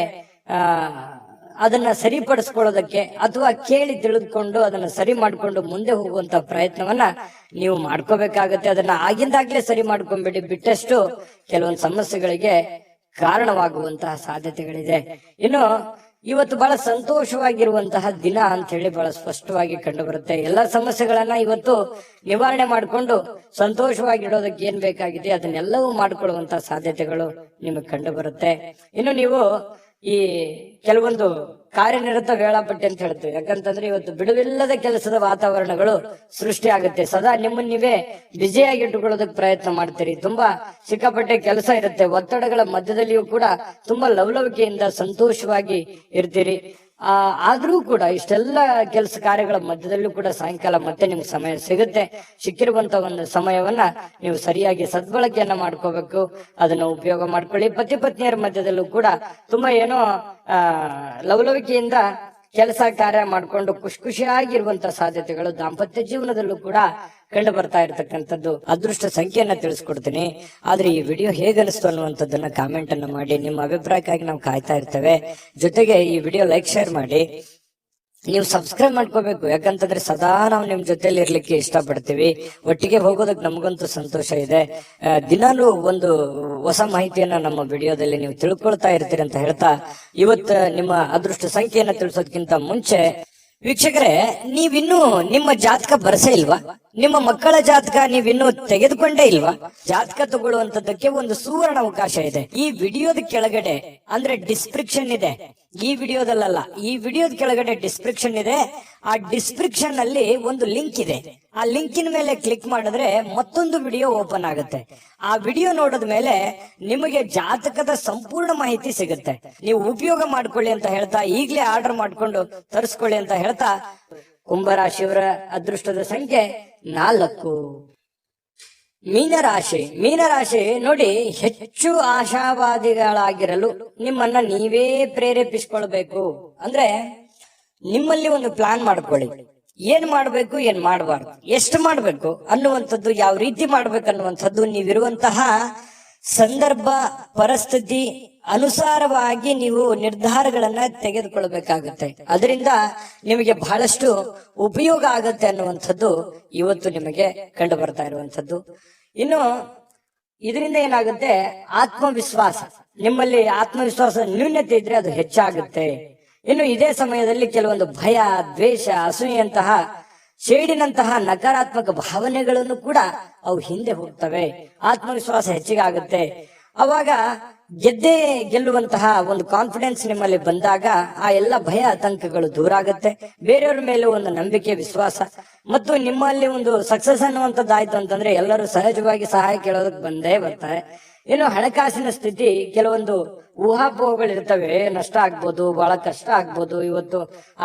ಅದನ್ನ ಸರಿಪಡಿಸ್ಕೊಳ್ಳೋದಕ್ಕೆ ಅಥವಾ ಕೇಳಿ ತಿಳಿದುಕೊಂಡು ಅದನ್ನ ಸರಿ ಮಾಡ್ಕೊಂಡು ಮುಂದೆ ಹೋಗುವಂತ ಪ್ರಯತ್ನವನ್ನ ನೀವು ಮಾಡ್ಕೋಬೇಕಾಗತ್ತೆ. ಅದನ್ನ ಆಗಿಂದಾಗ್ಲೇ ಸರಿ ಮಾಡ್ಕೊಂಡ್ಬಿಡಿ. ಬಿಟ್ಟಷ್ಟು ಕೆಲವೊಂದು ಸಮಸ್ಯೆಗಳಿಗೆ ಕಾರಣವಾಗುವಂತಹ ಸಾಧ್ಯತೆಗಳಿದೆ. ಇನ್ನು ಇವತ್ತು ಬಹಳ ಸಂತೋಷವಾಗಿರುವಂತಹ ದಿನ ಅಂತ ಹೇಳಿ ಬಹಳ ಸ್ಪಷ್ಟವಾಗಿ ಕಂಡು ಬರುತ್ತೆ. ಎಲ್ಲಾ ಸಮಸ್ಯೆಗಳನ್ನ ಇವತ್ತು ನಿವಾರಣೆ ಮಾಡಿಕೊಂಡು ಸಂತೋಷವಾಗಿಡೋದಕ್ಕೆ ಏನ್ ಬೇಕಾಗಿದೆ ಅದನ್ನೆಲ್ಲವೂ ಮಾಡ್ಕೊಳ್ಳುವಂತಹ ಸಾಧ್ಯತೆಗಳು ನಿಮಗೆ ಕಂಡು ಬರುತ್ತೆ. ಇನ್ನು ನೀವು ಈ ಕೆಲವೊಂದು ಕಾರ್ಯನಿರತ ವೇಳಾಪಟ್ಟಿ ಅಂತ ಹೇಳ್ತೀವಿ. ಯಾಕಂತಂದ್ರೆ ಇವತ್ತು ಬಿಡುವಿಲ್ಲದ ಕೆಲಸದ ವಾತಾವರಣಗಳು ಸೃಷ್ಟಿ ಆಗುತ್ತೆ. ಸದಾ ನಿಮ್ಮನ್ನ ನೀವೇ ಬ್ಯುಸಿಯಾಗಿ ಇಟ್ಟುಕೊಳ್ಳೋದಕ್ಕೆ ಪ್ರಯತ್ನ ಮಾಡ್ತೀರಿ. ತುಂಬಾ ಸಿಕ್ಕಾಪಟ್ಟೆ ಕೆಲಸ ಇರುತ್ತೆ. ಒತ್ತಡಗಳ ಮಧ್ಯದಲ್ಲಿಯೂ ಕೂಡ ತುಂಬಾ ಲವಲವಿಕೆಯಿಂದ ಸಂತೋಷವಾಗಿ ಇರ್ತೀರಿ. ಆದ್ರೂ ಕೂಡ ಇಷ್ಟೆಲ್ಲ ಕೆಲಸ ಕಾರ್ಯಗಳ ಮಧ್ಯದಲ್ಲೂ ಕೂಡ ಸಾಯಂಕಾಲ ಮತ್ತೆ ನಿಮ್ಗೆ ಸಮಯ ಸಿಗುತ್ತೆ. ಸಿಕ್ಕಿರುವಂತ ಒಂದು ಸಮಯವನ್ನ ನೀವು ಸರಿಯಾಗಿ ಸದ್ಬಳಕೆಯನ್ನ ಮಾಡ್ಕೋಬೇಕು. ಅದನ್ನ ಉಪಯೋಗ ಮಾಡ್ಕೊಳ್ಳಿ. ಪತಿ ಪತ್ನಿಯರ ಮಧ್ಯದಲ್ಲೂ ಕೂಡ ತುಂಬಾ ಏನೋ ಲವಲವಿಕೆಯಿಂದ ಕೆಲಸ ಕಾರ್ಯ ಮಾಡ್ಕೊಂಡು ಖುಷಿಯಾಗಿರುವಂತಹ ಸಾಧ್ಯತೆಗಳು ದಾಂಪತ್ಯ ಜೀವನದಲ್ಲೂ ಕೂಡ ಕಂಡು ಬರ್ತಾ ಇರತಕ್ಕಂಥದ್ದು. ಅದೃಷ್ಟ ಸಂಖ್ಯೆಯನ್ನ ತಿಳಿಸ್ಕೊಡ್ತೀನಿ. ಆದ್ರೆ ಈ ವಿಡಿಯೋ ಹೇಗನಿಸ್ತು ಅನ್ನುವಂಥದ್ದನ್ನ ಕಾಮೆಂಟ್ ಅನ್ನ ಮಾಡಿ. ನಿಮ್ಮ ಅಭಿಪ್ರಾಯಕ್ಕಾಗಿ ನಾವು ಕಾಯ್ತಾ ಇರ್ತೇವೆ. ಜೊತೆಗೆ ಈ ವಿಡಿಯೋ ಲೈಕ್, ಶೇರ್ ಮಾಡಿ. ನೀವು ಸಬ್ಸ್ಕ್ರೈಬ್ ಮಾಡ್ಕೋಬೇಕು. ಯಾಕಂತಂದ್ರೆ ಸದಾ ನಾವು ನಿಮ್ ಜೊತೆಲಿ ಇರ್ಲಿಕ್ಕೆ ಇಷ್ಟಪಡ್ತೀವಿ. ಒಟ್ಟಿಗೆ ಹೋಗೋದಕ್ಕೆ ನಮಗಂತೂ ಸಂತೋಷ ಇದೆ. ದಿನಾಲೂ ಒಂದು ಹೊಸ ಮಾಹಿತಿಯನ್ನ ನಮ್ಮ ವಿಡಿಯೋದಲ್ಲಿ ನೀವು ತಿಳ್ಕೊಳ್ತಾ ಇರ್ತೀರಿ ಅಂತ ಹೇಳ್ತಾ, ಇವತ್ತು ನಿಮ್ಮ ಅದೃಷ್ಟ ಸಂಖ್ಯೆಯನ್ನ ತಿಳಿಸೋದಕ್ಕಿಂತ ಮುಂಚೆ ವೀಕ್ಷಕರೇ, ನೀವಿನ್ನೂ ನಿಮ್ಮ ಜಾತಕ ಬರಸೇ ಇಲ್ವಾ? ನಿಮ್ಮ ಮಕ್ಕಳ ಜಾತಕ ನೀವಿನ್ನೂ ತೆಗೆದುಕೊಂಡೇ ಇಲ್ವಾ? ಜಾತಕ ತಗೊಳ್ಳುವಂತದ್ದಕ್ಕೆ ಒಂದು ಸುವರ್ಣ ಅವಕಾಶ ಇದೆ. ಈ ವಿಡಿಯೋದ ಕೆಳಗಡೆ ಅಂದ್ರೆ ಡಿಸ್ಕ್ರಿಪ್ಷನ್ ಇದೆ. ಈ ವಿಡಿಯೋದಲ್ಲ, ಈ ವಿಡಿಯೋದ ಕೆಳಗಡೆ ಡಿಸ್ಕ್ರಿಪ್ಷನ್ ಇದೆ. ಆ ಡಿಸ್ಕ್ರಿಪ್ಷನ್ ಅಲ್ಲಿ ಒಂದು ಲಿಂಕ್ ಇದೆ. ಆ ಲಿಂಕಿನ ಮೇಲೆ ಕ್ಲಿಕ್ ಮಾಡಿದ್ರೆ ಮತ್ತೊಂದು ವಿಡಿಯೋ ಓಪನ್ ಆಗುತ್ತೆ. ಆ ವಿಡಿಯೋ ನೋಡಿದ ಮೇಲೆ ನಿಮಗೆ ಜಾತಕದ ಸಂಪೂರ್ಣ ಮಾಹಿತಿ ಸಿಗುತ್ತೆ. ನೀವು ಉಪಯೋಗ ಮಾಡ್ಕೊಳ್ಳಿ ಅಂತ ಹೇಳ್ತಾ, ಈಗಲೇ ಆರ್ಡರ್ ಮಾಡ್ಕೊಂಡು ತರಿಸ್ಕೊಳ್ಳಿ ಅಂತ ಹೇಳ್ತಾ, ಕುಂಭರಾಶಿಯವರ ಅದೃಷ್ಟದ ಸಂಖ್ಯೆ 4. ಮೀನರಾಶಿ ನೋಡಿ, ಹೆಚ್ಚು ಆಶಾವಾದಿಗಳಾಗಿರಲು ನಿಮ್ಮನ್ನ ನೀವೇ ಪ್ರೇರೇಪಿಸಿಕೊಳ್ಬೇಕು. ಅಂದ್ರೆ ನಿಮ್ಮಲ್ಲಿ ಒಂದು ಪ್ಲಾನ್ ಮಾಡ್ಕೊಳ್ಳಿ. ಏನ್ ಮಾಡ್ಬೇಕು, ಏನ್ ಮಾಡಬಾರ್ದು, ಎಷ್ಟು ಮಾಡ್ಬೇಕು ಅನ್ನುವಂಥದ್ದು, ಯಾವ ರೀತಿ ಮಾಡ್ಬೇಕು ಅನ್ನುವಂಥದ್ದು ನೀವಿರುವಂತಹ ಸಂದರ್ಭ ಪರಿಸ್ಥಿತಿ ಅನುಸಾರವಾಗಿ ನೀವು ನಿರ್ಧಾರಗಳನ್ನ ತೆಗೆದುಕೊಳ್ಬೇಕಾಗುತ್ತೆ. ಅದರಿಂದ ನಿಮಗೆ ಬಹಳಷ್ಟು ಉಪಯೋಗ ಆಗತ್ತೆ ಅನ್ನುವಂಥದ್ದು ಇವತ್ತು ನಿಮಗೆ ಕಂಡು ಬರ್ತಾ ಇರುವಂಥದ್ದು. ಇನ್ನು ಇದರಿಂದ ಏನಾಗುತ್ತೆ, ಆತ್ಮವಿಶ್ವಾಸ, ನಿಮ್ಮಲ್ಲಿ ಆತ್ಮವಿಶ್ವಾಸ ನ್ಯೂನ್ಯತೆ ಇದ್ರೆ ಅದು ಹೆಚ್ಚಾಗುತ್ತೆ. ಇನ್ನು ಇದೇ ಸಮಯದಲ್ಲಿ ಕೆಲವೊಂದು ಭಯ, ದ್ವೇಷ, ಅಸೂಯೆಯಂತಹ ಶೇಡಿನಂತಹ ನಕಾರಾತ್ಮಕ ಭಾವನೆಗಳನ್ನು ಕೂಡ ಅವು ಹಿಂದೆ ಹೋಗ್ತವೆ. ಆತ್ಮವಿಶ್ವಾಸ ಹೆಚ್ಚಿಗೆ ಆಗುತ್ತೆ. ಅವಾಗ ಗೆಲ್ಲುವಂತಹ ಒಂದು ಕಾನ್ಫಿಡೆನ್ಸ್ ನಿಮ್ಮಲ್ಲಿ ಬಂದಾಗ ಆ ಎಲ್ಲ ಭಯ ಆತಂಕಗಳು ದೂರ ಆಗುತ್ತೆ. ಬೇರೆಯವ್ರ ಮೇಲೆ ಒಂದು ನಂಬಿಕೆ, ವಿಶ್ವಾಸ ಮತ್ತು ನಿಮ್ಮಲ್ಲಿ ಒಂದು ಸಕ್ಸಸ್ ಅನ್ನುವಂಥದ್ದಾಯ್ತು ಅಂತಂದ್ರೆ ಎಲ್ಲರೂ ಸಹಜವಾಗಿ ಸಹಾಯ ಕೇಳೋದಕ್ಕೆ ಬಂದೇ ಬರ್ತಾರೆ. ಇನ್ನು ಹಣಕಾಸಿನ ಸ್ಥಿತಿ, ಕೆಲವೊಂದು ಊಹಾಪೋಹಗಳಿರ್ತವೆ. ನಷ್ಟ ಆಗ್ಬೋದು, ಬಹಳ ಕಷ್ಟ ಆಗ್ಬೋದು, ಇವತ್ತು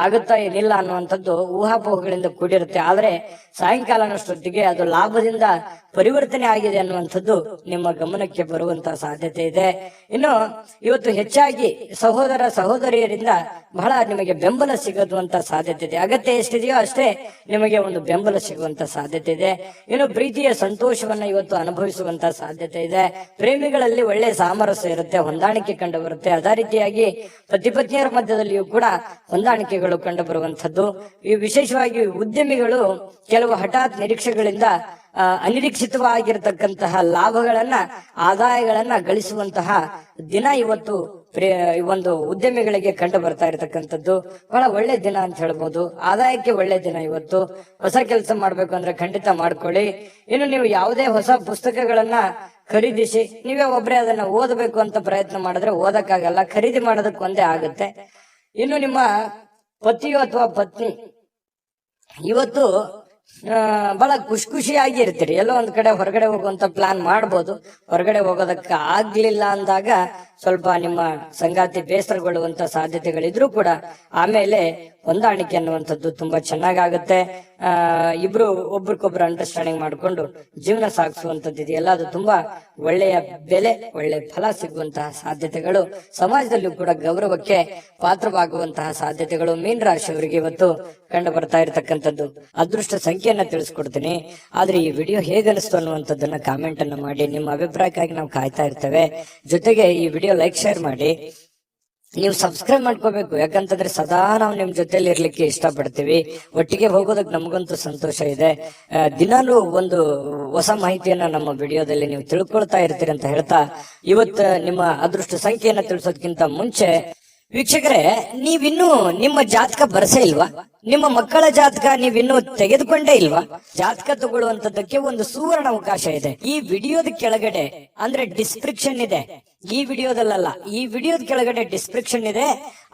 ಆಗುತ್ತಾ ಏನಿಲ್ಲ ಅನ್ನುವಂಥದ್ದು ಊಹಾಪೋಹಗಳಿಂದ ಕೂಡಿರುತ್ತೆ. ಆದ್ರೆ ಸಾಯಂಕಾಲನಷ್ಟೊತ್ತಿಗೆ ಅದು ಲಾಭದಿಂದ ಪರಿವರ್ತನೆ ಆಗಿದೆ ಅನ್ನುವಂಥದ್ದು ನಿಮ್ಮ ಗಮನಕ್ಕೆ ಬರುವಂತಹ ಸಾಧ್ಯತೆ ಇದೆ. ಇನ್ನು ಇವತ್ತು ಹೆಚ್ಚಾಗಿ ಸಹೋದರ ಸಹೋದರಿಯರಿಂದ ಬಹಳ ನಿಮಗೆ ಬೆಂಬಲ ಸಿಗುವಂತ ಸಾಧ್ಯತೆ ಇದೆ. ಅಗತ್ಯ ಎಷ್ಟಿದೆಯೋ ಅಷ್ಟೇ ನಿಮಗೆ ಒಂದು ಬೆಂಬಲ ಸಿಗುವಂತ ಸಾಧ್ಯತೆ ಇದೆ. ಇನ್ನು ಪ್ರೀತಿಯ ಸಂತೋಷವನ್ನ ಇವತ್ತು ಅನುಭವಿಸುವಂತ ಸಾಧ್ಯತೆ ಇದೆ. ಪ್ರೇಮಿಗಳಲ್ಲಿ ಒಳ್ಳೆ ಸಾಮರಸ್ಯ ಇರುತ್ತೆ, ಹೊಂದಾಣಿಕೆ ಕಂಡು ಬರುತ್ತೆ. ಅದೇ ರೀತಿಯಾಗಿ ಪತಿ ಪತ್ನಿಯರ ಮಧ್ಯದಲ್ಲಿಯೂ ಕೂಡ ಹೊಂದಾಣಿಕೆಗಳು ಕಂಡು ಬರುವಂತದ್ದು. ಈ ವಿಶೇಷವಾಗಿ ಉದ್ಯಮಿಗಳು ಕೆಲವು ಹಠಾತ್ ನಿರೀಕ್ಷೆಗಳಿಂದ ಅನಿರೀಕ್ಷಿತವಾಗಿರತಕ್ಕಂತಹ ಲಾಭಗಳನ್ನ, ಆದಾಯಗಳನ್ನ ಗಳಿಸುವಂತಹ ದಿನ ಇವತ್ತು ಒಂದು ಉದ್ಯಮಿಗಳಿಗೆ ಕಂಡು ಬರ್ತಾ ಇರತಕ್ಕಂಥದ್ದು. ಬಹಳ ಒಳ್ಳೆ ದಿನ ಅಂತ ಹೇಳ್ಬೋದು. ಆದಾಯಕ್ಕೆ ಒಳ್ಳೆ ದಿನ ಇವತ್ತು. ಹೊಸ ಕೆಲಸ ಮಾಡ್ಬೇಕು ಅಂದ್ರೆ ಖಂಡಿತ ಮಾಡ್ಕೊಳ್ಳಿ. ಇನ್ನು ನೀವು ಯಾವುದೇ ಹೊಸ ಪುಸ್ತಕಗಳನ್ನ ಖರೀದಿಸಿ ನೀವೇ ಒಬ್ಬರೇ ಅದನ್ನ ಓದಬೇಕು ಅಂತ ಪ್ರಯತ್ನ ಮಾಡಿದ್ರೆ ಓದಕ್ಕಾಗಲ್ಲ, ಖರೀದಿ ಮಾಡೋದಕ್ಕೆ ಒಂದೇ ಆಗುತ್ತೆ. ಇನ್ನು ನಿಮ್ಮ ಪತಿಯೋ ಅಥವಾ ಪತ್ನಿ ಇವತ್ತು ಬಹಳ ಖುಷಿಯಾಗಿ ಇರ್ತೀರಿ. ಎಲ್ಲೋ ಒಂದ್ ಕಡೆ ಹೊರಗಡೆ ಹೋಗುವಂತ ಪ್ಲಾನ್ ಮಾಡ್ಬೋದು. ಹೊರಗಡೆ ಹೋಗೋದಕ್ಕೆ ಆಗ್ಲಿಲ್ಲ ಅಂದಾಗ ಸ್ವಲ್ಪ ನಿಮ್ಮ ಸಂಗಾತಿ ಬೇಸರಗೊಳ್ಳುವಂತ ಸಾಧ್ಯತೆಗಳಿದ್ರು ಕೂಡ ಆಮೇಲೆ ಹೊಂದಾಣಿಕೆ ಅನ್ನುವಂಥದ್ದು ತುಂಬಾ ಚೆನ್ನಾಗಾಗುತ್ತೆ. ಇಬ್ರು ಒಬ್ರಿಗೊಬ್ರು ಅಂಡರ್ಸ್ಟ್ಯಾಂಡಿಂಗ್ ಮಾಡ್ಕೊಂಡು ಜೀವನ ಸಾಗಿಸುವಂತದ್ದು ಇದೆಯಲ್ಲ, ಅದು ತುಂಬಾ ಒಳ್ಳೆಯ ಬೆಲೆ, ಒಳ್ಳೆ ಫಲ ಸಿಗುವಂತಹ ಸಾಧ್ಯತೆಗಳು, ಸಮಾಜದಲ್ಲೂ ಕೂಡ ಗೌರವಕ್ಕೆ ಪಾತ್ರವಾಗುವಂತಹ ಸಾಧ್ಯತೆಗಳು ಮೀನ ರಾಶಿಯವರಿಗೆ ಇವತ್ತು ಕಂಡು ಬರ್ತಾ ಇರತಕ್ಕಂಥದ್ದು. ಅದೃಷ್ಟ ಸಂಖ್ಯೆಯನ್ನ ತಿಳಿಸ್ಕೊಡ್ತೀನಿ. ಆದ್ರೆ ಈ ವಿಡಿಯೋ ಹೇಗನಿಸ್ತು ಅನ್ನುವಂಥದ್ದನ್ನ ಕಾಮೆಂಟ್ ಅನ್ನ ಮಾಡಿ. ನಿಮ್ಮ ಅಭಿಪ್ರಾಯಕ್ಕಾಗಿ ನಾವು ಕಾಯ್ತಾ ಇರ್ತೇವೆ. ಜೊತೆಗೆ ಈ ವಿಡಿಯೋ ಲೈಕ್, ಶೇರ್ ಮಾಡಿ. ನೀವು ಸಬ್ಸ್ಕ್ರೈಬ್ ಮಾಡ್ಕೋಬೇಕು. ಯಾಕಂತಂದ್ರೆ ಸದಾ ನಾವು ನಿಮ್ ಜೊತೆಲಿ ಇರ್ಲಿಕ್ಕೆ ಇಷ್ಟಪಡ್ತೀವಿ. ಒಟ್ಟಿಗೆ ಹೋಗೋದಕ್ಕೆ ನಮಗಂತೂ ಸಂತೋಷ ಇದೆ. ದಿನಾಲೂ ಒಂದು ಹೊಸ ಮಾಹಿತಿಯನ್ನ ನಮ್ಮ ವಿಡಿಯೋದಲ್ಲಿ ನೀವು ತಿಳ್ಕೊಳ್ತಾ ಇರ್ತೀರಿ ಅಂತ ಹೇಳ್ತಾ, ಇವತ್ತು ನಿಮ್ಮ ಅದೃಷ್ಟ ಸಂಖ್ಯೆಯನ್ನ ತಿಳಿಸೋದಕ್ಕಿಂತ ಮುಂಚೆ ವೀಕ್ಷಕರೇ, ನೀವಿನ್ನೂ ನಿಮ್ಮ ಜಾತಕ ಬರಸೇ ಇಲ್ವಾ? ನಿಮ್ಮ ಮಕ್ಕಳ ಜಾತಕ ನೀವಿನ್ನೂ ತೆಗೆದುಕೊಂಡೇ ಇಲ್ವಾ? ಜಾತಕ ತಗೊಳ್ಳುವಂತದ್ದಕ್ಕೆ ಒಂದು ಸುವರ್ಣ ಅವಕಾಶ ಇದೆ. ಈ ವಿಡಿಯೋದ ಕೆಳಗಡೆ ಅಂದ್ರೆ ಡಿಸ್ಕ್ರಿಪ್ಷನ್ ಇದೆ. ಈ ವಿಡಿಯೋದಲ್ಲ, ಈ ವಿಡಿಯೋದ ಕೆಳಗಡೆ ಡಿಸ್ಕ್ರಿಪ್ಷನ್ ಇದೆ.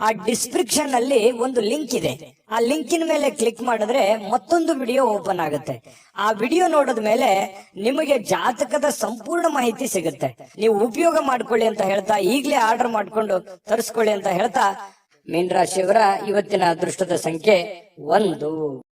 ಆ ಡಿಸ್ಕ್ರಿಪ್ಷನ್ ಅಲ್ಲಿ ಒಂದು ಲಿಂಕ್ ಇದೆ. ಆ ಲಿಂಕಿನ ಮೇಲೆ ಕ್ಲಿಕ್ ಮಾಡಿದ್ರೆ ಮತ್ತೊಂದು ವಿಡಿಯೋ ಓಪನ್ ಆಗುತ್ತೆ. ಆ ವಿಡಿಯೋ ನೋಡಿದ ಮೇಲೆ ನಿಮಗೆ ಜಾತಕದ ಸಂಪೂರ್ಣ ಮಾಹಿತಿ ಸಿಗುತ್ತೆ. ನೀವು ಉಪಯೋಗ ಮಾಡ್ಕೊಳ್ಳಿ ಅಂತ ಹೇಳ್ತಾ, ಈಗಲೇ ಆರ್ಡರ್ ಮಾಡ್ಕೊಂಡು ತರಿಸ್ಕೊಳ್ಳಿ ಅಂತ ಹೇಳ್ತಾ, ಮೀನ ರಾಶಿಯವರ ಇವತ್ತಿನ ಅದೃಷ್ಟದ ಸಂಖ್ಯೆ 1.